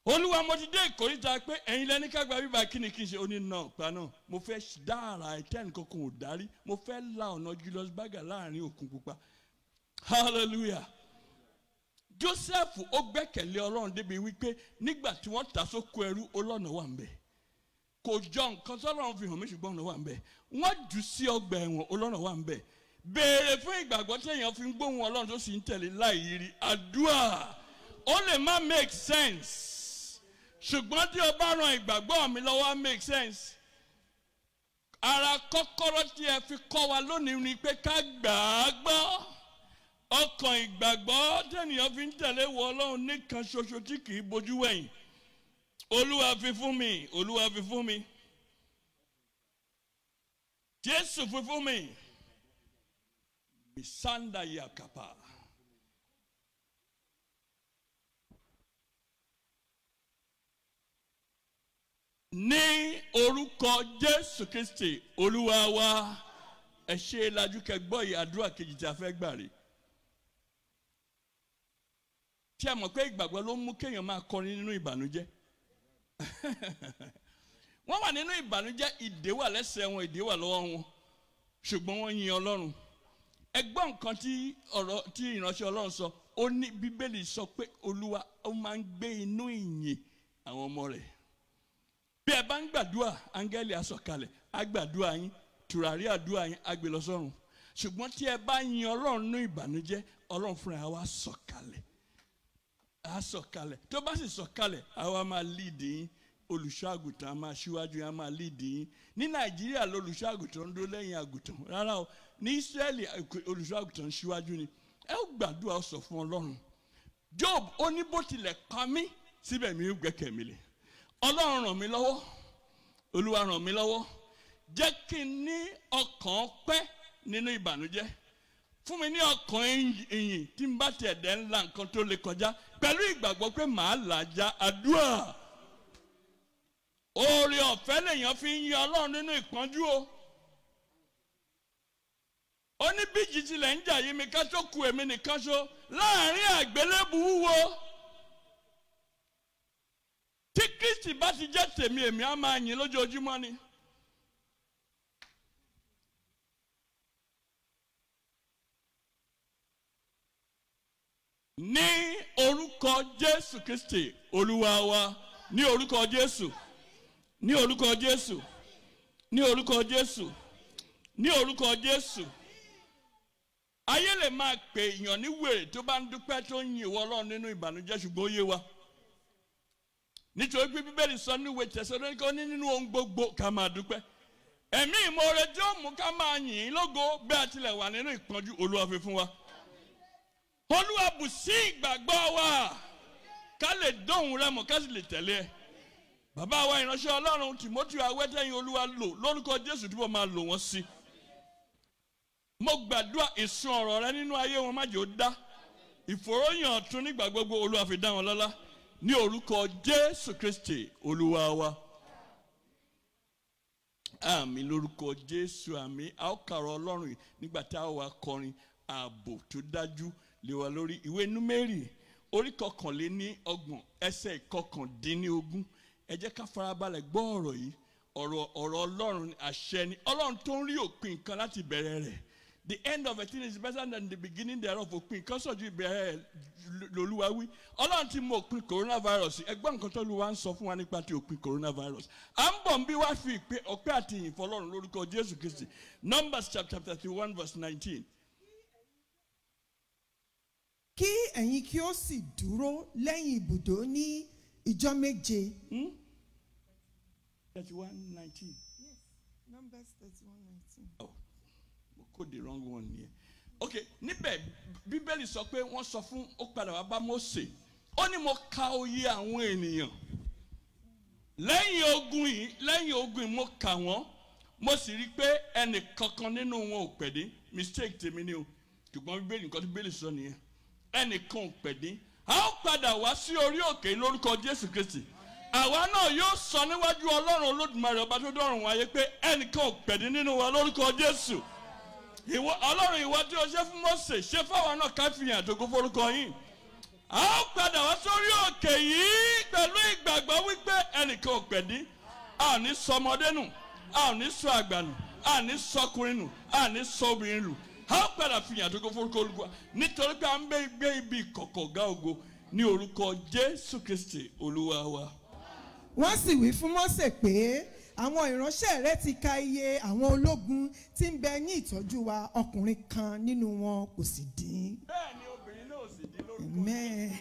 Speaker 7: Olúwa mo ti dé ìkórìtà pé ẹ̀yin lẹ́ni ká gba bíbá kíni kí n ṣe. Ó ní náà pa náà. Mo fẹ́ dá àrà ẹ̀tẹ́nì kankan ò dárí. Mo fẹ́ la ọ̀nà Julius Berger láàrin òkun pupa. Hallelujah. Joseph ó gbẹ́kẹ̀lé Ọlọ́run débi wípé nígbà tí wọ́n tà sóko ẹrú Ọlọ́run wà ń bẹ̀. Kò jọ nǹkan tọ́lọ́run fi hàn mí ṣùgbọ́n Ọlọ́run wà ń bẹ̀. Wọ́n jù sí ọgbà ẹ̀wọ̀n Ọlọ́run wà ń bẹ̀. Béèrè fún ìgbàgbọ́ téèyàn fi ń gbóhùn Ọlọ́run tó sì ń tẹ̀lé láì yiri. Àdúrà ó lè má make sense. Ṣùgbọ́n tí o bá ran ìgbàgbọ́ mi lọ́wọ́ á make sense. Ara kọ́kọ́rọ́ tí ẹ fi kọ́ wa lónìí ni pé ká gbà á gbọ́. Ọkàn ìgbàgbọ́ tẹ́nìyàn fi ń tẹ̀lé wọ Ọlọ́run nìkan ṣoṣo tí kì í bojú wẹ̀yìn. Olúwa fi fún mi, Olúwa fi fún mi. Jésù fi fún mi. Bisanda yakapa. Ní orúkọ Jésù Kristi Olúwa wa, ẹ ṣe lajú kẹgbọ́ yìí àdúrà kejì tí a fẹ́ gbà rè. Tí a mọ̀ pé ìgbàgbọ́ ló mú kéèyàn máa kọrin nínú ìbànújẹ́. wọ́n wà nínú ìbànújẹ́, ìdè wà lẹ́sẹ̀ wọn, ìdè wà lọ́wọ́ wọn, ṣùgbọ́n wọ́n yin Ọlọ́run. Ẹ gbọ́ nǹkan tí ìránṣẹ́ Ọlọ́run sọ. Ó ní Bíbélì sọ pé Olúwa ó máa ń gbé inú ìyìn àwọn ọmọ rẹ̀. Bí ẹ bá ń gbàdúrà, áńgẹ́lì á sọ̀kalẹ̀, á gbàdúrà yín, tùràrí àdúrà yín á gbé lọ sọ́run. Ṣùgbọ́n tí ẹ bá yin Ọlọ́run nínú ìbànújẹ́, Ọlọ́run fúnra wa sọ̀kalẹ̀. Á sọ̀kalẹ̀. Tó bá sì sọ̀kalẹ̀, àwa máa lead yín. Olùṣọ́ àgùntàn máa ṣíwájú yín, á máa lead yín. Ní Nàìjíríà lolùṣọ́ àgùntàn ń dúró lẹ́yìn àgùntàn. Rárá o, ní Ísírẹ́lì olùṣọ́ àgùntàn ṣíwájú ni. Ẹ ó gbàdúrà, ó sọ fún Ọlọ́run. Job ó ní bó tilẹ̀ pa mí, síbẹ̀ mi ò gbẹ́kẹ̀ mi lé. Ọlọ́run ràn mí lọ́wọ́. Olúwa ràn mí lọ́wọ́. Jẹ́ kí n ní ọkàn pẹ́ nínú ìbànújẹ́. Fún mi ní ọkàn ìyìn tí n bá tiẹ̀ dẹ̀ ńlá nǹkan tó lè kọjá pẹ̀lú ìgbàgbọ́ pé màá làjà àdúrà. Oore ọ̀fẹ́ lèèyàn fi ń yin Ọlọ́run nínú ìpọ́njú o. Ó ní bíjì tilẹ̀ ń jà yí mi ká tó ku èmi nìkan ṣo láàrin àgbélébù wúwo. Tí Kristi bá ti jẹ́ tèmi, èmi á máa yìn lójoojúmọ́ ni. Ní orúkọ Jésù Kristi Olúwa wa, ní orúkọ Jésù, ní orúkọ Jésù, ní orúkọ Jésù, ní orúkọ Jésù. Ayé lè máa pè èèyàn ní wèrè tó bá ń dúpẹ́ tó ń yin ìwọ Ọlọ́run nínú ìbànújẹ́, ṣùgbọ́n ó yé wa. Nítorí pé Bíbélì sọ ní ìwé Tẹsalóníkà ó ní nínú ohun gbogbo ká máa dúpẹ́. Ẹ̀mí ìmoore tí ó mú ká máa yìn lógo bí a tilẹ̀ wà nínú ìpọ́njú, Olúwa fi fún wa. Olúwa bù sí ìgbàgbọ́ wa ká lè dóhùn rẹ̀ mọ̀ ká sì lè tẹ̀lé ẹ. Bàbá wa ìránṣẹ́ Ọlọ́run Tímótì Awẹ́tẹ́yìn, Olúwa lò lórúkọ Jésù tí wọ́n máa lò wọ́n sí. Mo gbàdúrà ìsun ọ̀rọ̀ rẹ nínú ayé wọn má jẹ́ ó dá. Ìfòròyìn ọ̀tun nígbà gbogbo Olúwa fi dá wọn lọ́lá. Ní orúkọ Jésù Kristi Olúwa wa. Àmín lórúkọ Jésù, àmín. A ó kàrọ̀ Ọlọ́run nígbà tí a ó wá kọrin ààbò tó dájú lé wa lórí. Ìwé Númérì orí 21 ẹsẹ̀ 19. Ẹ jẹ́ ká farabalẹ̀ gbọ́ ọ̀rọ̀ yìí. Ọ̀rọ̀ Ọlọ́run àṣẹ ni. Ọlọ́run tó ń rí òpin nǹkan láti bẹ̀rẹ̀ rẹ̀. The end of a thing is better than the beginning thereof. Òpin nǹkan sọ̀jú ìbẹ̀rẹ̀ lolúwa wí. Ọlọ́run ti mọ òpin coronavirus. Ẹgbọ́n nǹkan tó Olúwa ń sọ fún wa nípa ti òpin coronavirus. À ń bọ̀ ń bí wá fi ọpẹ́ àti ìyìn fọlọ́run lórúkọ Jésù Kristi. Numbers chapter 31 verse 19.
Speaker 6: Kí ẹ̀yin kí ó sì dúró lẹ́yìn ibùdó ní ìjọ́ méje.
Speaker 7: 31:19.
Speaker 6: Yes, Numbers 31:19.
Speaker 7: Oh, mo kó the wrong one here. Okay, níbẹ̀ Bíbélì sọ pé wọ́n sọ fún ó padà wá bá Mósè. Ó ní mo ka oyè àwọn ènìyàn. Lẹ́yìn ogun yìí mo kà wọ́n. Mo sì rí pé ẹnì kankan nínú wọn ò pẹ̀dé. Mistake tèmi ni o. Ṣùgbọ́n Bíbélì nǹkan tí Bíbélì sọ nìyẹn. Ẹnìkan ò pẹ̀dé. A ó padà wá sí orí òkè lórúkọ Jésù Kristi. Àwa náà yóò sọ níwájú Ọlọ́run Olódùmarè ọba tó dọ́run wáyé pé ẹnìkan ò pẹ̀dé nínú wa lórúkọ Jésù. Ọlọ́run ìwọ tí o ṣe fún Mósè ṣe fáwọn náà ká fi hàn àtòkò forúkọ yín. A ó padà wá sórí òkè yìí pẹ̀lú ìgbàgbọ́ wípé ẹnìkan ò pẹ̀dé. A ò ní sọ ọmọdé nù, a ò ní sọ àgbà nù, a ò ní sọ ọkùnrin nù, a ò ní sọ obìnrin nù. A ó padà fi hàn àtòkò forúkọ Olúwa nítorí pé à ń gbé ibi ìkọ̀kọ̀ ọ̀gá ògo ní orúkọ Jésù Kristi Olúwa wa.
Speaker 6: Wọ́n sì wí fún Mósè pé àwọn ìránṣẹ́ rẹ ti ka iye àwọn ológun tí ń bẹ ní ìtọ́jú wa, ọkùnrin kan nínú wọn kò sì dín.
Speaker 7: Bẹ́ẹ̀ ni obìnrin náà ò sì dín lórúkọ.
Speaker 6: Amen.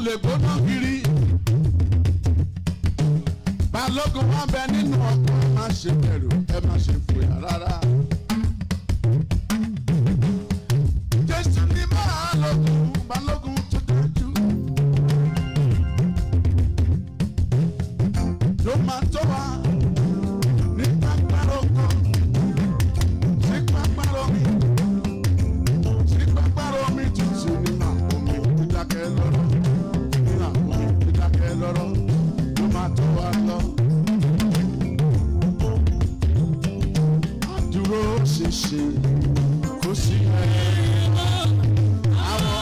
Speaker 5: lè gbóná kiri. Balógun wá bẹ nínú ọkọ̀, ẹ má ṣe bẹ̀rù, ẹ má ṣe fòyà rárá. Jésù ni Balógun, Balógun tó dájú. Ló máa tó wá ní pápárọ̀ kan, sí pápárọ̀ mi, sí pápárọ̀ mi tútù nínú àkómi dídákẹ́ lọ́rọ̀, nínú àkómi dídákẹ́ lọ́rọ̀, ló máa tó wá lọ. Àdúró ṣeṣe kò sí ẹ̀yìn àwọn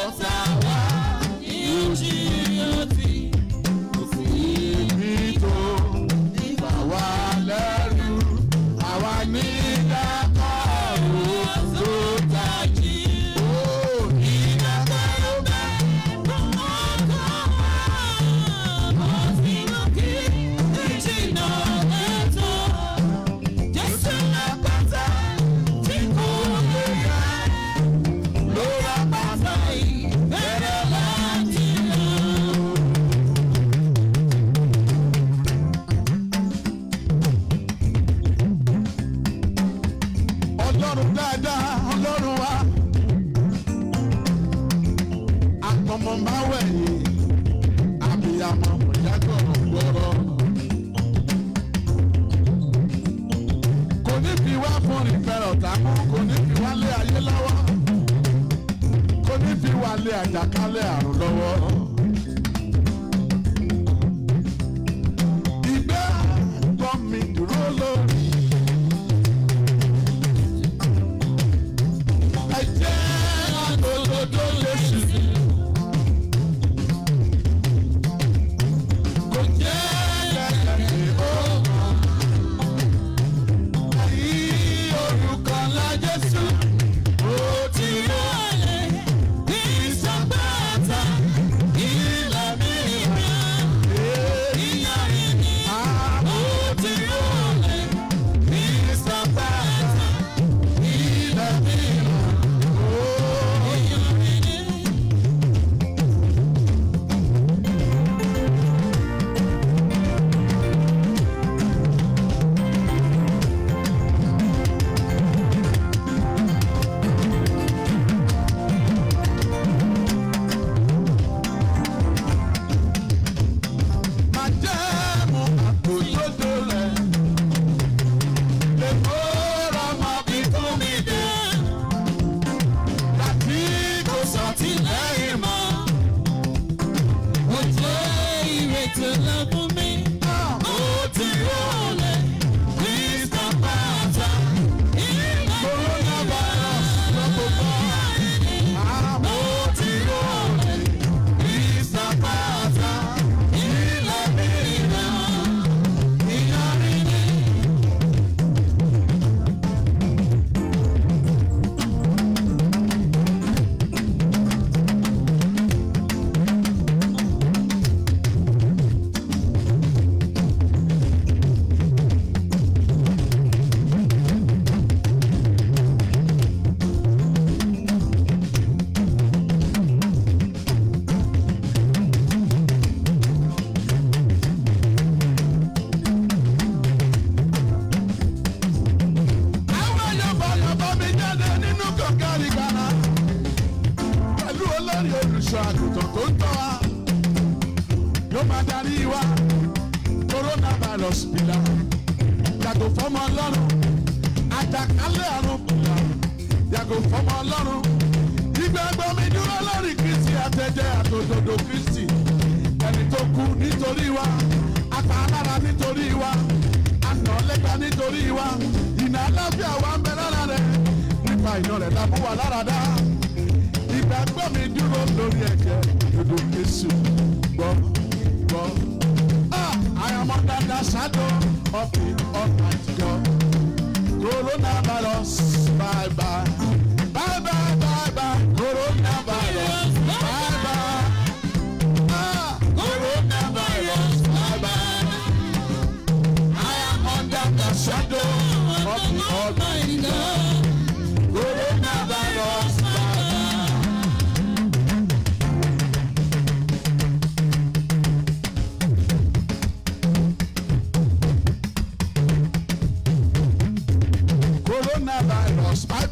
Speaker 5: ọ̀tá wa yóò jí ọtí. Àjàkálẹ̀ àrùn lọ́wọ́. Ìgbẹ́ gbọ́ mi dúró lórí. Ẹ̀jẹ̀ àtòdodo Jésù. Kò jẹ́ lẹ́yìn ọ̀gá. Ayé orúkọ ńlá Jésù. Ó ti wọlé.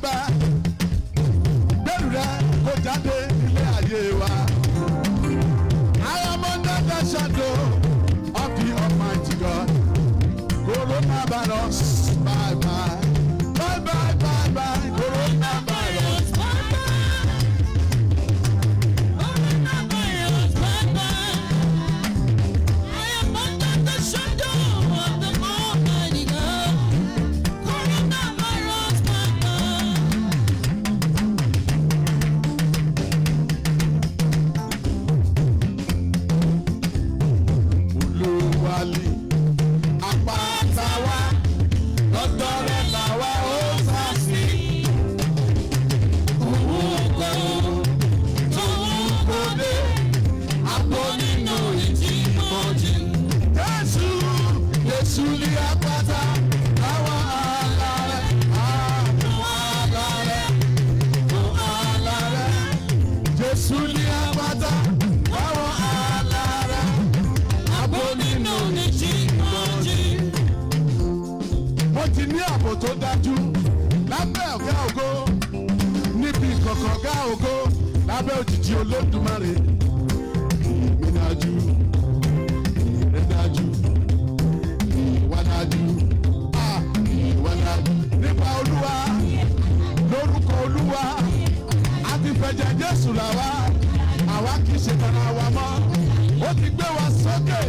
Speaker 8: bye. Bẹ́ẹ̀ni rẹ̀ kó jáde ilé ayé wa. I am under the shadow of the Almighty God. Coronavirus, bye bye. Bye bye, bye bye. Coronavirus, bye bye. Coronavirus, bye bye. I am under the shadow of the Almighty God. Coronavirus, bye bye. Olúwalí. Àpáta wa, lọ́dọ̀ rẹ̀ làwa ó sá sí. Òun kò dé, àpò nínú ìjì mọ́jì. Jésù, Jésù ní àpáta, àwọn àlà rẹ̀, àwọn àlà rẹ̀, àwọn àlà rẹ̀. Jésù ní àpáta, àwọn àlà rẹ̀, àpò nínú ìjì mọ́jì. Mo ti ní ààbò tó dájú lábẹ́ ọ̀gá ògo níbi ìkọ̀kọ̀ ọ̀gá ògo lábẹ́ òjìji Olódùmarè. Ìdájú, ìdájú, ìwádàjú, ìwádàjú nípa Olúwa lórúkọ Olúwa àti fẹ̀jẹ̀ Jésù làwa àwa kì í ṣe tara wa mọ́. Ó ti gbé wa sókè,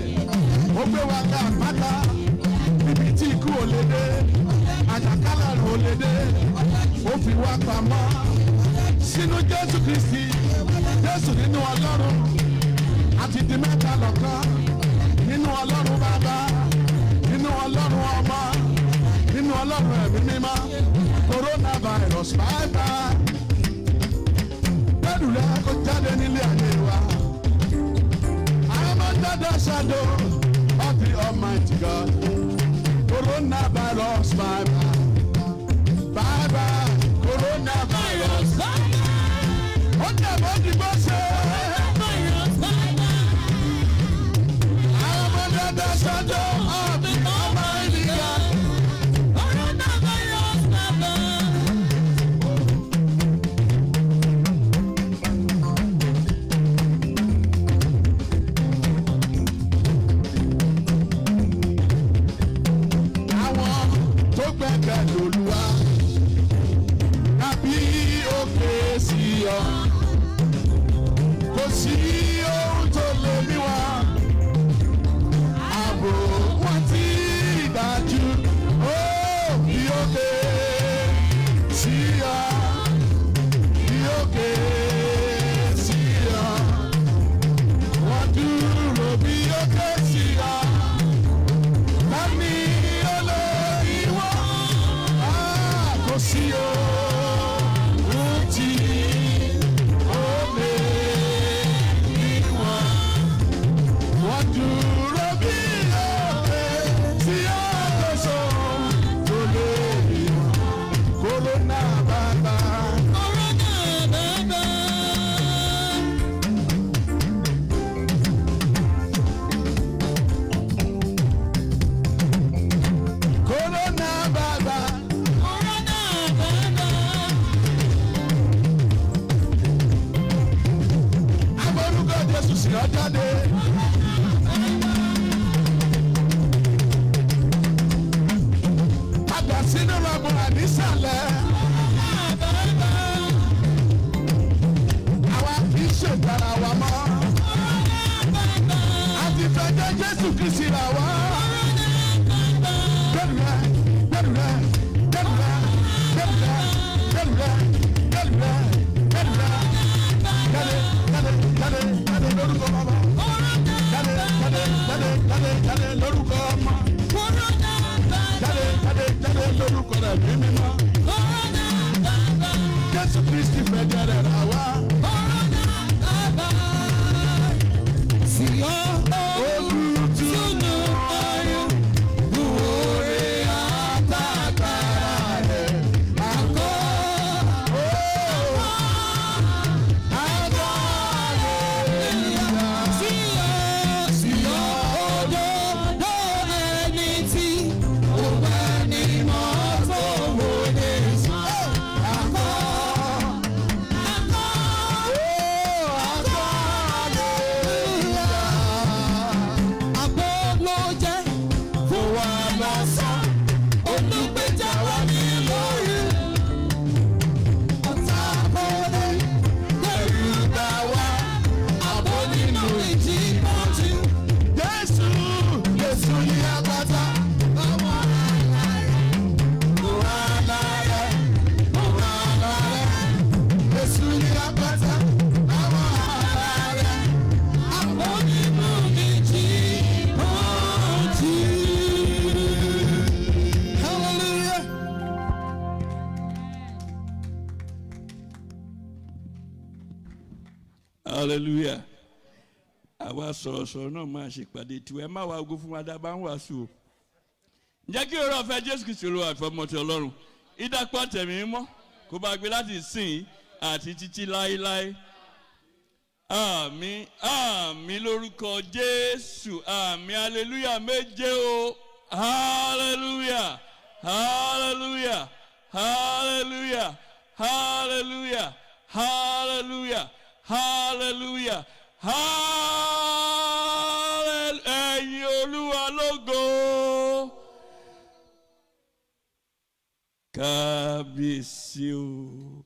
Speaker 8: ó gbé wa ká àpáta. Ibi tí ikú ò lè dé, àjàkálẹ̀ ò lè dé, ó fi wá pamọ́ sínú Jésù Kristi, Jésù nínú Ọlọ́run, àti di mẹ́ta lọ́kan, nínú Ọlọ́run Bàbá, nínú Ọlọ́run Ọmọ, nínú Ọlọ́run Ẹ̀mí Mímọ́. Coronavirus, bye bye. Bẹ́ẹ̀ni rẹ̀ kó jáde nílé ayé wa. I am under the shadow of the Almighty God. Coronavirus, bye bye. Bye bye. Coronavirus, bye bye. Ó dàbọ̀ dìbò ṣe. Coronavirus, bye bye. I am under the shadow of the Almighty God. Coronavirus, bye bye. Gbẹ̀gbẹ̀ l'Olúwa tàbí òkè sí ọ. Kò sí ohun tó lè mí wá. Ààbò wọn ti dájú. Ó bí òkè sí ọ. Bí òkè sí ọ. Wọ́n dúró bí òkè sí ọ. Lámì olórí wọn. Kò sí ohun tí ó lè ní wọn. Wọ́n dúró bí òkè tí ó tó so tó lè rí wọn. Kòrónà bàbá. Kòrónà bàbá. Kòrónà bàbá. Jésù sì rán jáde. Padà sínú rọ̀gùn nísàlẹ̀. Àwa kì í ṣètara wa mọ́. A ti fẹ̀jẹ̀ Jésù Kristi rà wá. Gbẹ̀rù rẹ̀, gbẹ̀rù rẹ̀, gbẹ̀rù rẹ̀, gbẹ̀rù rẹ̀, gbẹ̀rù rẹ̀, gbẹ̀rù rẹ̀, gbẹ̀rù rẹ̀. Jáde, jáde, jáde, jáde lórúkọ bàbá. Jáde, jáde, jáde, jáde, jáde lórúkọ ọmọ. Jáde, jáde, jáde lórúkọ rẹ̀ bí mímọ́. Jésù Kristi fẹ̀jẹ̀ rẹ̀ rà wá. Sí ọ, olùtùnú ayé.
Speaker 7: hallelujah. Àwa sọ̀rọ̀sọ̀rọ̀ náà máa ṣèpàdé tiwa ẹ má wá ogun fún wa dá bá ń wàásù o. Ǹjẹ́ kí oore ọ̀fẹ́ Jésù Kristi Olúwa àfọmọ́ ti Ọlọ́run ìdàpọ̀ tẹ̀mí mọ́ kó bá gbé láti sìn àti títí láéláé. Àmín àmín lórúkọ Jésù àmín hallelujah méje o hallelujah hallelujah hallelujah hallelujah hallelujah hallelujah hallelujah ẹ̀yin Olúwa lógo. Kábíyèsí o.